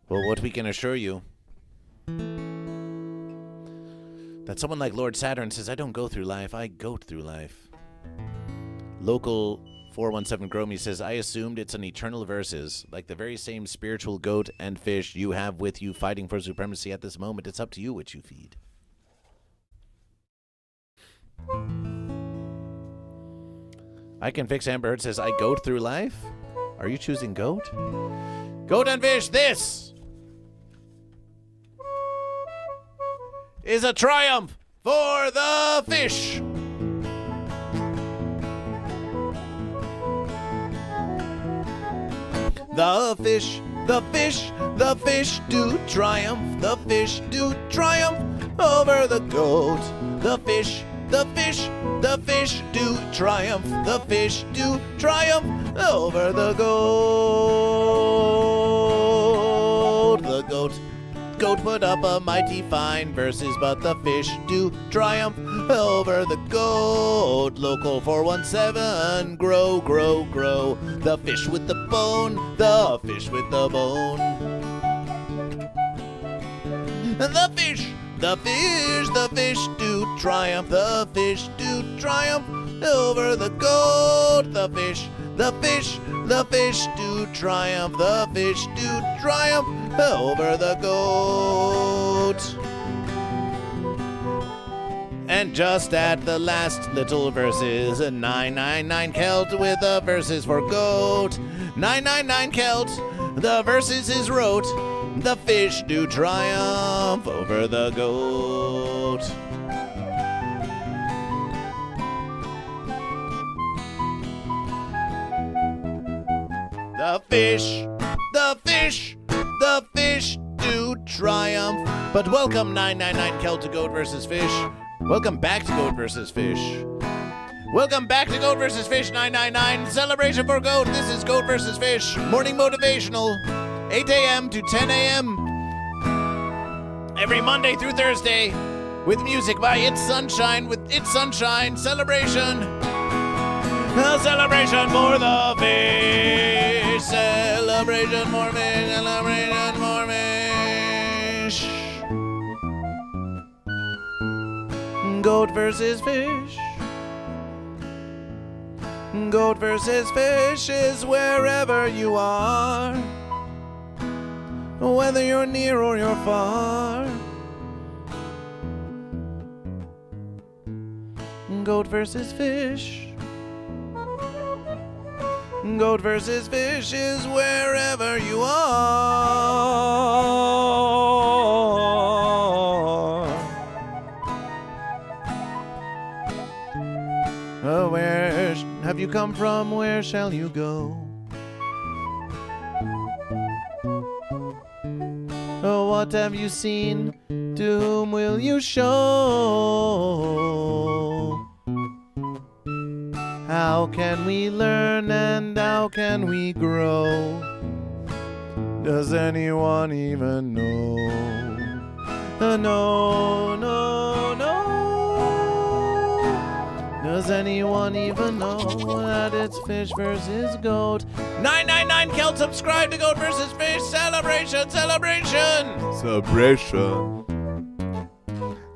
Well, what we can assure you, that someone like Lord Saturn says, I don't go through life, I goat through life. Local 417 Gromy says, I assumed it's an eternal versus, like the very same spiritual goat and fish you have with you fighting for supremacy at this moment. It's up to you which you feed. I Can Fix Amber Heard says, I goat through life? Are you choosing goat? Goat and fish, this is a triumph for the fish. The fish, the fish, the fish do triumph. The fish do triumph over the goat. The fish, the fish, the fish do triumph. The fish do triumph over the goat. The goat put up a mighty fine verses, but the fish do triumph over the goat. Local 417, grow, grow, grow. The fish with the bone, the fish with the bone. The fish, the fish, the fish do triumph. The fish do triumph over the goat. The fish, the fish, the fish do triumph. The fish do triumph over the goat. And just at the last little verses, a 999 Celt with the verses for goat. 999 Celt, the verses is wrote. The fish do triumph over the goat. The fish, the fish, the fish do triumph. But welcome 999 Celt to Goat vs. Fish. Welcome back to Goat vs. Fish. Welcome back to Goat vs. Fish 999. Celebration for Goat. This is Goat vs. Fish. Morning Motivational. 8 a.m. to 10 a.m. every Monday through Thursday with music by It's Sunshine with It's Sunshine Celebration. A celebration for the fish. Celebration for fish. Celebration for fish. Goat versus fish. Goat versus fish is wherever you are, whether you're near or you're far. Goat versus fish. Goat versus fish is wherever you are. Oh, where have you come from? Where shall you go? Oh, what have you seen? To whom will you show? How can we learn and how can we grow? Does anyone even know? No, no, no. Does anyone even know that it's fish versus goat? 999 Celt, subscribe to Goat vs. Fish. Celebration, celebration. Celebration.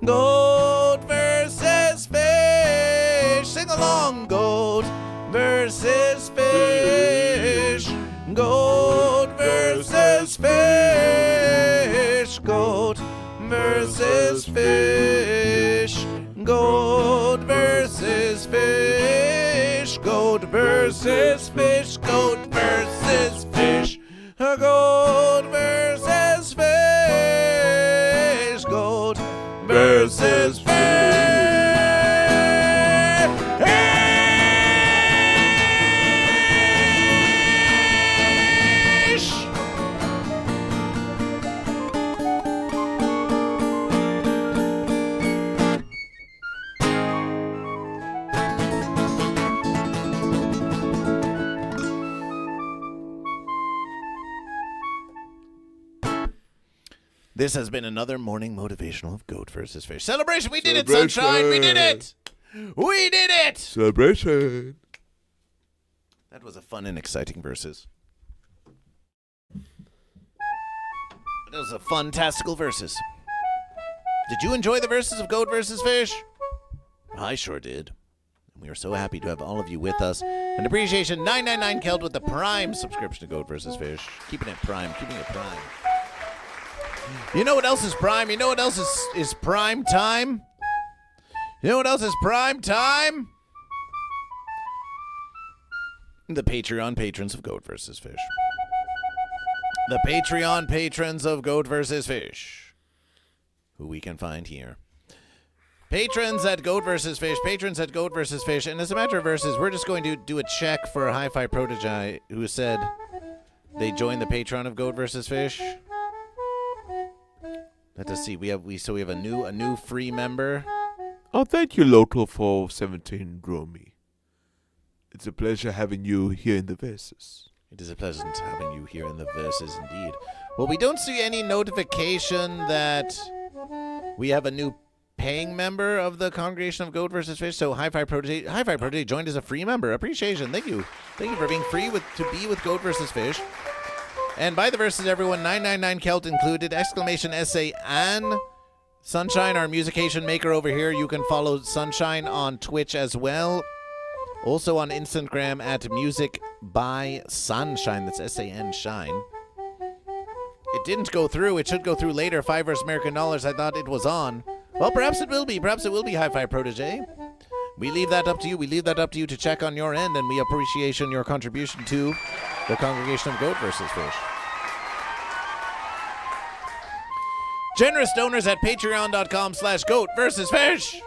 Goat versus fish. Sing along. Goat versus fish. Goat versus fish. Goat versus fish. Goat versus fish. Goat versus fish. Goat versus fish. Goat versus fish. Goat versus fish. This has been another morning motivational of Goat vs. Fish. Celebration! We did it, Sunshine! We did it! We did it! Celebration. That was a fun and exciting verses. That was a fantastical verses. Did you enjoy the verses of Goat vs. Fish? I sure did. And we are so happy to have all of you with us. And appreciation 999 Celt with the Prime subscription to Goat vs. Fish. Keeping it prime, keeping it prime. You know what else is prime? You know what else is prime time? You know what else is prime time? The Patreon patrons of Goat vs. Fish. The Patreon patrons of Goat vs. Fish, who we can find here. Patrons at Goat vs. Fish, patrons at Goat vs. Fish, and as a matter of verses, we're just going to do a check for Hi-Fi Protege, who said they joined the Patreon of Goat vs. Fish. Let us see. We have a new free member. Oh, thank you, Local 417 Dromi. It's a pleasure having you here in the Versus. It is a pleasant having you here in the Versus indeed. Well, we don't see any notification that we have a new paying member of the Congregation of Goat vs. Fish. So Hi-Fi Protege joined as a free member. Appreciation. Thank you. Thank you for being free to be with Goat vs. Fish. And by the verses, everyone, 999 Celt included, exclamation essay, and Sunshine, our musication maker over here. You can follow Sunshine on Twitch as well. Also on Instagram at Music by Sanshine. That's S-A-N Shine. It didn't go through. It should go through later. $5 American dollars. I thought it was on. Well, perhaps it will be. Perhaps it will be Hi-Fi Protege. We leave that up to you. We leave that up to you to check on your end, and we appreciate your contribution to the Congregation of Goat vs. Fish. Generous donors at patreon.com/GoatVsFish.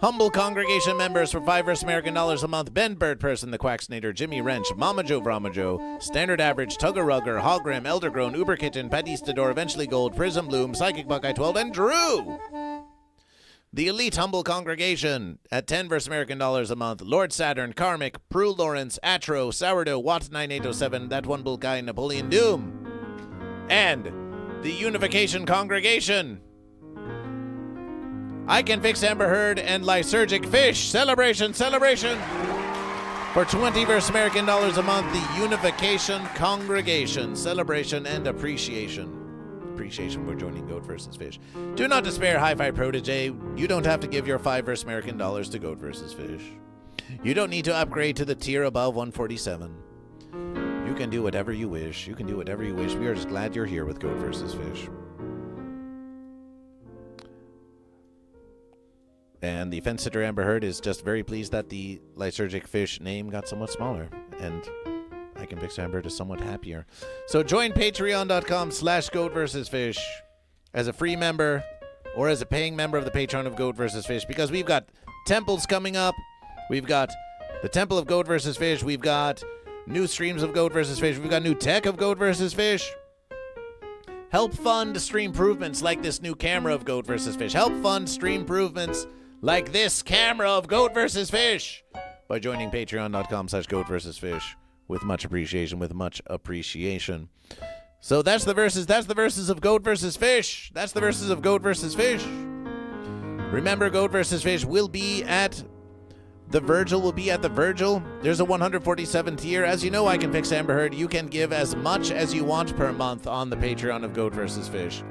Humble congregation members for $5 American dollars a month. Ben Birdperson, the Quacksnader, Jimmy Wrench, Mama Joe Brahma Joe, Standard Average, Tugger Rugger, Hogrim, Eldergrown, Uber Kitten, Patistador, Eventually Gold, Prism Bloom, Psychic Buckeye 12, and Drew. The Elite Humble Congregation at $10 American dollars a month. Lord Saturn, Karmic, Prue Lawrence, Atro, Sourdough, Watt 9807, That One Bull Guy, Napoleon Doom. And the Unification Congregation. I Can Fix Amber Heard and Lysergic Fish. Celebration, celebration. For $20 American dollars a month, the Unification Congregation. Celebration and appreciation. Appreciation for joining Goat vs. Fish. Do not despair, Hi-Fi Protege. You don't have to give your $5 American dollars to Goat vs. Fish. You don't need to upgrade to the tier above 147. You can do whatever you wish. You can do whatever you wish. We are just glad you're here with Goat vs. Fish. And the fence sitter Amber Heard is just very pleased that the Lysergic Fish name got somewhat smaller. And I Can Fix Amber Heard is somewhat happier. So join patreon.com/GoatVsFish as a free member or as a paying member of the Patreon of Goat vs. Fish, because we've got temples coming up. We've got the Temple of Goat vs. Fish. We've got new streams of Goat vs. Fish. We've got new tech of Goat vs. Fish. Help fund stream improvements like this new camera of Goat vs. Fish. Help fund stream improvements like this camera of Goat vs. Fish by joining patreon.com/GoatVsFish with much appreciation, So that's the verses. That's the verses of Goat vs. Fish. That's the verses of Goat vs. Fish. Remember, Goat vs. Fish will be at the Virgil. There's a 147 tier. As you know, I Can Fix Amber Heard. You can give as much as you want per month on the Patreon of Goat vs. Fish.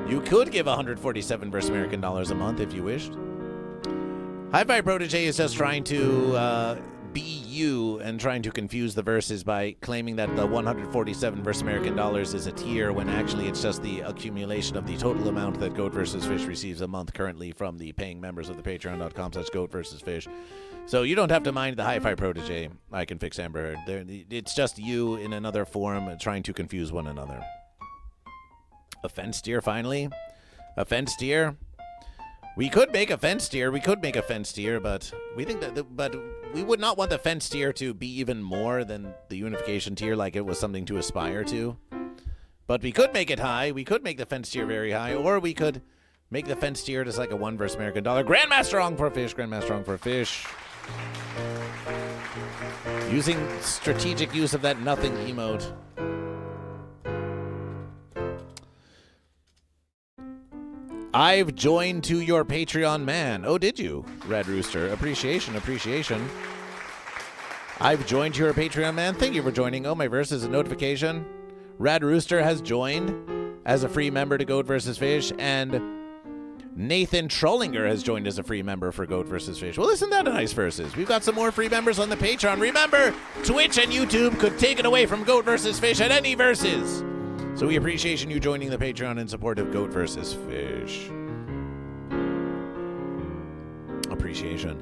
You could give $147 American dollars a month if you wished. Hi-Fi Protege is just trying to be you and trying to confuse the verses by claiming that the $147 American dollars is a tier when actually it's just the accumulation of the total amount that Goat vs. Fish receives a month currently from the paying members of the patreon.com/GoatVsFish. So you don't have to mind the Hi-Fi Protege. I Can Fix Amber Heard. It's just you in another form trying to confuse one another. A fence tier, finally. A fence tier. We could make a fence tier, but we think but we would not want the fence tier to be even more than the unification tier, like it was something to aspire to. But we could make it high. We could make the fence tier very high, or we could make the fence tier just like a $1 American dollar. Grandmaster on for fish. Using strategic use of that nothing emote. I've joined to your Patreon, man. Oh, did you? Red Rooster. Appreciation. I've joined your Patreon, man. Thank you for joining. Oh, my verse is a notification. Rad Rooster has joined as a free member to Goat vs. Fish, and Nathan Trollinger has joined as a free member for Goat vs. Fish. Well, isn't that a nice versus? We've got some more free members on the Patreon. Remember, Twitch and YouTube could take it away from Goat vs. Fish at any versus. So we appreciate you joining the Patreon in support of Goat vs. Fish. Appreciation.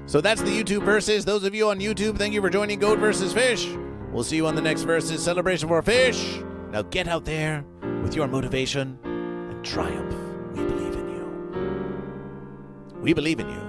So that's the YouTube versus. Those of you on YouTube, thank you for joining Goat vs. Fish. We'll see you on the next versus celebration for fish. Now get out there with your motivation and triumph. We believe in you. We believe in you.